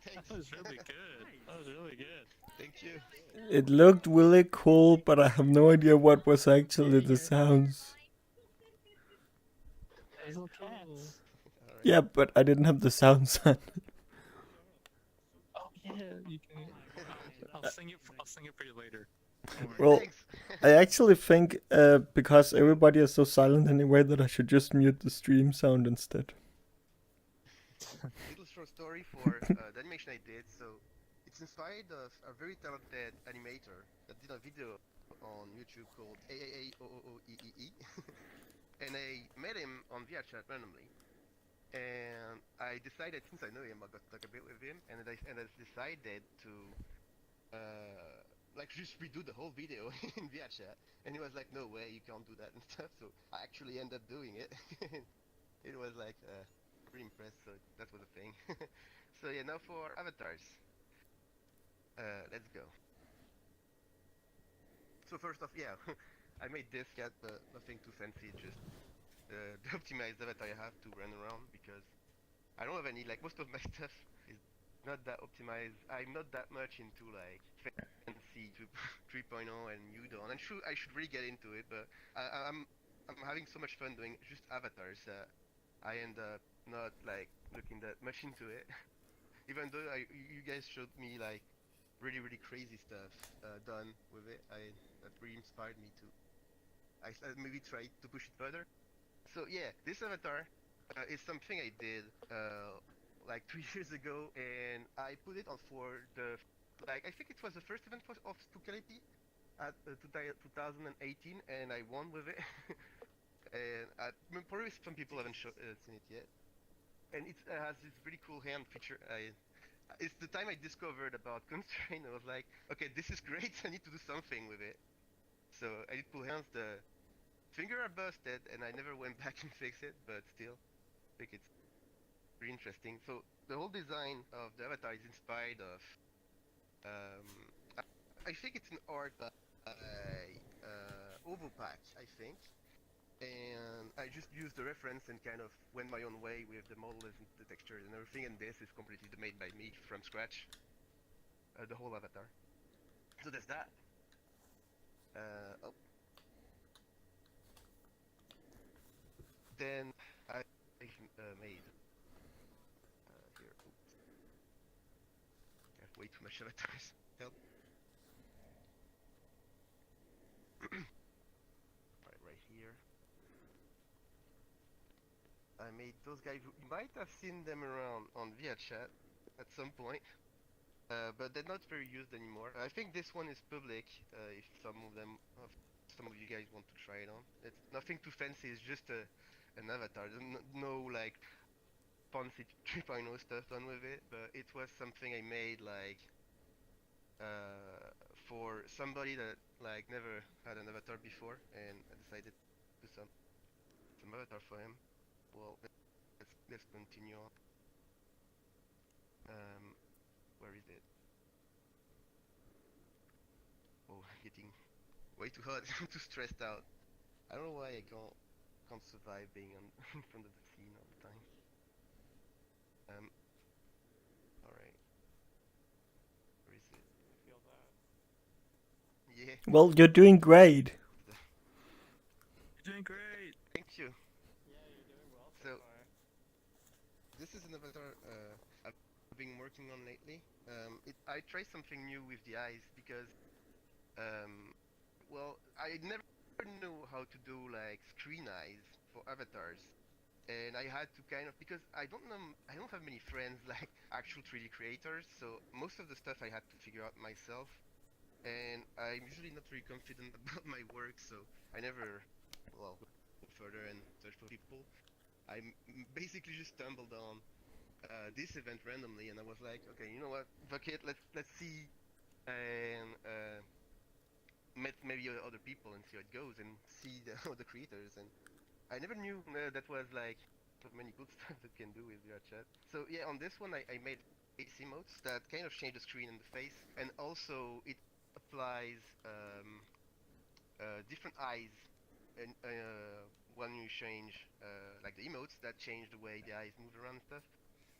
Thanks. That was really good. That was really good. Thank you. It looked really cool, but I have no idea what was actually the sounds. Little cats. Yeah, but I didn't have the sounds on. Oh yeah, you can. I'll sing it. I'll sing it for you later. Don't worry. Well, I actually think because everybody is so silent anyway that I should just mute the stream sound instead. Little short story for the animation I did. So it's inspired of a very talented animator that did a video on YouTube called AAAOOEEE. And I met him on VRChat randomly. And I decided, since I know him, I got to talk a bit with him, and I decided to like just redo the whole video in VRChat. And he was like, "No way, you can't do that" and stuff. So I actually ended up doing it. It was like pretty impressed. So that was a thing. So yeah, now for avatars. Let's go. So first off, yeah, I made this cat, but nothing too fancy. Just the optimized avatar I have to run around because I don't have any, like, most of my stuff is not that optimized. I'm not that much into like fancy 3.0 and Udon. And I should really get into it, but I'm having so much fun doing just avatars that I end up not like looking that much into it. Even though you guys showed me like really crazy stuff done with it, that really inspired me to maybe try to push it further. So yeah, this avatar is something I did like 3 years ago, and I put it on for the I think it was the first event of Stukality at 2018, and I won with it. And probably some people haven't seen it yet. And it has this really cool hand feature. It's the time I discovered about constraint. I was like, okay, this is great. I need to do something with it. So I did pull hands. The finger are busted, and I never went back and fixed it, but still, I think it's pretty interesting. So the whole design of the avatar is inspired of, I think it's an art by Ovopack, I think, and I just used the reference and kind of went my own way with the models and the textures and everything, and this is completely made by me from scratch, the whole avatar. So there's that. Oh. Then I made here. Oops. I have way too much avatars. Help. right here. I made those guys. You might have seen them around on VRChat at some point, but they're not very used anymore. I think this one is public. If some of you guys want to try it on, it's nothing too fancy. It's just an avatar. There's no like fancy 3.0 stuff done with it, but it was something I made like for somebody that like never had an avatar before, and I decided to do some avatar for him. Well, let's continue on. Where is it? Oh, getting way too hot. I'm too stressed out. I don't know why I can't survive being in front of the scene all the time. Alright. Where is it? I feel that. Yeah. Well, you're doing great. You're doing great. Thank you. Yeah, you're doing well so far. This is an avatar I've been working on lately. I tried something new with the eyes because, well, I never knew how to do like screen eyes for avatars, and I had to kind of, because I don't have many friends like actual 3D creators, so most of the stuff I had to figure out myself, and I'm usually not very confident about my work, so I never, well, go further and search for people. I basically just stumbled on this event randomly, and I was like, okay, you know what, fuck it, let's see, and met maybe other people and see how it goes, and see the other creators. And I never knew that was like not many good stuff that can do with VRChat. So yeah, on this one I made face emotes that kind of change the screen and the face, and also it applies different eyes, and when you change like the emotes that change the way the eyes move around and stuff.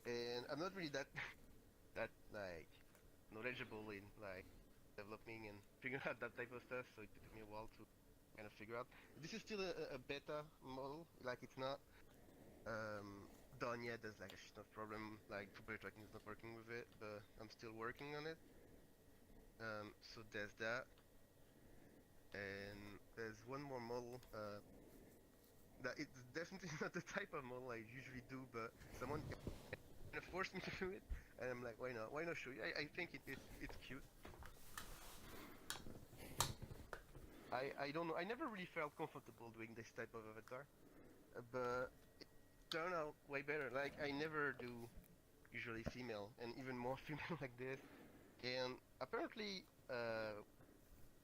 And I'm not really that that like knowledgeable in like developing and figuring out that type of stuff, so it took me a while to kind of figure out. This is still a beta model, like it's not done yet. There's like a shit of problem, like property tracking is not working with it, but I'm still working on it. So there's that, and there's one more model that it's definitely not the type of model I usually do, but someone kind of forced me to do it, and I'm like, why not? Why not show you? I think it's cute. I don't know. I never really felt comfortable doing this type of avatar, but it turned out way better. Like I never do usually female, and even more female like this. And apparently,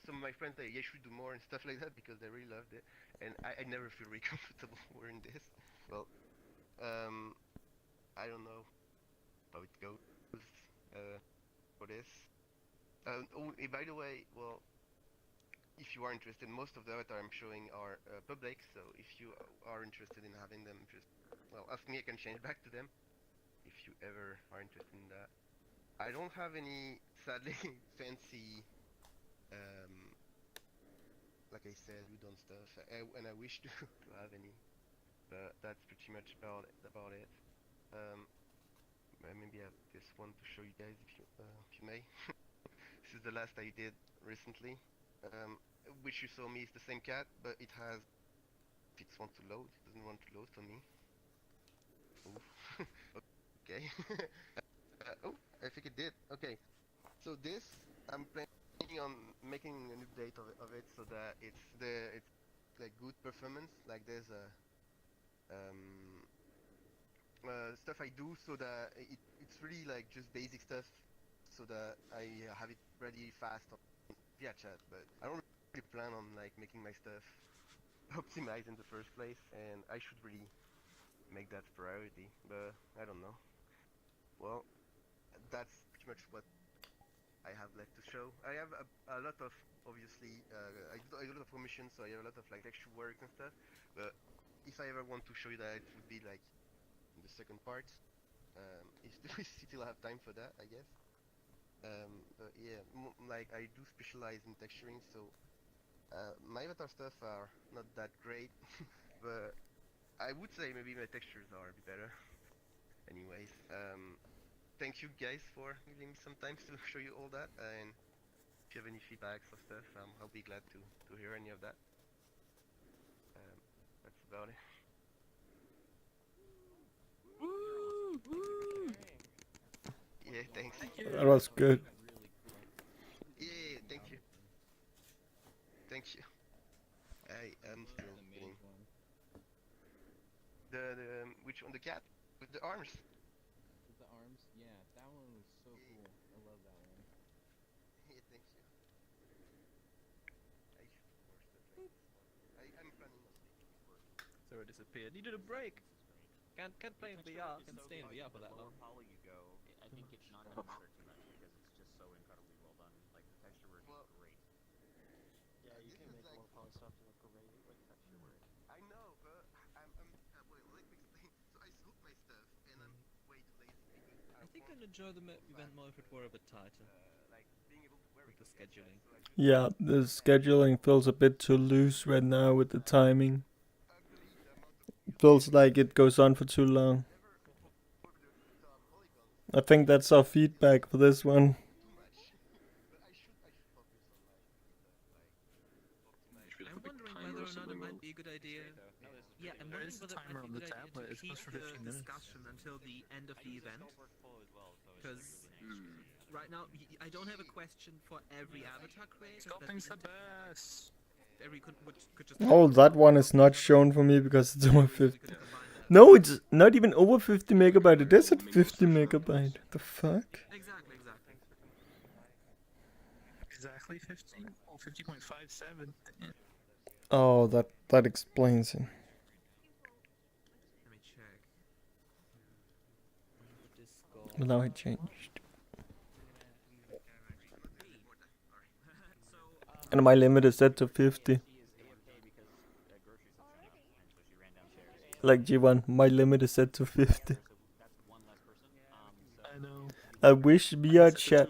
some of my friends say, yeah, you should do more and stuff like that because they really loved it. And I never feel really comfortable wearing this. Well, I don't know how it goes for this. Oh, by the way, well, if you are interested, most of the avatar I'm showing are public, so if you are interested in having them, just, well, ask me, I can change back to them, if you ever are interested in that. I don't have any, sadly, fancy, like I said, redone stuff, and I wish to have any, but that's pretty much about it. Maybe I have this one to show you guys, if you may. This is the last I did recently. Which you saw me is the same cat, but it has, if it wants to load, it doesn't want to load for me. Oof. Okay. Oh, I think it did. Okay. So this, I'm planning on making an update of it so that it's like good performance. Like there's a stuff I do so that it's really like just basic stuff so that I have it ready fast on VRChat, but I don't really plan on like making my stuff optimized in the first place, and I should really make that priority, but I don't know. Well, that's pretty much what I have left to show. I have a lot of, obviously, I do a lot of commissions, so I have a lot of like texture work and stuff, but if I ever want to show you that, it would be like in the second part. If we still have time for that, I guess. But yeah, like I do specialize in texturing, so my avatar stuff are not that great, but I would say maybe my textures are a bit better. Anyways, thank you guys for giving me some time to show you all that, and if you have any feedbacks or stuff, I'll be glad to hear any of that. That's about it. Woo! Woo! Yeah, thanks. That was good. Yeah, thank you. Thank you. I am still getting the which one? The cat with the arms. With the arms? Yeah, that one was so cool. I love that one. Yeah, thank you. I should more stuff like this one. I'm planning on sleeping before. So it disappeared. Needed a break. Can't play in VR. Can't stay in VR for that long. Poly you go, I think it's not gonna matter too much because it's just so incredibly well done. Like the texture work is great. Yeah, you can make more poly stuff look great with texture work. I know, but wait, let me explain. So I scope my stuff, and I'm way too lazy because I think I'd enjoy the event more if it were a bit tighter. like being able to wear with the scheduling. Yeah, the scheduling feels a bit too loose right now with the timing. It feels like it goes on for too long. I think that's our feedback for this one. I'm wondering whether or not it might be a good idea. Yeah, I'm wondering whether it might be a good idea to keep the discussion until the end of the event. Because right now, I don't have a question for every avatar creator. Sculpting's the best. Every could just. Oh, that one is not shown for me because it's over 50. No, it's not even over 50 megabyte. It is at 50 megabyte. The fuck? Exactly. Exactly 50? Oh, 50.57. Oh, that explains it. Let me check. But now it changed. And my limit is set to 50. Like G1, my limit is set to 50. I know. I wish VRChat.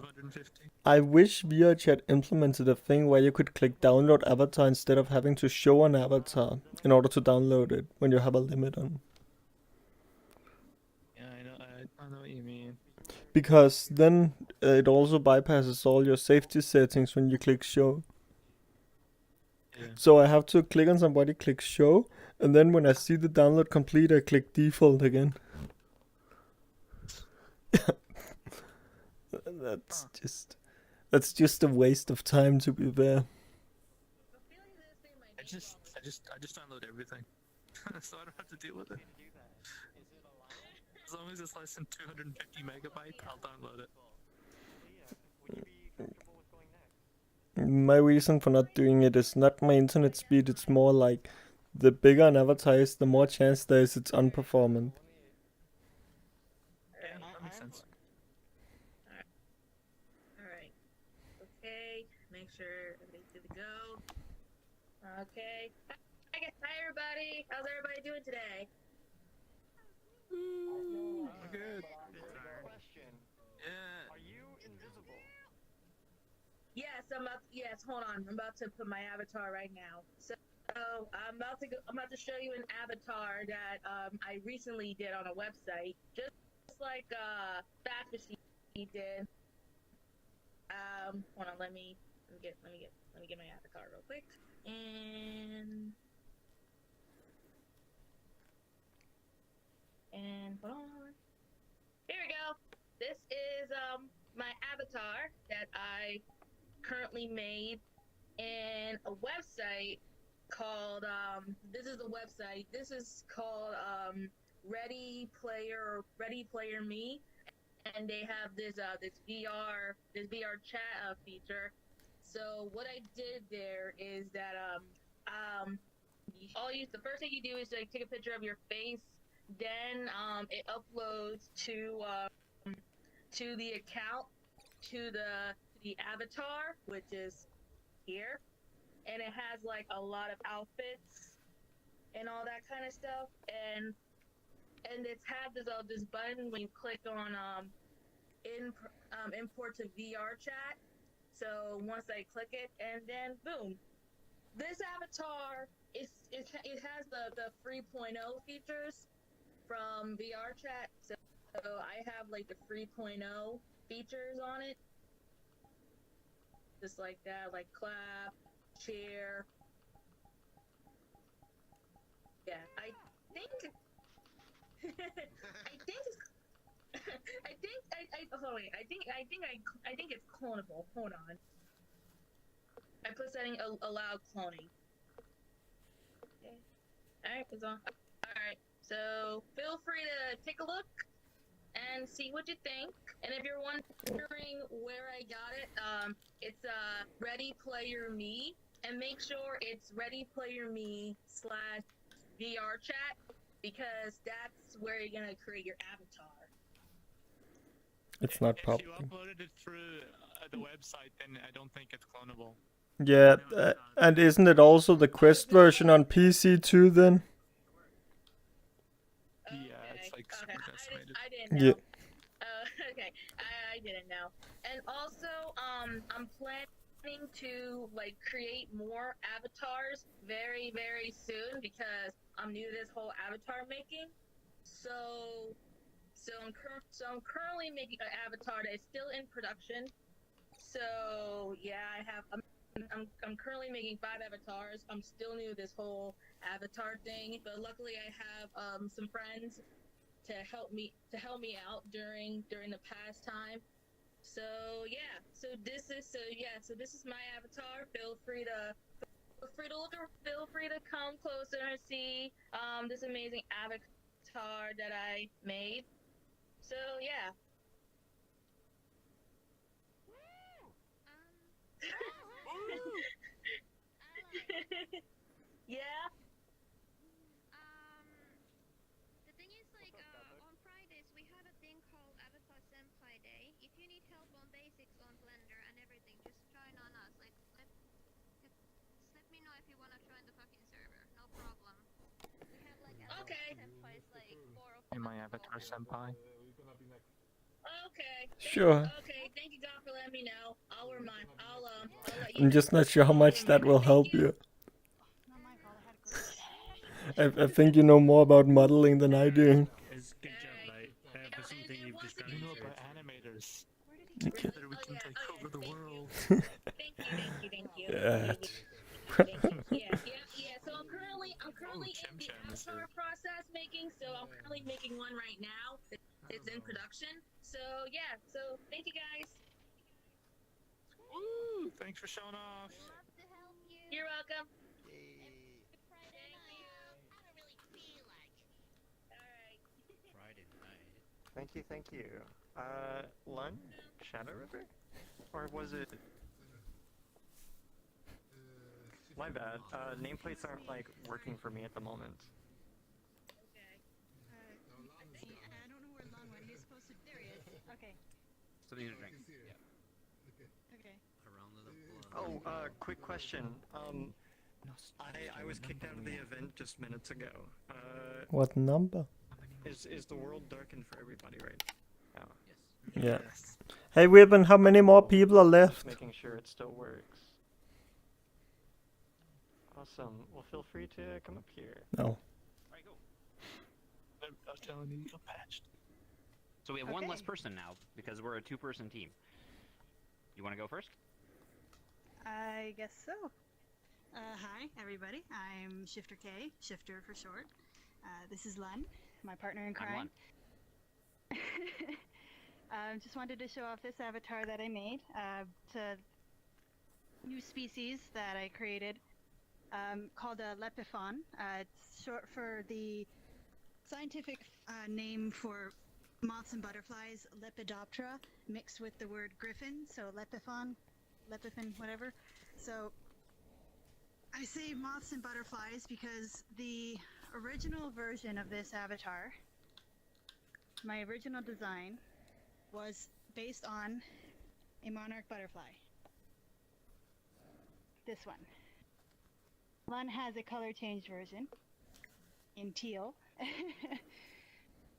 I wish VRChat implemented a thing where you could click download avatar instead of having to show an avatar in order to download it when you have a limit on. Yeah, I know what you mean. Because then it also bypasses all your safety settings when you click show. Yeah. So I have to click on somebody, click show, and then when I see the download complete, I click default again. That's just a waste of time, to be fair. I just download everything, so I don't have to deal with it. As long as it's less than 250 megabytes, I'll download it. My reason for not doing it is not my internet speed, it's more like the bigger an avatar is, the more chance there is it's unperformant. Yeah, that makes sense. Alright. Okay, make sure everything's good to go. Okay. Hi everybody! How's everybody doing today? Good. Question. Yeah. Are you invisible? Yes, hold on. I'm about to put my avatar right now. So I'm about to show you an avatar that I recently did on a website, just like Fast Machine did. Hold on, let me get my avatar real quick. And hold on. Here we go. This is my avatar that I currently made in a website called this is called Ready Player Me, and they have this VRChat feature. So what I did there is that the first thing you do is like take a picture of your face, then it uploads to the account, to the avatar, which is here, and it has like a lot of outfits and all that kind of stuff, and it's had this button when you click on import to VRChat. So once I click it, and then boom, this avatar it has the 3.0 features from VRChat. So I have like the 3.0 features on it. Just like that, like clap, cheer. Yeah, I think I think it's clonable. Hold on. I put setting allow cloning. Okay. Alright, it's on. Alright, so feel free to take a look and see what you think. And if you're wondering where I got it, it's Ready Player Me, and make sure it's Ready Player Me / VRChat, because that's where you're gonna create your avatar. It's not If popping. you uploaded it through the website, then I don't think it's clonable. Yeah, and isn't it also the Quest version on PC too then? Yeah, it's like super decimated. I didn't know. Yeah. Okay, I didn't know. And also, I'm planning to like create more avatars very, very soon, because I'm new to this whole avatar making. So I'm currently making an avatar that is still in production. So yeah, I'm currently making 5 avatars. I'm still new to this whole avatar thing, but luckily I have some friends to help me out during the past time. So yeah, so this is my avatar. Feel free to come closer and see this amazing avatar that I made. So yeah. Yeah. The thing is, like, on Fridays we had a thing called Avatar Sim In my avatar senpai. Okay. Sure. Okay. Thank you, God, for letting me know. I'll remind. I'll let you I'm know. just not sure how much that will help you. I think you know more about modeling than I do. It's good job, mate. For something you've just got You know into about it. animators. Okay. Together we can take over the world. Thank you. Yeah. Yeah. So I'm currently in the avatar process making. So I'm currently making one right now. It's in production. So yeah. So thank you guys. Woo! Thanks for showing off. You're welcome. Friday night. Thank you. Lun? Shadow River? Or was it... My bad. Nameplates aren't, like, working for me at the moment. I don't know where Lon went. He's supposed to... There he is. Okay. Something to drink. Yeah. Okay. Oh, quick question. I was kicked out of the event just minutes ago. What number? Is the world darkened for everybody right now? Yeah. Hey, Ribbon, how many more people are left? Making sure it still works. Awesome. Well, feel free to come up here. No. Alright, go. I was telling you, you're patched. So we have one less person now because we're a two-person team. You want to go first? I guess so. Hi, everybody. I'm Shifter K, Shifter for short. This is Lun, my partner in crime. Just wanted to show off this avatar that I made. To new species that I created called a lepifon. It's short for the scientific name for moths and butterflies, Lepidoptera, mixed with the word griffin, so lepifon, whatever. So I say moths and butterflies because the original version of this avatar, my original design, was based on a monarch butterfly. This one. Lun has a color changed version in teal.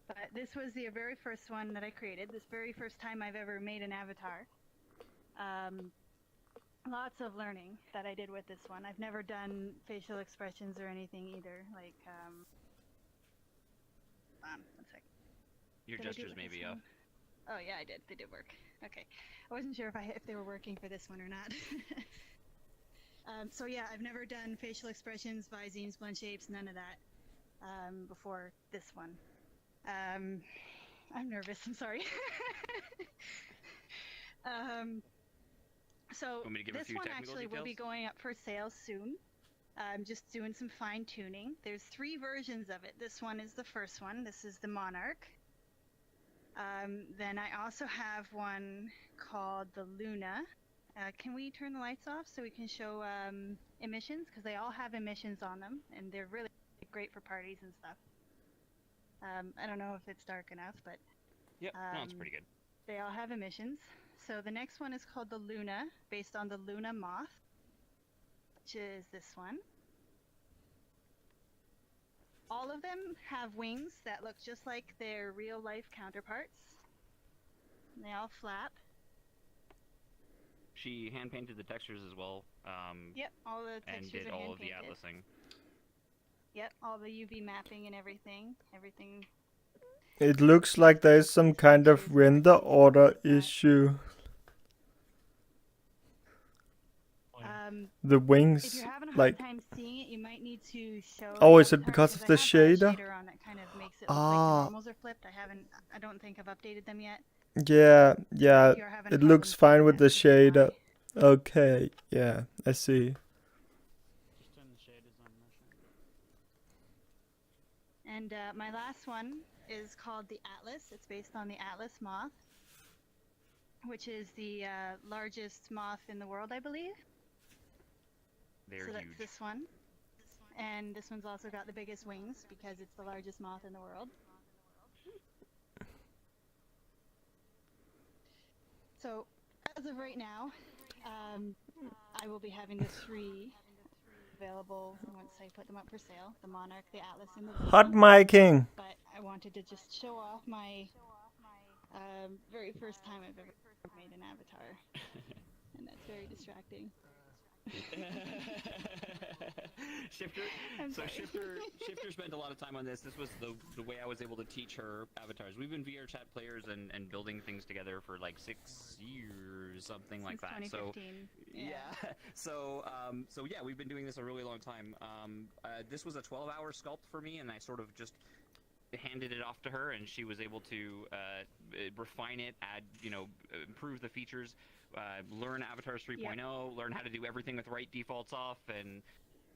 But this was the very first one that I created, this very first time I've ever made an avatar. Lots of learning that I did with this one. I've never done facial expressions or anything either, like, hold on, one sec. Your gestures may be off. Oh yeah, I did. They did work. Okay. I wasn't sure if they were working for this one or not. So yeah, I've never done facial expressions, visines, blend shapes, none of that before this one. I'm nervous, I'm sorry. So this one actually will be going up for sale soon. I'm just doing some fine tuning. There's 3 versions of it. This one is the first one. This is the Monarch. Then I also have one called the Luna. Can we turn the lights off so we can show emissions? Because they all have emissions on them, and they're really great for parties and stuff. I don't know if it's dark enough, but yep, no, it's pretty good. They all have emissions. So the next one is called the Luna, based on the Luna moth, which is this one. All of them have wings that look just like their real-life counterparts. And they all flap. She hand-painted the textures as well. Yep, all the textures and did are all of the hand-painted. atlasing. Yep, all the UV mapping and everything. It looks like there's some kind of render order issue. The wings, if you're having a like... hard time seeing it, you might need to show. Oh, is it because of the shader? Shader on that kind of makes it look like the normals are flipped. I don't think I've updated them yet. Yeah, it looks fine with the shader. Okay, yeah, I see. And my last one is called the Atlas. It's based on the Atlas moth, which is the largest moth in the world, I believe. They're so that's huge. this one. And this one's also got the biggest wings because it's the largest moth in the world. So, as of right now, I will be having the 3 available once I put them up for sale. The Monarch, the Atlas, and the Hot miking. But I wanted to just show off my very first time I've ever made an avatar, and that's very distracting. Shifter. I'm So sorry. Shifter spent a lot of time on this. This was the way I was able to teach her avatars. We've been VRChat players and building things together for like 6 years, something like that. Since 2015. So so yeah, we've been doing this a really long time. This was a 12-hour sculpt for me, and I sort of just handed it off to her, and she was able to refine it, add, improve the features, learn Avatars 3.0, learn how to do everything with right defaults off, and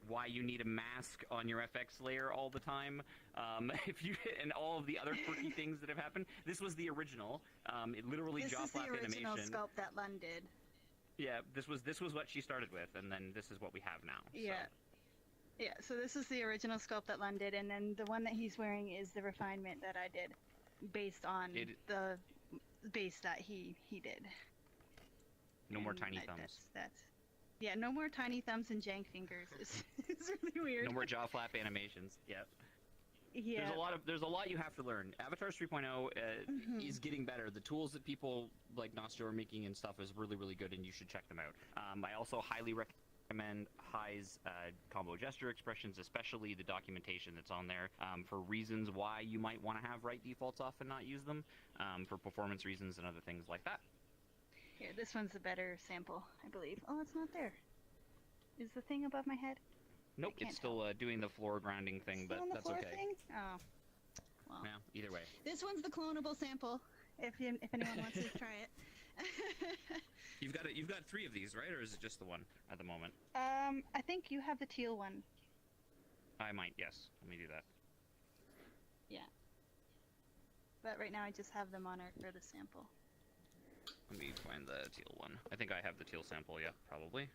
why you need a mask on your FX layer all the time, and all of the other quirky things that have happened. This was the original. It literally This jaw is the flap original animation. sculpt that Lund did. Yeah, this was what she started with, and then this is what we have now. Yeah. Yeah, so this is the original sculpt that Lund did, and then the one that he's wearing is the refinement that I did, based on the base that he did. No more And tiny thumbs. Yeah, no more tiny thumbs and jank fingers. It's really weird. No more jaw flap animations. Yep. Yeah. There's a lot you have to learn. Avatars 3.0 is getting better. The tools that people like Nostro are making and stuff is really, really good, and you should check them out. I also highly recommend High's combo gesture expressions, especially the documentation that's on there, for reasons why you might want to have right defaults off and not use them, for performance reasons and other things like that. Here, this one's a better sample, I believe. Oh, it's not there. Is the thing above my head? Nope, it's still doing the floor grounding thing, Still but on the that's floor okay. thing? Oh. Well. Yeah, either way. This one's the clonable sample, if anyone wants to try it. You've got 3 of these, right? Or is it just the one at the moment? I think you have the teal one. I might, yes. Let me do that. Yeah. But right now I just have the Monarch for the sample. Let me find the teal one. I think I have the teal sample, yeah, probably.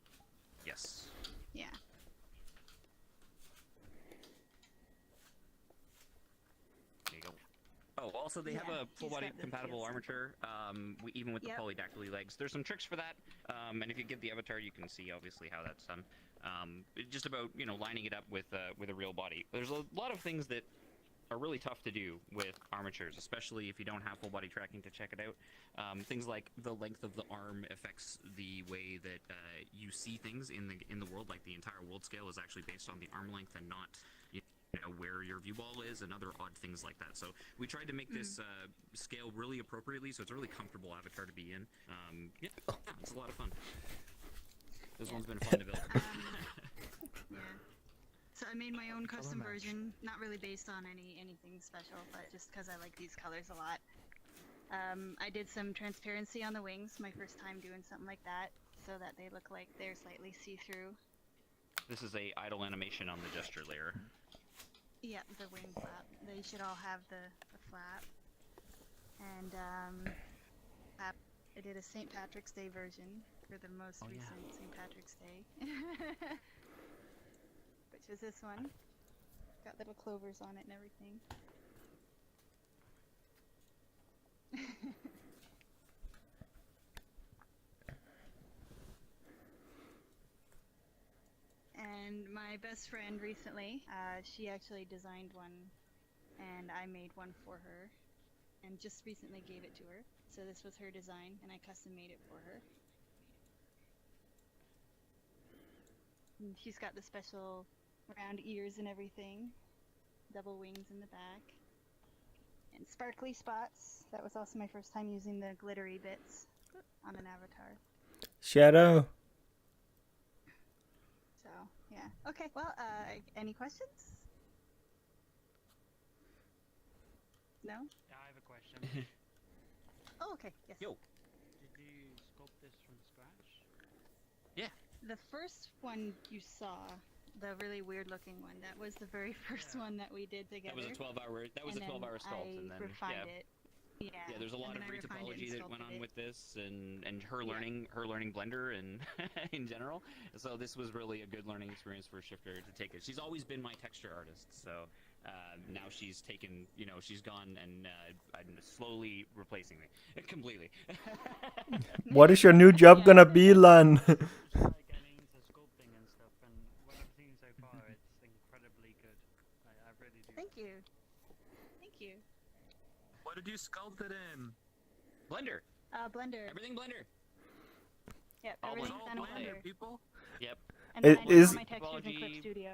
Yes. Yeah. There you go. Oh, also they have a full body compatible armature, even with the polydactyly legs. There's some tricks for that, and if you get the avatar, you can see obviously how that's done. Just about lining it up with a real body. There's a lot of things that are really tough to do with armatures, especially if you don't have full body tracking to check it out. Things like the length of the arm affects the way that you see things in the world. Like the entire world scale is actually based on the arm length and not where your view ball is, and other odd things like that. So we tried to make this scale really appropriately, so it's a really comfortable avatar to be in. Yeah, it's a lot of fun. This one's been fun to build. Yeah. So I made my own custom version, not really based on anything special, but just because I like these colors a lot. I did some transparency on the wings, my first time doing something like that, so that they look like they're slightly see-through. This is a idle animation on the gesture layer. Yeah, the wing flap. They should all have the flap. And I did a St. Patrick's Day version for the most recent St. Patrick's Day. Which is this one. Got little clovers on it and everything. And my best friend recently, she actually designed one, and I made one for her, and just recently gave it to her. So this was her design, and I custom made it for her. And she's got the special round ears and everything, double wings in the back, and sparkly spots. That was also my first time using the glittery bits on an avatar. Shadow. So, yeah. Okay, well, any questions? No? Yeah, I have a question. Oh, okay, yes. Yo. Did you sculpt this from scratch? Yeah. The first one you saw, the really weird looking one, that was the very first one that we did together. That was a 12-hour. That was a 12-hour sculpt, and then refined it. Yeah. Yeah, there's a lot of retopology that went on with this, and her learning Blender and in general. So this was really a good learning experience for Shifter to take it. She's always been my texture artist, so now she's taken, she's gone and slowly replacing me completely. What is your new job gonna be, Lan? Getting into sculpting and stuff, and one of the seen so far, it's incredibly good. I really do. Thank you. Thank you. What did you sculpt it in? Blender. Blender. Everything Blender. Yep, All everything's Blender. done in All Blender, Blender. people. Yep. And It then I do is- all my textures in Clip Studio.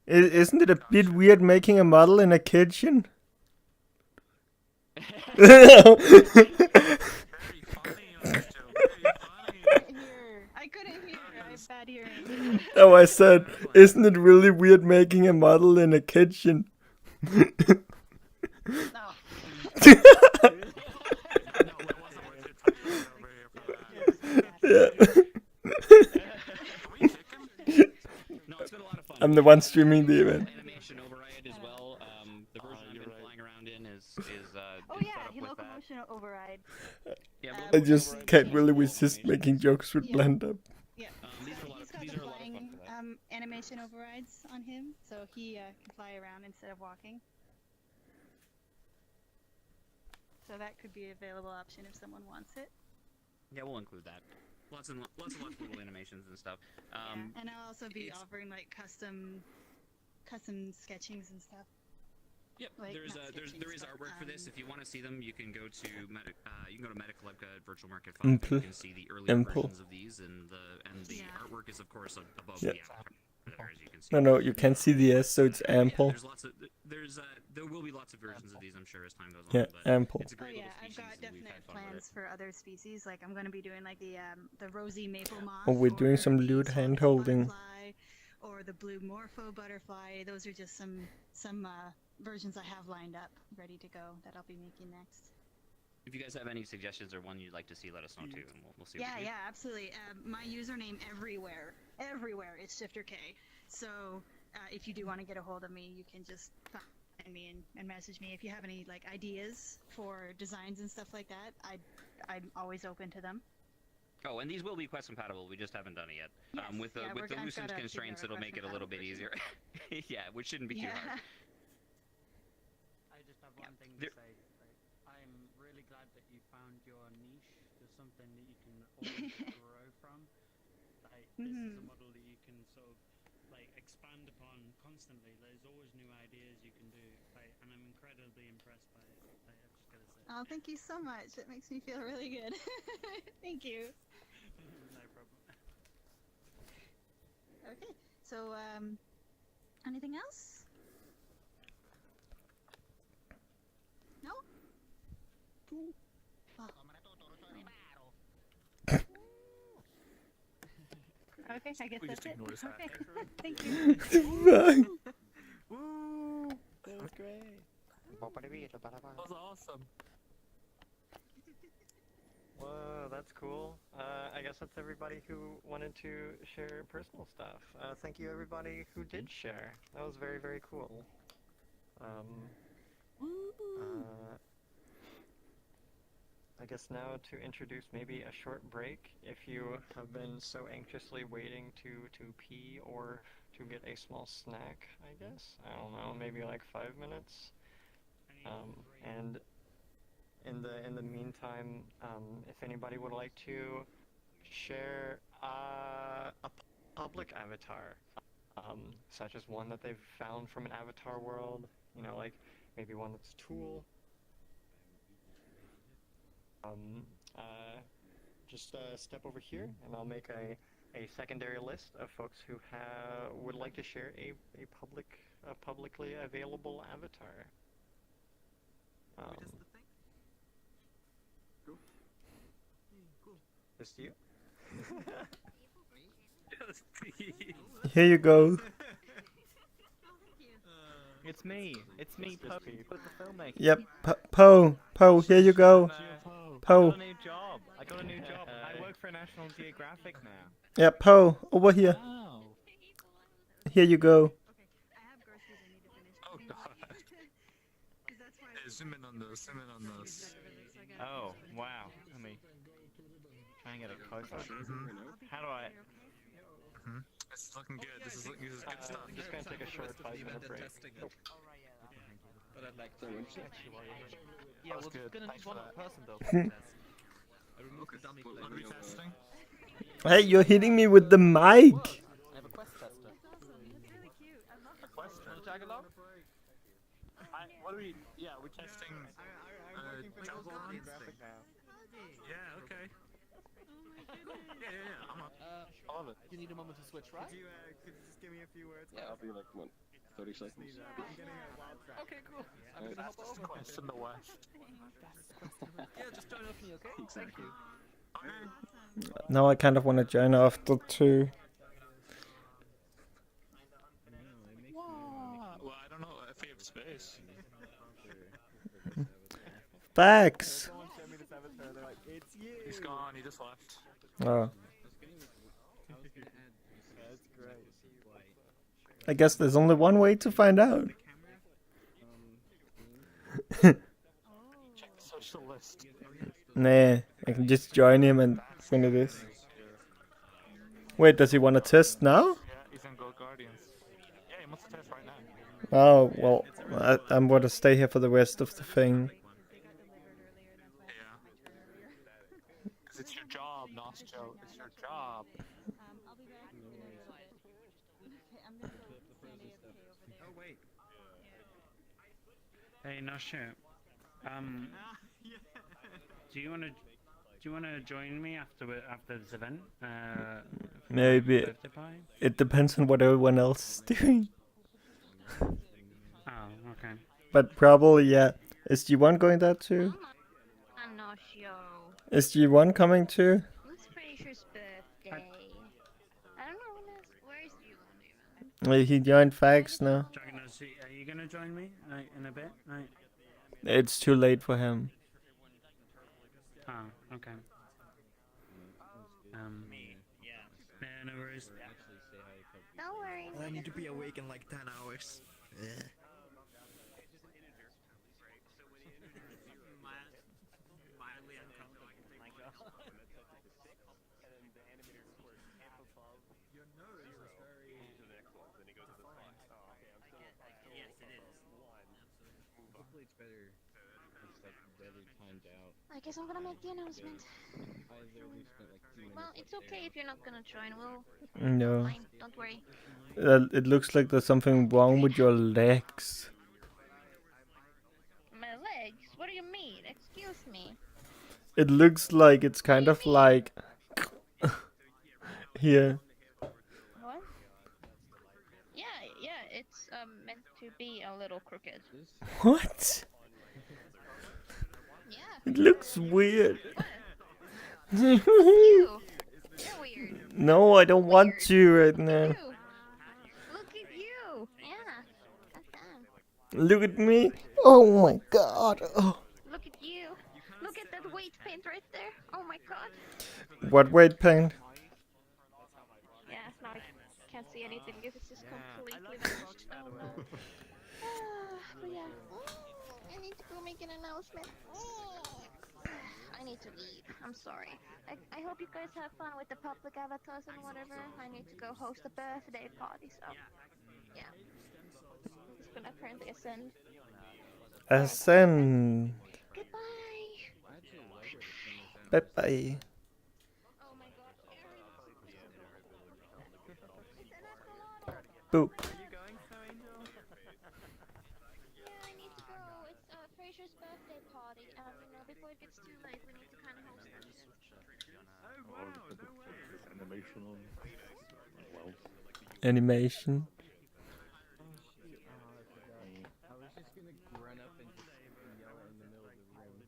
Isn't it a bit weird making a model in a kitchen? I couldn't hear. I have bad hearing. Oh, I said, isn't it really weird making a model in a kitchen? Yeah. No, it's been a lot of fun. I'm the one streaming the event. Animation override as well. The version I've been flying around in is Oh set yeah, up with that. locomotion override. Yeah, I just can't really resist making jokes with Blender. Yeah. These are a lot of, He's got these the are a lot of fun flying for that. animation overrides on him, so he can fly around instead of walking. So that could be an available option if someone wants it. Yeah, we'll include that. Lots of little animations and stuff. And I'll also be offering like custom sketchings and stuff. Yep, Like, there is not sketchings, but, artwork for this. If you want to see them, you can go to Metacolebka at Virtual Market 5. Ample. You can see the earlier Ample. versions of these, and the artwork is of course above Yeah. the avatar, as you can see. No, you can't see the S, so it's ample. There's lots of there will be lots of versions of these, I'm sure, as time goes Yeah, on. But ample. It's a great little I've species, got and we've had definite fun with plans for other species. Like I'm going to be doing like the rosy maple moth. Oh, we're doing or some the lewd tongue hand holding. butterfly, or the blue morpho butterfly. Those are just some versions I have lined up, ready to go that I'll be making next. If you guys have any suggestions or one you'd like to see, let us know too, and we'll see. Yeah, what we yeah, absolutely. My username everywhere is Shifter K. So if you do want to get a hold of me, you can just find me and message me. If you have any like ideas for designs and stuff like that, I'm always open to them. Oh, and these will be quest compatible. We just haven't done it yet. Yes, With the yeah, with the I've loosened gotta constraints, figure it'll out make it a little bit easier. Yeah, which shouldn't be too hard. I just have one thing to There- say. I'm really glad that you found your niche. There's something that you can always grow from. Like this is a model that you can sort of like expand upon constantly. There's always new ideas you can do. Like, and I'm incredibly impressed by it. Like, I just gotta say. Oh, thank you so much. It makes me feel really good. Thank you. No problem. Okay, so anything else? No? Cool. Oh. Okay, I guess We that's just it. ignore this Okay, hat. thank you. Woo! That was great. That was awesome. Whoa, that's cool. I guess that's everybody who wanted to share personal stuff. Thank you everybody who did share. That was very, very cool. I guess now to introduce maybe a short break. If you have been so anxiously waiting to pee or to get a small snack, I guess. I don't know, maybe like 5 minutes. And in the meantime, if anybody would like to share a public avatar, such as one that they've found from an avatar world, you know, like maybe one that's Tool. Just step over here, and I'll make a secondary list of folks who would like to share a publicly available avatar. Just you? Here you go. It's me, Po, the filmmaker. Yep, Po, here you go. Po. I got a new job. I work for National Geographic now. Yeah, Po, over here. Oh. Here you go. Oh god. Hey, zoom in on this. Oh, wow. Let me try and get it closer. How do I... This is looking good. This is good stuff. I'm just gonna take a short 5-minute break. But I'd like to. Yeah, we're good. gonna need one person though. I removed the dummy What are we testing? Hey, you're hitting me with the mic. I have a quest tester. Question. Want to tag along? What are we? Yeah, we're testing. Double instinct. Yeah. Okay. Yeah. I'm up. I love it. You need a moment to switch, right? Could you just give me a few words? Yeah, I'll be like, come on, 30 seconds. I'm getting a wild track. Okay, cool. I'm gonna hop over. Quest in the West. Yeah, just join with me, okay? Thank you. Now I kind of want to join after 2. Well, I don't know if we have space. Facts! He's gone. He just left. Oh. That's great. I guess there's only one way to find out. Check the social list. Nah, I can just join him and finish this. Wait, does he want to test now? Yeah, he's in Gold Guardians. Yeah, he wants to test right now. Oh, well, I'm going to stay here for the rest of the thing. Yeah. Because it's your job, Nostro. It's your job. Oh wait. Hey, Nasha. Do you wanna join me after this event? Maybe. Birthday party? It depends on what everyone else is doing. Oh, okay. But probably, yeah. Is G1 going there too? I'm not sure. Is G1 coming too? It's Fraser's birthday. I don't know where is G1 even? He joined Fags now. Are you gonna join me in a bit? Right. It's too late for him. Oh, okay. No worries. Don't worry. I need to be awake in like 10 hours. Mildly uncomfortable. My God. Your nose is very... Yes, it is. Hopefully it's better. It's like better timed out. I guess I'm gonna make the announcement. I literally spent like 2 minutes. Well, it's okay if you're not gonna join. We'll. No. Fine. Don't worry. It looks like there's something wrong with your legs. My legs? What do you mean? Excuse me. It looks like it's kind of like... here. What? Yeah, it's meant to be a little crooked. What? Yeah. It looks weird. You. You're weird. No, I don't want to right now. You. Look at you. Yeah. Goddamn. Look at me. Oh my god. Oh. Look at you. Look at that weight paint right there. Oh my god. What weight paint? Yeah, now I can't see anything because it's just completely vanished. Oh no. But yeah. I need to go make an announcement. I need to leave. I'm sorry. I hope you guys have fun with the public avatars and whatever. I need to go host a birthday party, so yeah. It's gonna apparently ascend. Ascend. Goodbye. Bye bye. Boop. Yeah, I need to go. It's Fraser's birthday party. Before it gets too late, we need to kind of host it. Animation on. Well. Animation. I was just gonna run up and just yell in the middle of the room.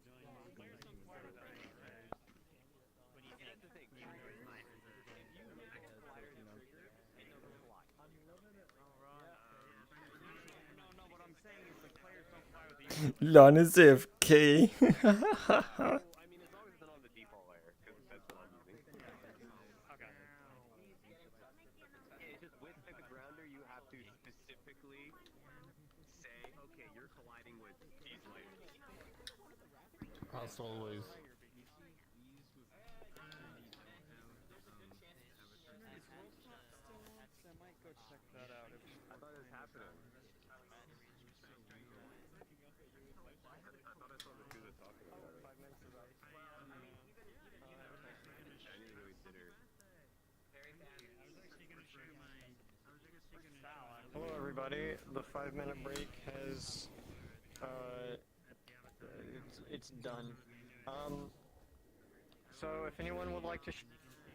Lon is AFK. As always. I might go check that out. I thought it was happening. I thought I saw the two that talking about it. 5 minutes ago. I knew we did her. Hello, everybody. everybody. The 5-minute break has it's done. So if anyone would like to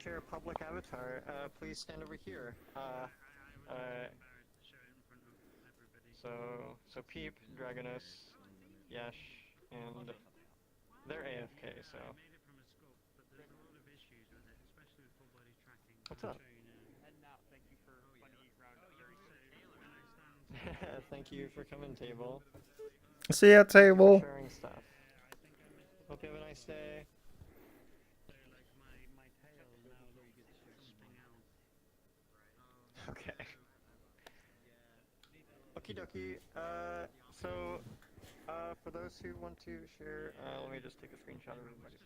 share a public avatar, please stand over here. So Peep, Dragonus, Yash, and they're AFK. So what's up? Thank you for coming, Table. See ya, Table. For sharing stuff. Hope you have a nice day. Okay. Okie dokie. So, for those who want to share, let me just take a screenshot of everybody.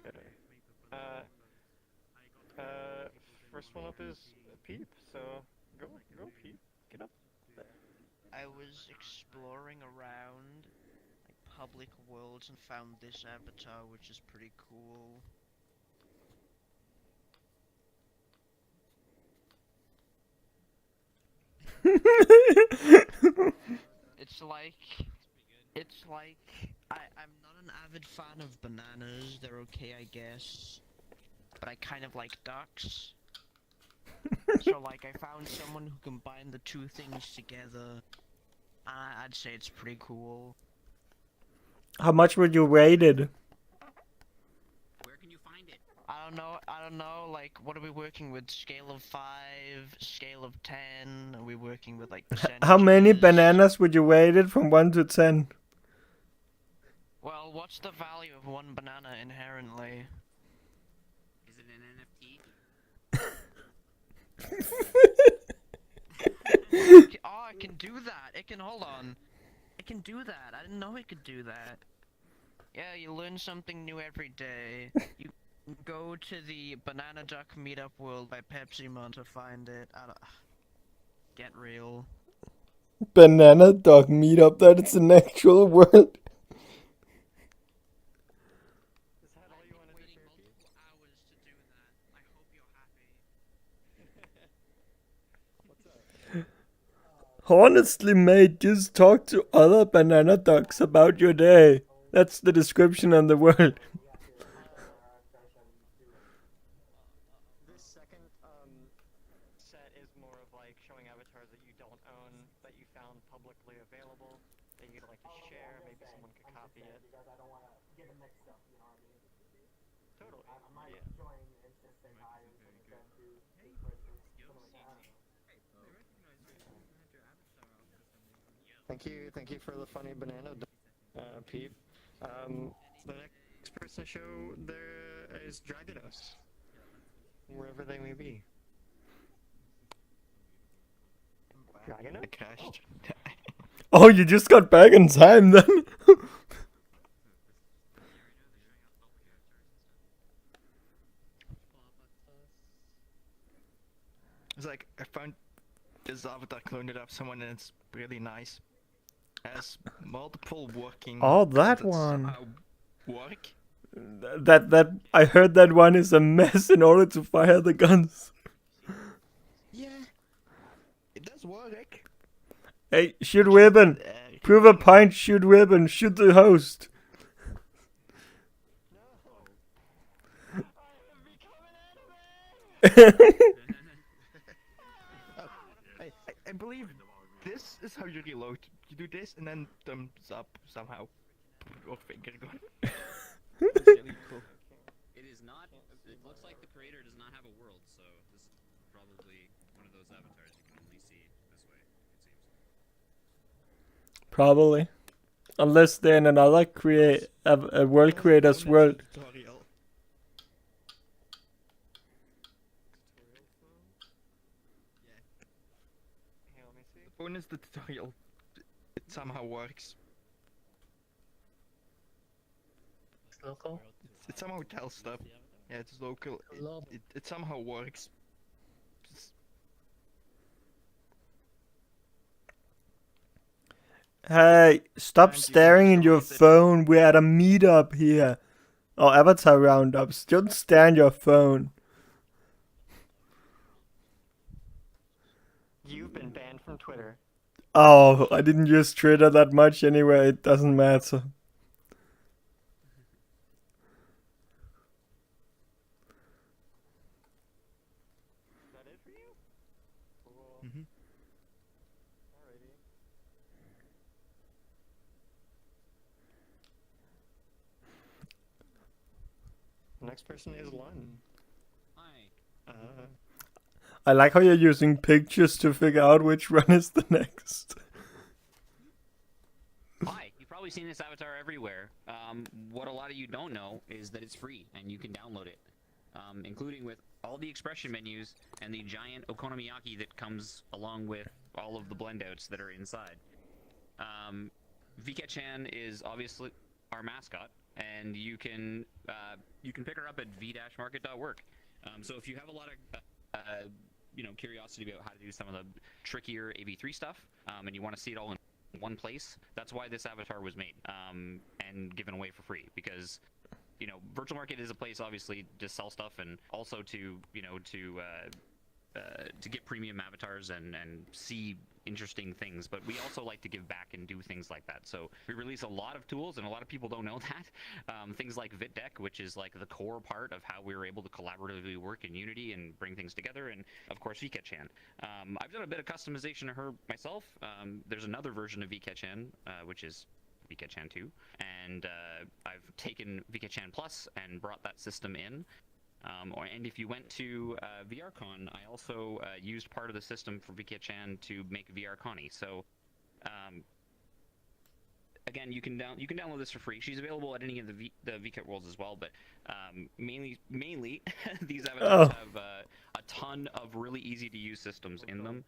Okay. First one up is Peep. So, go Peep. Get up there. I was exploring around like public worlds and found this avatar, which is pretty cool. It's like I'm not an avid fan of bananas. They're okay, I guess, but I kind of like ducks. So like I found someone who combined the two things together. I'd say it's pretty cool. How much would you rate it? Where can you find it? I don't know, like, what are we working with? Scale of 5, scale of 10? Are we working with, like, percentages? How many bananas would you rate it from 1 to 10? Well, what's the value of one banana inherently? Is it an NFT? Oh, it can do that. It can, hold on. It can do that. I didn't know it could do that. Yeah, you learn something new every day. You go to the Banana Duck Meetup World by PepsiMon to find it. Get real. Banana Dog Meetup, that is an actual word. Honestly, mate, just talk to other banana ducks about your day. That's the description on the world. This second set is more of like showing avatars that you don't own, that you found publicly available, that you'd like to share. Maybe someone could copy it. Totally. Thank you for the funny banana, Pete. The next person to show there is Dragonus, wherever they may be. Dragonus? I crashed. Oh, you just got back in time then? It's like, I found this avatar cloned it up someone and it's really nice. Has multiple working... Oh, that one. Work? That I heard that one is a mess in order to fire the guns. Yeah. It does work. Hey, shoot weapon. Prove a point, shoot weapon, shoot the host. I believe this is how you reload. You do this and then thumbs up somehow. Or finger gun. That's really cool. It is not. It looks like the creator does not have a world, so this is probably one of those avatars you can only see this way, it seems. Probably. Unless they're in another a world creator's world. The phone is the tutorial. It somehow works. It's local? It somehow tells stuff. Yeah, it's local. It somehow works. Hey, stop staring in your phone. We're at a meetup here. Or avatar roundups. Don't stare in your phone. You've been banned from Twitter. Oh, I didn't use Twitter that much anyway. It doesn't matter. Is that it for you? Cool. Mm-hmm. Alrighty. The next person is Lun. Hi. I like how you're using pictures to figure out which one is the next. Hi, you've probably seen this avatar everywhere. What a lot of you don't know is that it's free and you can download it, including with all the expression menus and the giant okonomiyaki that comes along with all of the blendouts that are inside. VRChat is obviously our mascot, and you can pick her up at v-market.work. So if you have a lot of curiosity about how to do some of the trickier AB3 stuff, and you want to see it all in one place, that's why this avatar was made and given away for free, because Virtual Market is a place obviously to sell stuff and also to get premium avatars and see interesting things, but we also like to give back and do things like that. So we release a lot of tools, and a lot of people don't know that. Things like VitDeck, which is like the core part of how we were able to collaboratively work in Unity and bring things together, and of course VRChat. I've done a bit of customization of her myself. There's another version of VRChat, which is VRChat 2, and I've taken VRChat Plus and brought that system in. And if you went to VRCon, I also used part of the system for VRChat to make VRConi. So, again, you can download this for free. She's available at any of the VRChat worlds as well, but mainly these avatars have a ton of really easy to use systems in them.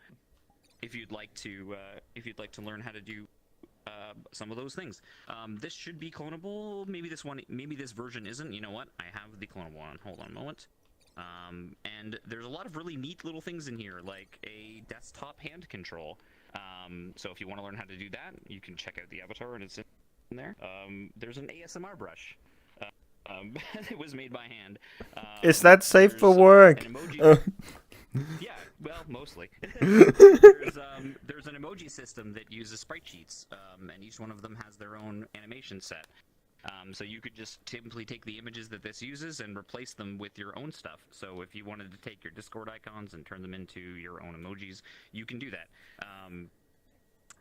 If you'd like to learn how to do some of those things. This should be clonable. Maybe this version isn't. You know what? I have the clonable one. Hold on a moment. And there's a lot of really neat little things in here, like a desktop hand control. So if you want to learn how to do that, you can check out the avatar, and it's in there. There's an ASMR brush. It was made by hand. Is that safe for work? An emoji. Yeah, well, mostly. There's an emoji system that uses sprite sheets, and each one of them has their own animation set. So you could just simply take the images that this uses and replace them with your own stuff. So if you wanted to take your Discord icons and turn them into your own emojis, you can do that.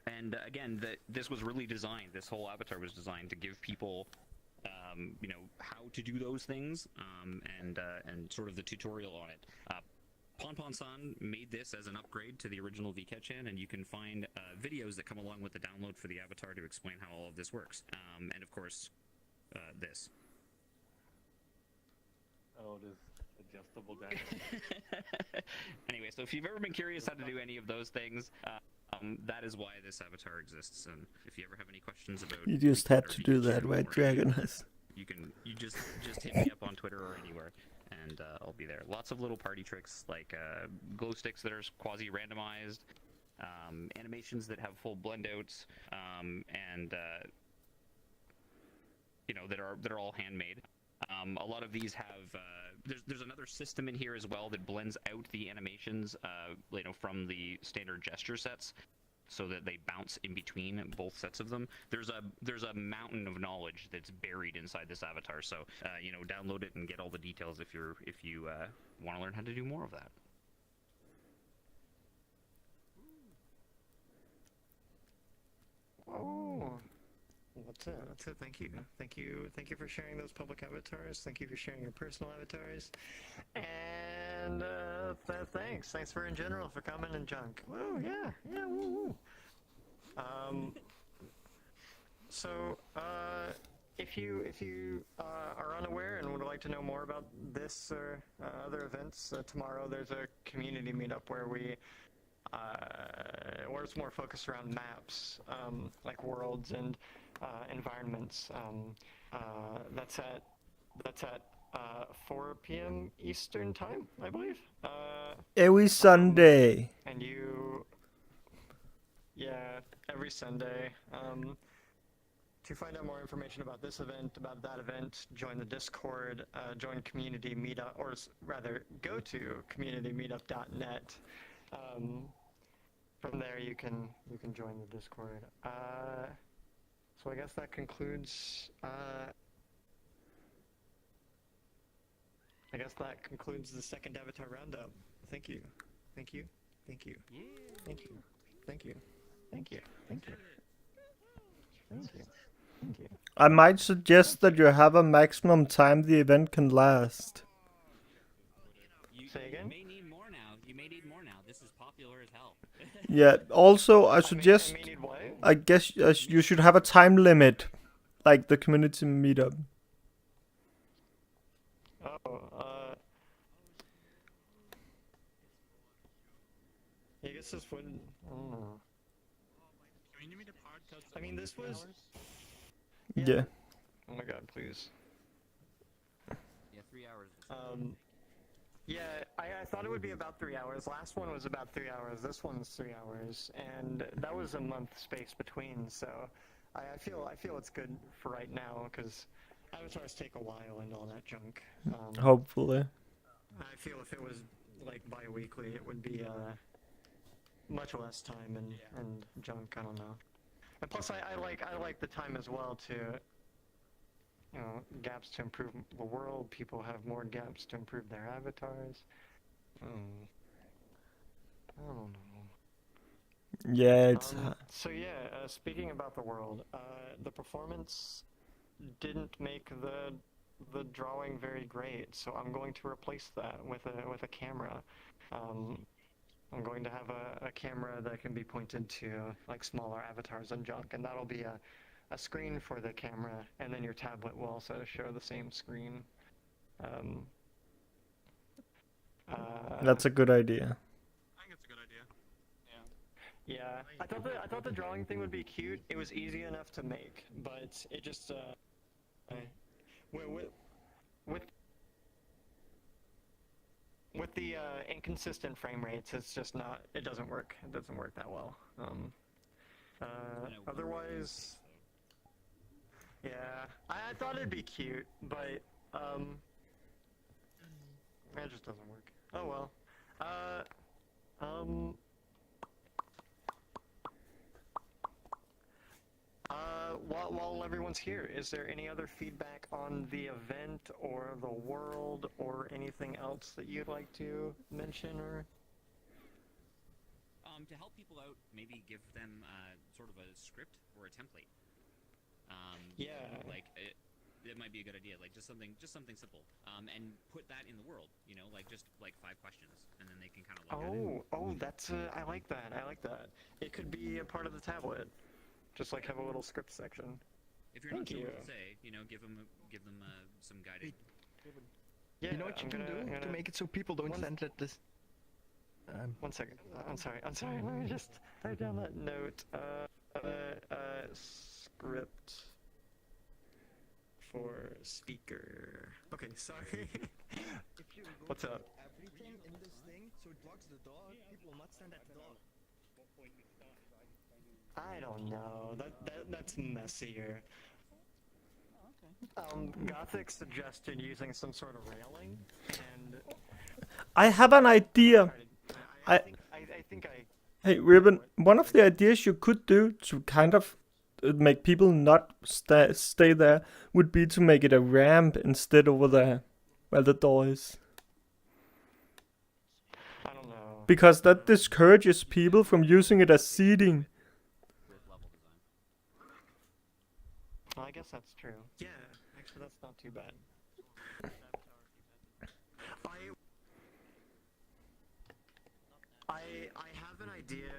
And again, this was really designed, this whole avatar was designed to give people how to do those things, and sort of the tutorial on it. Ponpon-san made this as an upgrade to the original VRChat, and you can find videos that come along with the download for the avatar to explain how all of this works. And of course, this. Oh, this adjustable guy. Anyway, so if you've ever been curious how to do any of those things, that is why this avatar exists. And if you ever have any questions about, You just had to do that, right, Dragon? You just hit me up on Twitter or anywhere, and I'll be there. Lots of little party tricks, like glow sticks that are quasi-randomized, animations that have full blendouts, and that are all handmade. A lot of these have there's another system in here as well that blends out the animations, from the standard gesture sets, so that they bounce in between both sets of them. There's a mountain of knowledge that's buried inside this avatar. So download it and get all the details if you want to learn how to do more of that. Oh, that's it. That's it. Thank you. Thank you. Thank you for sharing those public avatars. Thank you for sharing your personal avatars. And thanks. Thanks for in general for coming and junk. Woo, yeah. Yeah, woo, woo. So, if you are unaware and would like to know more about this or other events, tomorrow there's a community meetup where where it's more focused around maps, like worlds and environments. That's at 4 p.m. Eastern time, I believe. Every Sunday. And every Sunday. To find out more information about this event, about that event, join the Discord, join Community Meetup, or rather, go to communitymeetup.net. from there you can join the Discord. So I guess that concludes. I guess that concludes the second Avatar Roundup. Thank you. Thank you. Thank you. Thank you. Thank you. Thank you. Thank you. Thank you. Thank you. I might suggest that you have a maximum time the event can last. Say again? You may need more now. You may need more now. This is popular as hell. Yeah, also I suggest, I guess you should have a time limit, like the community meetup. I guess this would. I mean, this was. Yeah. Oh my god, please. Yeah, 3 hours. Yeah, I thought it would be about 3 hours. Last one was about 3 hours. This one's 3 hours, and that was a month space between. So, I feel it's good for right now because avatars take a while and all that junk. Hopefully. I feel if it was like bi-weekly, it would be much less time and junk. I don't know. And plus, I like the time as well to. You know, gaps to improve the world. People have more gaps to improve their avatars. I don't know. Yeah, it's. So yeah, speaking about the world, the performance didn't make the drawing very great. So I'm going to replace that with a camera. I'm going to have a camera that can be pointed to like smaller avatars and junk, and that'll be a screen for the camera, and then your tablet will also show the same screen. That's a good idea. I think it's a good idea. Yeah, I thought the drawing thing would be cute. It was easy enough to make, but it just with the inconsistent frame rates, it's just not. It doesn't work. It doesn't work that well. Otherwise. Yeah, I thought it'd be cute, but it just doesn't work. Oh well. While everyone's here, is there any other feedback on the event or the world or anything else that you'd like to mention or? To help people out, maybe give them sort of a script or a template. Yeah. Like it might be a good idea. Like just something simple. And put that in the world. You know, like just like 5 questions, and then they can kind of look at it. Oh, that's I like that. I like that. It could be a part of the tablet. Just like have a little script section. If you're not sure what to say, you know, give them some guidance. Yeah, you know what you can do to make it so people don't send it this. 1 second. I'm sorry. Let me just type down that note. Script for speaker. Okay, sorry. What's up? Everything in this thing, so it blocks the door. People will not stand at the door. I don't know. That's messier. Gothic suggested using some sort of railing, and I have an idea. I think I. Hey, Ribbon, one of the ideas you could do to kind of make people not stay there would be to make it a ramp instead over there, where the door is. I don't know. Because that discourages people from using it as seating. Well, I guess that's true. Yeah, actually, that's not too bad. I have an idea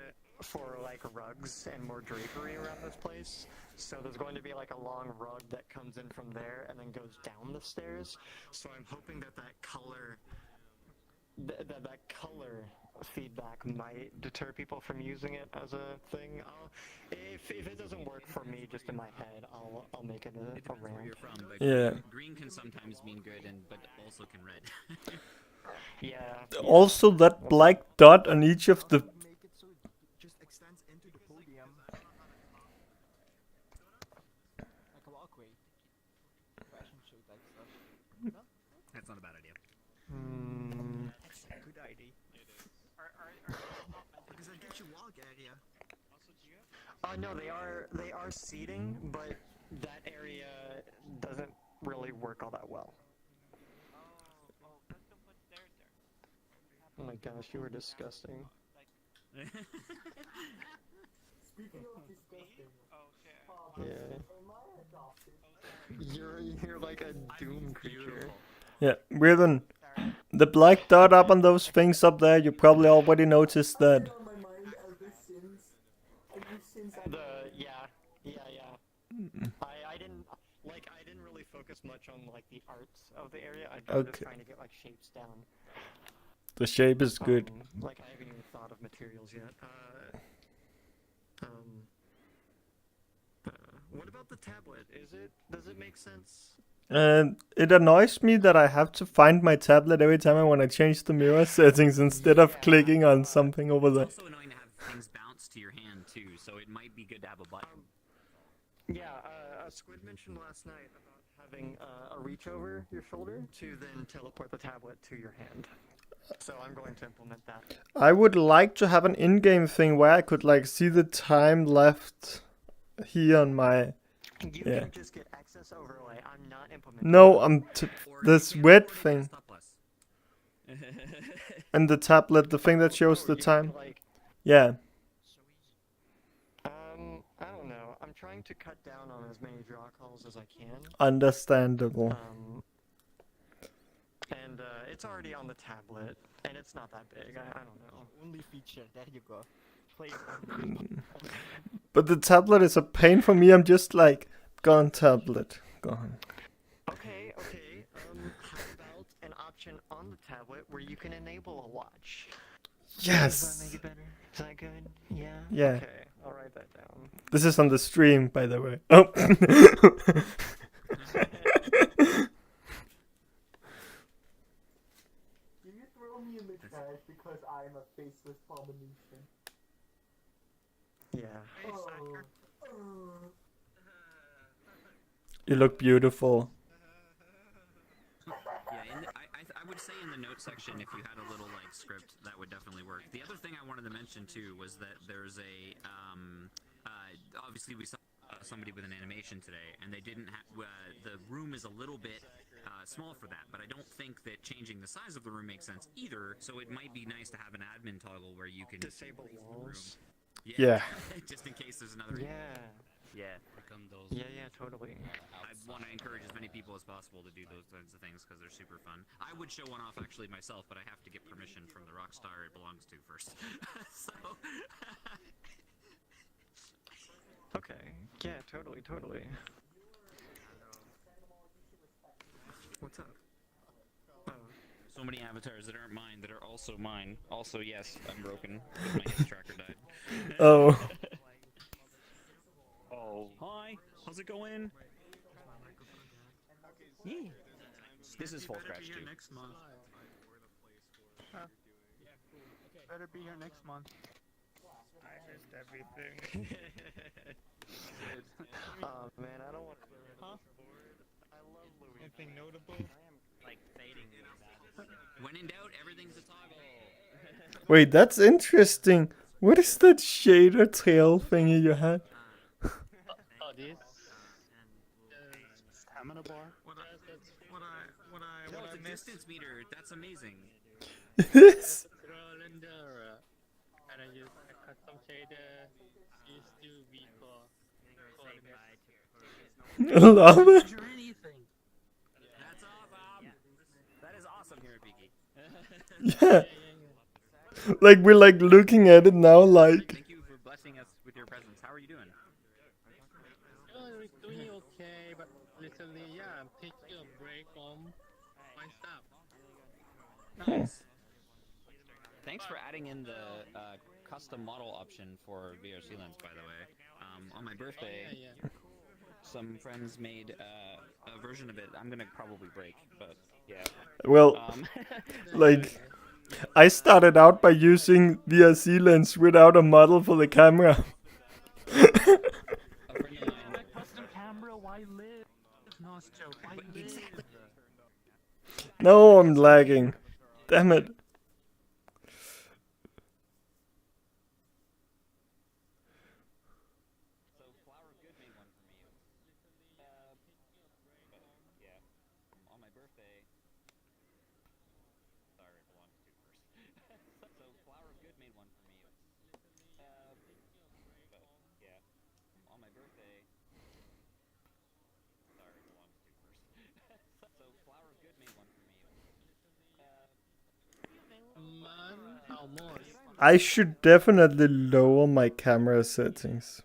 for like rugs and more drapery around this place. So there's going to be like a long rug that comes in from there and then goes down the stairs. So I'm hoping that color that color feedback might deter people from using it as a thing. If it doesn't work for me just in my head, I'll make it a ramp. Where you're from, but Yeah. green can sometimes mean good, but also can red. Yeah. Also, that black dot on each of the. Make it so it just extends into the podium. Like a walkway. Fashion show type stuff. No? That's not a bad idea. That's a good idea. It is. Because it gives you walk area No, they are seating, but that area doesn't really work all that well. Oh my gosh, you are disgusting. Speaking of disgusting. Yeah. You're like a doom creature. Yeah, Riven. The black dot up on those things up there, you probably already noticed that. On my mind ever since Yeah. I didn't really focus much on like the arts of the area. I was just Okay. trying to get like shapes down. The shape is good. Like I haven't even thought of materials yet. What about the tablet? Does it make sense? It annoys me that I have to find my tablet every time I want to change the mirror settings instead of clicking on something over there. It's also annoying to have things bounce to your hand too, so it might be good to have a button. Squid mentioned last night about having a reach over your shoulder to then teleport the tablet to your hand. So I'm going to implement that. I would like to have an in-game thing where I could like see the time left here on my. You can just get access overlay. I'm not implementing. No, this red thing. And the tablet, the thing that shows the time. Yeah. I don't know. I'm trying to cut down on as many draw calls as I can. Understandable. And it's already on the tablet, and it's not that big. I don't know. Only feature. There you go. Play But the tablet is a pain for me. I'm just like, gone tablet, gone. Okay. How about an option on the tablet where you can enable a watch? Yes. Does that make it better? Is that good? Yeah. Yeah. Okay, I'll write that down. This is on the stream, by the way. Oh. Can you throw me in the trash because I'm a faceless abomination? Yeah. You look beautiful. Yeah, I would say in the note section, if you had a little like script, that would definitely work. The other thing I wanted to mention too was that there's a obviously we saw somebody with an animation today, and they didn't have the room is a little bit small for that, but I don't think that changing the size of the room makes sense either. So it might be nice to have an admin toggle where you can disable walls. Yeah. Just in case there's another. Yeah. Yeah, totally. I want to encourage as many people as possible to do those kinds of things because they're super fun. I would show one off actually myself, but I have to get permission from the rock star it belongs to first. So. Okay. Yeah, totally. What's up? So many avatars that aren't mine that are also mine. Also, yes, I'm broken because my hip tracker died. Oh. Oh. Hi. How's it going? Yeah. This is full scratch too. Next month. Better be here next month. I missed everything. Oh man, I don't want to. Huh? I love Louis. Anything notable? I am like fading really bad. When in doubt, everything's a toggle. Wait, that's interesting. What is that shader tail thingy you had? Oh, this stamina bar. What No, I it's a missed. distance meter. That's amazing. This. And I use a custom shader. Used to be for I love it. Anything. That's awesome. That is awesome here at Biggie. Yeah. Like we're like looking at it now like. Thank you for blessing us with your presence. How are you doing? doing okay, but recently, yeah, I'm taking a break from my stuff. Nice. Thanks for adding in the custom model option for VRC lens, by the way. On my birthday, some friends made a version of it. I'm gonna probably break, but yeah. Well, like, I started out by using VRC lens without a model for the camera. Custom camera, why live? No, it's a joke. Why live? No, I'm lagging. Damn it. I should definitely lower my camera settings.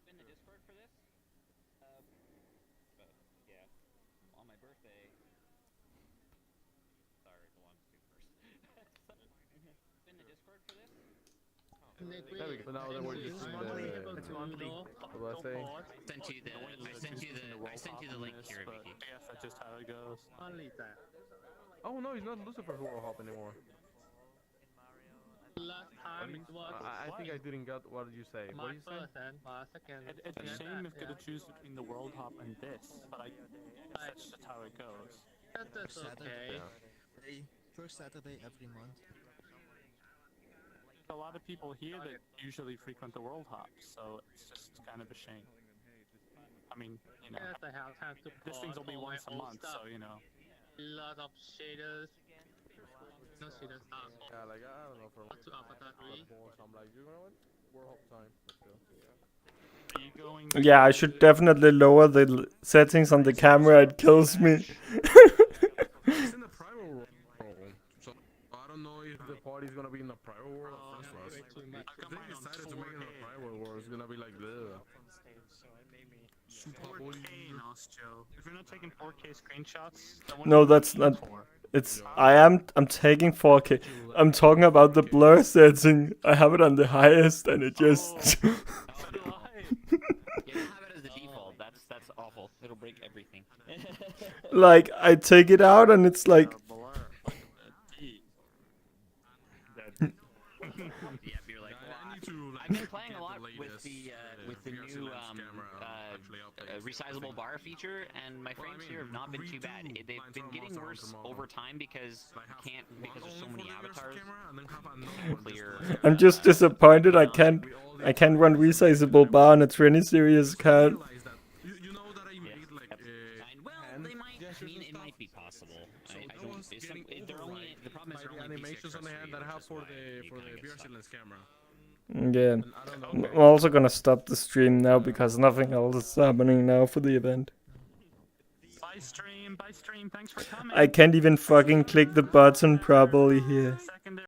In the Discord for this? But yeah, on my birthday. Sorry, the one to first. In the Discord for this? There we go. Now that we're just in the... What do I say? I sent you the link here, Vicky. I guess that's just how it goes. Only that. Oh no, he's not Lucifer who will hop anymore. Last time it was. I think I didn't get what did you say. What did you say? First and my second. It's a shame if you're gonna choose between the World Hop and this, but I guess that's just how it goes. That's okay. First Saturday every month. A lot of people here that usually frequent the World Hop, so it's just kind of a shame. I mean, you know, Yes, I have time to this thing's only all my once a old month, stuff. so you know. Lot of shaders. No shaders. Yeah, like I don't know for To Avatar 3. so I'm like, you know what? World Hop time. Let's go. Are you going? Yeah, I should definitely lower the settings on the camera. It kills me. It's in the primal world, so I don't know if the party's gonna be in the primal world or first class. If they decided to make it in the primal world, it's gonna be like the super 4K in Joe. If you're not taking 4K screenshots, then what No, are you that's looking not. for? It's. I'm taking 4K. I'm talking about the blur setting. I have it on the highest, and it just. Yeah, have it as the default. That's awful. It'll break everything. Like I take it out, and it's like. Yeah, you're like, I've been playing a lot with the new resizable bar feature, and my frames here have not been too bad. They've been getting worse over time because there's so many avatars. Clear. I'm just disappointed. I can't run resizable bar on a 20 series card. I mean, it might be possible. I don't. They're only the problem is they're only animations on the hand that I have for the VRChat camera. Yeah. I'm also gonna stop the stream now because nothing else is happening now for the event. Bye stream, thanks for coming. I can't even fucking click the button properly here.